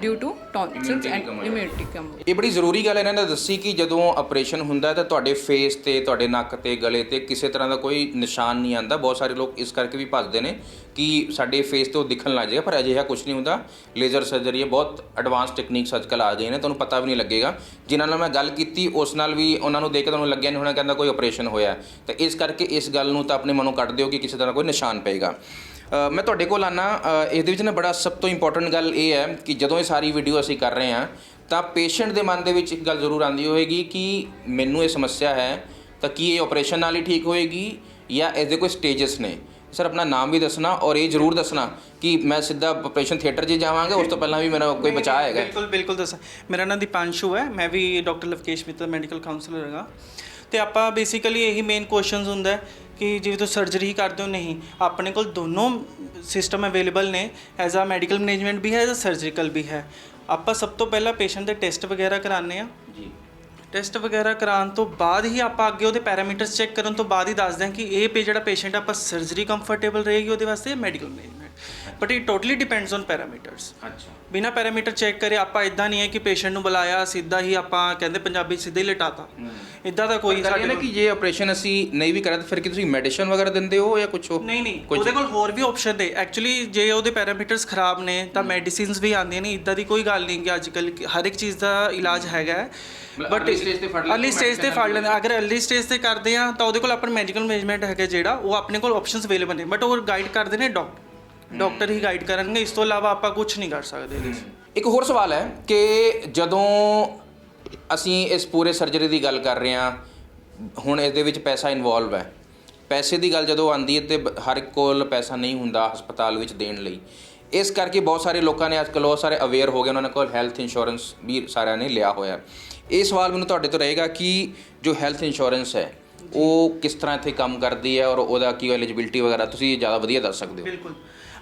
due to tonsils and immunity कम। ਇਹ ਬੜੀ ਜ਼ਰੂਰੀ ਗੱਲ ਇਹਨਾਂ ਨੇ ਦੱਸੀ ਕਿ ਜਦੋਂ ਆਪਰੇਸ਼ਨ ਹੁੰਦਾ ਤਾਂ ਤੁਹਾਡੇ ਫੇਸ ਤੇ, ਤੁਹਾਡੇ ਨੱਕ ਤੇ, ਗਲੇ ਤੇ ਕਿਸੇ ਤਰ੍ਹਾਂ ਦਾ ਕੋਈ ਨਿਸ਼ਾਨ ਨਹੀਂ ਆਉਂਦਾ। ਬਹੁਤ ਸਾਰੇ ਲੋਕ ਇਸ ਕਰਕੇ ਵੀ ਭੱਜਦੇ ਨੇ ਕਿ ਸਾਡੇ ਫੇਸ ਤੇ ਉਹ ਦਿਖਣ ਲੱਗ ਜਾਏਗਾ, ਪਰ ਅਜਿਹਾ ਕੁਝ ਨਹੀਂ ਹੁੰਦਾ। ਲੇਜ਼ਰ ਸਰਜਰੀ ਹੈ, ਬਹੁਤ ਐਡਵਾਂਸ ਟੈਕਨੀਕਸ ਅੱਜ ਕੱਲ੍ਹ ਆ ਗਈਆਂ ਨੇ, ਤੁਹਾਨੂੰ ਪਤਾ ਵੀ ਨਹੀਂ ਲੱਗੇਗਾ। ਜਿਨ੍ਹਾਂ ਨਾਲ ਮੈਂ ਗੱਲ ਕੀਤੀ ਉਸ ਨਾਲ ਵੀ ਉਹਨਾਂ ਨੂੰ ਦੇਖ ਕੇ ਤੁਹਾਨੂੰ ਲੱਗਿਆ ਨਹੀਂ ਹੋਣਾ ਕਹਿੰਦਾ ਕੋਈ ਆਪਰੇਸ਼ਨ ਹੋਇਆ। ਤਾਂ ਇਸ ਕਰਕੇ ਇਸ ਗੱਲ ਨੂੰ ਤਾਂ ਆਪਣੇ ਮਨੋਂ ਕੱਢ ਦਿਓ ਕਿ ਕਿਸੇ ਤਰ੍ਹਾਂ ਕੋਈ ਨਿਸ਼ਾਨ ਪਏਗਾ। ਮੈਂ ਤੁਹਾਡੇ ਕੋਲ ਆਉਣਾ, ਇਹਦੇ ਵਿੱਚ ਨਾ ਬੜਾ ਸਭ ਤੋਂ ਇੰਪੋਰਟੈਂਟ ਗੱਲ ਇਹ ਹੈ ਕਿ ਜਦੋਂ ਇਹ ਸਾਰੀ ਵੀਡੀਓ ਅਸੀਂ ਕਰ ਰਹੇ ਹਾਂ ਤਾਂ ਪੇਸ਼ੈਂਟ ਦੇ ਮਨ ਦੇ ਵਿੱਚ ਇੱਕ ਗੱਲ ਜ਼ਰੂਰ ਆਉਂਦੀ ਹੋਏਗੀ ਕਿ ਮੈਨੂੰ ਇਹ ਸਮੱਸਿਆ ਹੈ ਤਾਂ ਕੀ ਇਹ ਆਪਰੇਸ਼ਨ ਨਾਲ ਹੀ ਠੀਕ ਹੋਏਗੀ ਜਾਂ ਇਹਦੇ ਕੋਈ ਸਟੇਜਸ ਨੇ। ਸਰ ਆਪਣਾ ਨਾਮ ਵੀ ਦੱਸਣਾ ਔਰ ਇਹ ਜ਼ਰੂਰ ਦੱਸਣਾ ਕਿ ਮੈਂ ਸਿੱਧਾ ਆਪਰੇਸ਼ਨ ਥੀਏਟਰ 'ਚ ਜਾਵਾਂਗਾ, ਉਸ ਤੋਂ ਪਹਿਲਾਂ ਵੀ ਮੇਰਾ ਕੋਈ ਬਚਾਅ ਹੈਗਾ? ਬਿਲਕੁਲ ਬਿਲਕੁਲ ਦੱਸਾਂ। ਮੇਰਾ ਨਾਮ ਦੀਪਾਂਸ਼ੂ ਹੈ, ਮੈਂ ਵੀ ਡਾਕਟਰ ਲਵਕੇਸ਼ ਮਿੱਤਲ ਮੈਡੀਕਲ ਕਾਉਂਸਲਰ ਹੈਗਾ। ਤੇ ਆਪਾਂ ਬੇਸਿਕਲੀ ਇਹੀ ਮੇਨ ਕੁਐਸਚਨਸ ਹੁੰਦਾ ਹੈ ਕਿ ਜਿਵੇਂ ਤੁਸੀਂ ਸਰਜਰੀ ਕਰਦੇ ਹੋ, ਨਹੀਂ ਆਪਣੇ ਕੋਲ ਦੋਨੋਂ ਸਿਸਟਮ ਅਵੇਲੇਬਲ ਨੇ, ਐਜ਼ ਆ ਮੈਡੀਕਲ ਮੈਨੇਜਮੈਂਟ ਵੀ ਹੈ, ਐਜ਼ ਆ ਸਰਜੀਕਲ ਵੀ ਹੈ। ਆਪਾਂ ਸਭ ਤੋਂ ਪਹਿਲਾਂ ਪੇਸ਼ੈਂਟ ਦੇ ਟੈਸਟ ਵਗੈਰਾ ਕਰਾਉਂਦੇ ਆ ਜੀ। ਟੈਸਟ ਵਗੈਰਾ ਕਰਾਉਣ ਤੋਂ ਬਾਅਦ ਹੀ ਆਪਾਂ ਅੱਗੇ ਉਹਦੇ ਪੈਰਾਮੀਟਰਸ ਚੈੱਕ ਕਰਨ ਤੋਂ ਬਾਅਦ ਹੀ ਦੱਸਦੇ ਹਾਂ ਕਿ ਇਹ ਜਿਹੜਾ ਪੇਸ਼ੈਂਟ ਆਪਾਂ ਸਰਜਰੀ ਕੰਫਰਟੇਬਲ ਰਹੇਗੀ ਉਹਦੇ ਵਾਸਤੇ medical management. But it totally depends on parameters. ਅੱਛਾ, ਬਿਨਾ ਪੈਰਾਮੀਟਰ ਚੈੱਕ ਕਰੇ ਆਪਾਂ ਇਦਾਂ ਨਹੀਂ ਹੈ ਕਿ ਪੇਸ਼ੈਂਟ ਨੂੰ ਬੁਲਾਇਆ ਸਿੱਧਾ ਹੀ ਆਪਾਂ ਕਹਿੰਦੇ ਪੰਜਾਬੀ ਸਿੱਧਾ ਹੀ ਲਟਾਤਾ, ਇਦਾਂ ਦਾ ਕੋਈ ਸਾਡੇ ਨਾ ਕਿ ਜੇ ਆਪਰੇਸ਼ਨ ਅਸੀਂ ਨਹੀਂ ਵੀ ਕਰਿਆ ਤਾਂ ਫਿਰ ਕੀ ਤੁਸੀਂ ਮੈਡੀਸਿਨ ਵਗੈਰਾ ਦਿੰਦੇ ਹੋ ਜਾਂ ਕੁਝ? ਨਹੀਂ, ਉਹਦੇ ਕੋਲ ਹੋਰ ਵੀ ਆਪਸ਼ਨ ਨੇ ਐਕਚੁਅਲੀ। ਜੇ ਉਹਦੇ ਪੈਰਾਮੀਟਰਸ ਖਰਾਬ ਨੇ ਤਾਂ ਮੈਡੀਸਿਨਸ ਵੀ ਆਉਂਦੀਆਂ ਨੇ, ਇਦਾਂ ਦੀ ਕੋਈ ਗੱਲ ਨਹੀਂ ਕਿ ਅੱਜ ਕੱਲ੍ਹ ਹਰ ਇੱਕ ਚੀਜ਼ ਦਾ ਇਲਾਜ ਹੈਗਾ। ਬਟ ਅਰਲੀ ਸਟੇਜ ਤੇ ਫੜ ਲੈਂਦੇ। ਅਗਰ ਅਰਲੀ ਸਟੇਜ ਤੇ ਕਰਦੇ ਆ ਤਾਂ ਉਹਦੇ ਕੋਲ ਆਪਣਾ ਮੈਡੀਕਲ ਮੈਨੇਜਮੈਂਟ ਹੈਗਾ ਜਿਹੜਾ, ਉਹ ਆਪਣੇ ਕੋਲ ਆਪਸ਼ਨਸ ਅਵੇਲੇਬਲ ਨੇ, ਬਟ ਉਹ ਗਾਈਡ ਕਰਦੇ ਨੇ ਡਾਕਟਰ ਹੀ ਗਾਈਡ ਕਰਨਗੇ, ਇਸ ਤੋਂ ਇਲਾਵਾ ਆਪਾਂ ਕੁਝ ਨਹੀਂ ਕਰ ਸਕਦੇ ਇਹਦੇ 'ਚ। ਇੱਕ ਹੋਰ ਸਵਾਲ ਹੈ ਕਿ ਜਦੋਂ ਅਸੀਂ ਇਸ ਪੂਰੇ ਸਰਜਰੀ ਦੀ ਗੱਲ ਕਰ ਰਹੇ ਹਾਂ, ਹੁਣ ਇਸ ਦੇ ਵਿੱਚ ਪੈਸਾ ਇਨਵੋਲਵ ਹੈ। ਪੈਸੇ ਦੀ ਗੱਲ ਜਦੋਂ ਆਉਂਦੀ ਹੈ ਤੇ ਹਰ ਇੱਕ ਕੋਲ ਪੈਸਾ ਨਹੀਂ ਹੁੰਦਾ ਹਸਪਤਾਲ ਵਿੱਚ ਦੇਣ ਲਈ। ਇਸ ਕਰਕੇ ਬਹੁਤ ਸਾਰੇ ਲੋਕਾਂ ਨੇ ਅੱਜ ਕੱਲ੍ਹ ਬਹੁਤ ਸਾਰੇ ਅਵੇਅਰ ਹੋ ਗਏ, ਉਹਨਾਂ ਕੋਲ ਹੈਲਥ ਇੰਸ਼ੋਰੈਂਸ ਵੀ ਸਾਰਿਆਂ ਨੇ ਲਿਆ ਹੋਇਆ। ਇਹ ਸਵਾਲ ਮੈਨੂੰ ਤੁਹਾਡੇ ਤੋਂ ਰਹੇਗਾ ਕਿ ਜੋ ਹੈਲਥ ਇੰਸ਼ੋਰੈਂਸ ਹੈ ਉਹ ਕਿਸ ਤਰ੍ਹਾਂ ਇੱਥੇ ਕੰਮ ਕਰਦੀ ਹੈ ਔਰ ਉਹਦਾ ਕੀ ਐਲੀਜੀਬਿਲਟੀ ਵਗੈਰਾ ਤੁਸੀਂ ਜ਼ਿਆਦਾ ਵਧੀਆ ਦੱਸ ਸਕਦੇ ਹੋ? ਬਿਲਕੁਲ,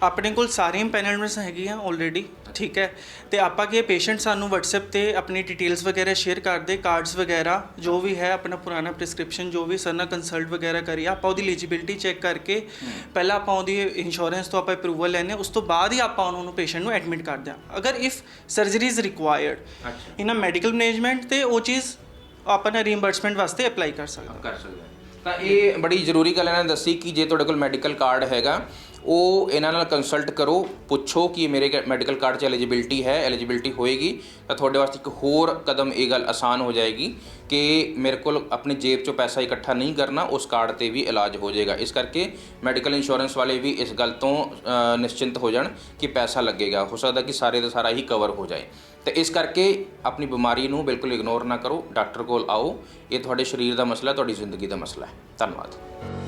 ਆਪਣੇ ਕੋਲ ਸਾਰੀਆਂ ਪੈਨਲਮੈਂਟਸ ਹੈਗੀਆਂ ਆਲਰੇਡੀ, ਠੀਕ ਹੈ। ਤੇ ਆਪਾਂ ਕੀ ਪੇਸ਼ੈਂਟ ਸਾਨੂੰ WhatsApp ਤੇ ਆਪਣੀ ਡਿਟੇਲਸ ਵਗੈਰਾ ਸ਼ੇਅਰ ਕਰਦੇ, ਕਾਰਡਸ ਵਗੈਰਾ ਜੋ ਵੀ ਹੈ, ਆਪਣਾ ਪੁਰਾਣਾ ਪ੍ਰਿਸਕ੍ਰਿਪਸ਼ਨ ਜੋ ਵੀ ਸਰ ਨਾਲ ਕੰਸਲਟ ਵਗੈਰਾ ਕਰੀਏ, ਆਪਾਂ ਉਹਦੀ ਐਲੀਜੀਬਿਲਟੀ ਚੈੱਕ ਕਰਕੇ ਪਹਿਲਾਂ ਆਪਾਂ ਉਹਦੀ ਇੰਸ਼ੋਰੈਂਸ ਤੋਂ ਆਪਾਂ ਅਪਰੂਵਲ ਲੈਂਦੇ, ਉਸ ਤੋਂ ਬਾਅਦ ਹੀ ਆਪਾਂ ਉਹਨੂੰ ਪੇਸ਼ੈਂਟ ਨੂੰ ਐਡਮਿਟ ਕਰਦੇ ਹਾਂ। ਅਗਰ if surgery is required in a medical management ਤੇ ਉਹ ਚੀਜ਼ ਆਪਾਂ ਰੀਇੰਬਰਸਮੈਂਟ ਵਾਸਤੇ ਅਪਲਾਈ ਕਰ ਸਕਦੇ। ਤਾਂ ਇਹ ਬੜੀ ਜ਼ਰੂਰੀ ਗੱਲ ਇਹਨਾਂ ਨੇ ਦੱਸੀ ਕਿ ਜੇ ਤੁਹਾਡੇ ਕੋਲ ਮੈਡੀਕਲ ਕਾਰਡ ਹੈਗਾ, ਉਹ ਇਹਨਾਂ ਨਾਲ ਕੰਸਲਟ ਕਰੋ, ਪੁੱਛੋ ਕਿ ਮੇਰੇ ਮੈਡੀਕਲ ਕਾਰਡ 'ਚ ਐਲੀਜੀਬਿਲਟੀ ਹੈ, ਐਲੀਜੀਬਿਲਟੀ ਹੋਏਗੀ ਤਾਂ ਤੁਹਾਡੇ ਵਾਸਤੇ ਇੱਕ ਹੋਰ ਕਦਮ ਇਹ ਗੱਲ ਆਸਾਨ ਹੋ ਜਾਏਗੀ ਕਿ ਮੇਰੇ ਕੋਲ ਆਪਣੀ ਜੇਬ 'ਚੋਂ ਪੈਸਾ ਇਕੱਠਾ ਨਹੀਂ ਕਰਨਾ, ਉਸ ਕਾਰਡ 'ਤੇ ਵੀ ਇਲਾਜ ਹੋ ਜਾਏਗਾ। ਇਸ ਕਰਕੇ ਮੈਡੀਕਲ ਇੰਸ਼ੋਰੈਂਸ ਵਾਲੇ ਵੀ ਇਸ ਗੱਲ ਤੋਂ ਨਿਸ਼ਚਿੰਤ ਹੋ ਜਾਣ ਕਿ ਪੈਸਾ ਲੱਗੇਗਾ, ਹੋ ਸਕਦਾ ਕਿ ਸਾਰੇ ਦਾ ਸਾਰਾ ਹੀ ਕਵਰ ਹੋ ਜਾਏ। ਤੇ ਇਸ ਕਰਕੇ ਆਪਣੀ ਬਿਮਾਰੀ ਨੂੰ ਬਿਲਕੁਲ ਇਗਨੋਰ ਨਾ ਕਰੋ, ਡਾਕਟਰ ਕੋਲ ਆਓ। ਇਹ ਤੁਹਾਡੇ ਸਰੀਰ ਦਾ ਮਸਲਾ, ਤੁਹਾਡੀ ਜ਼ਿੰਦਗੀ ਦਾ ਮਸਲਾ ਹੈ। ਧੰਨਵਾਦ।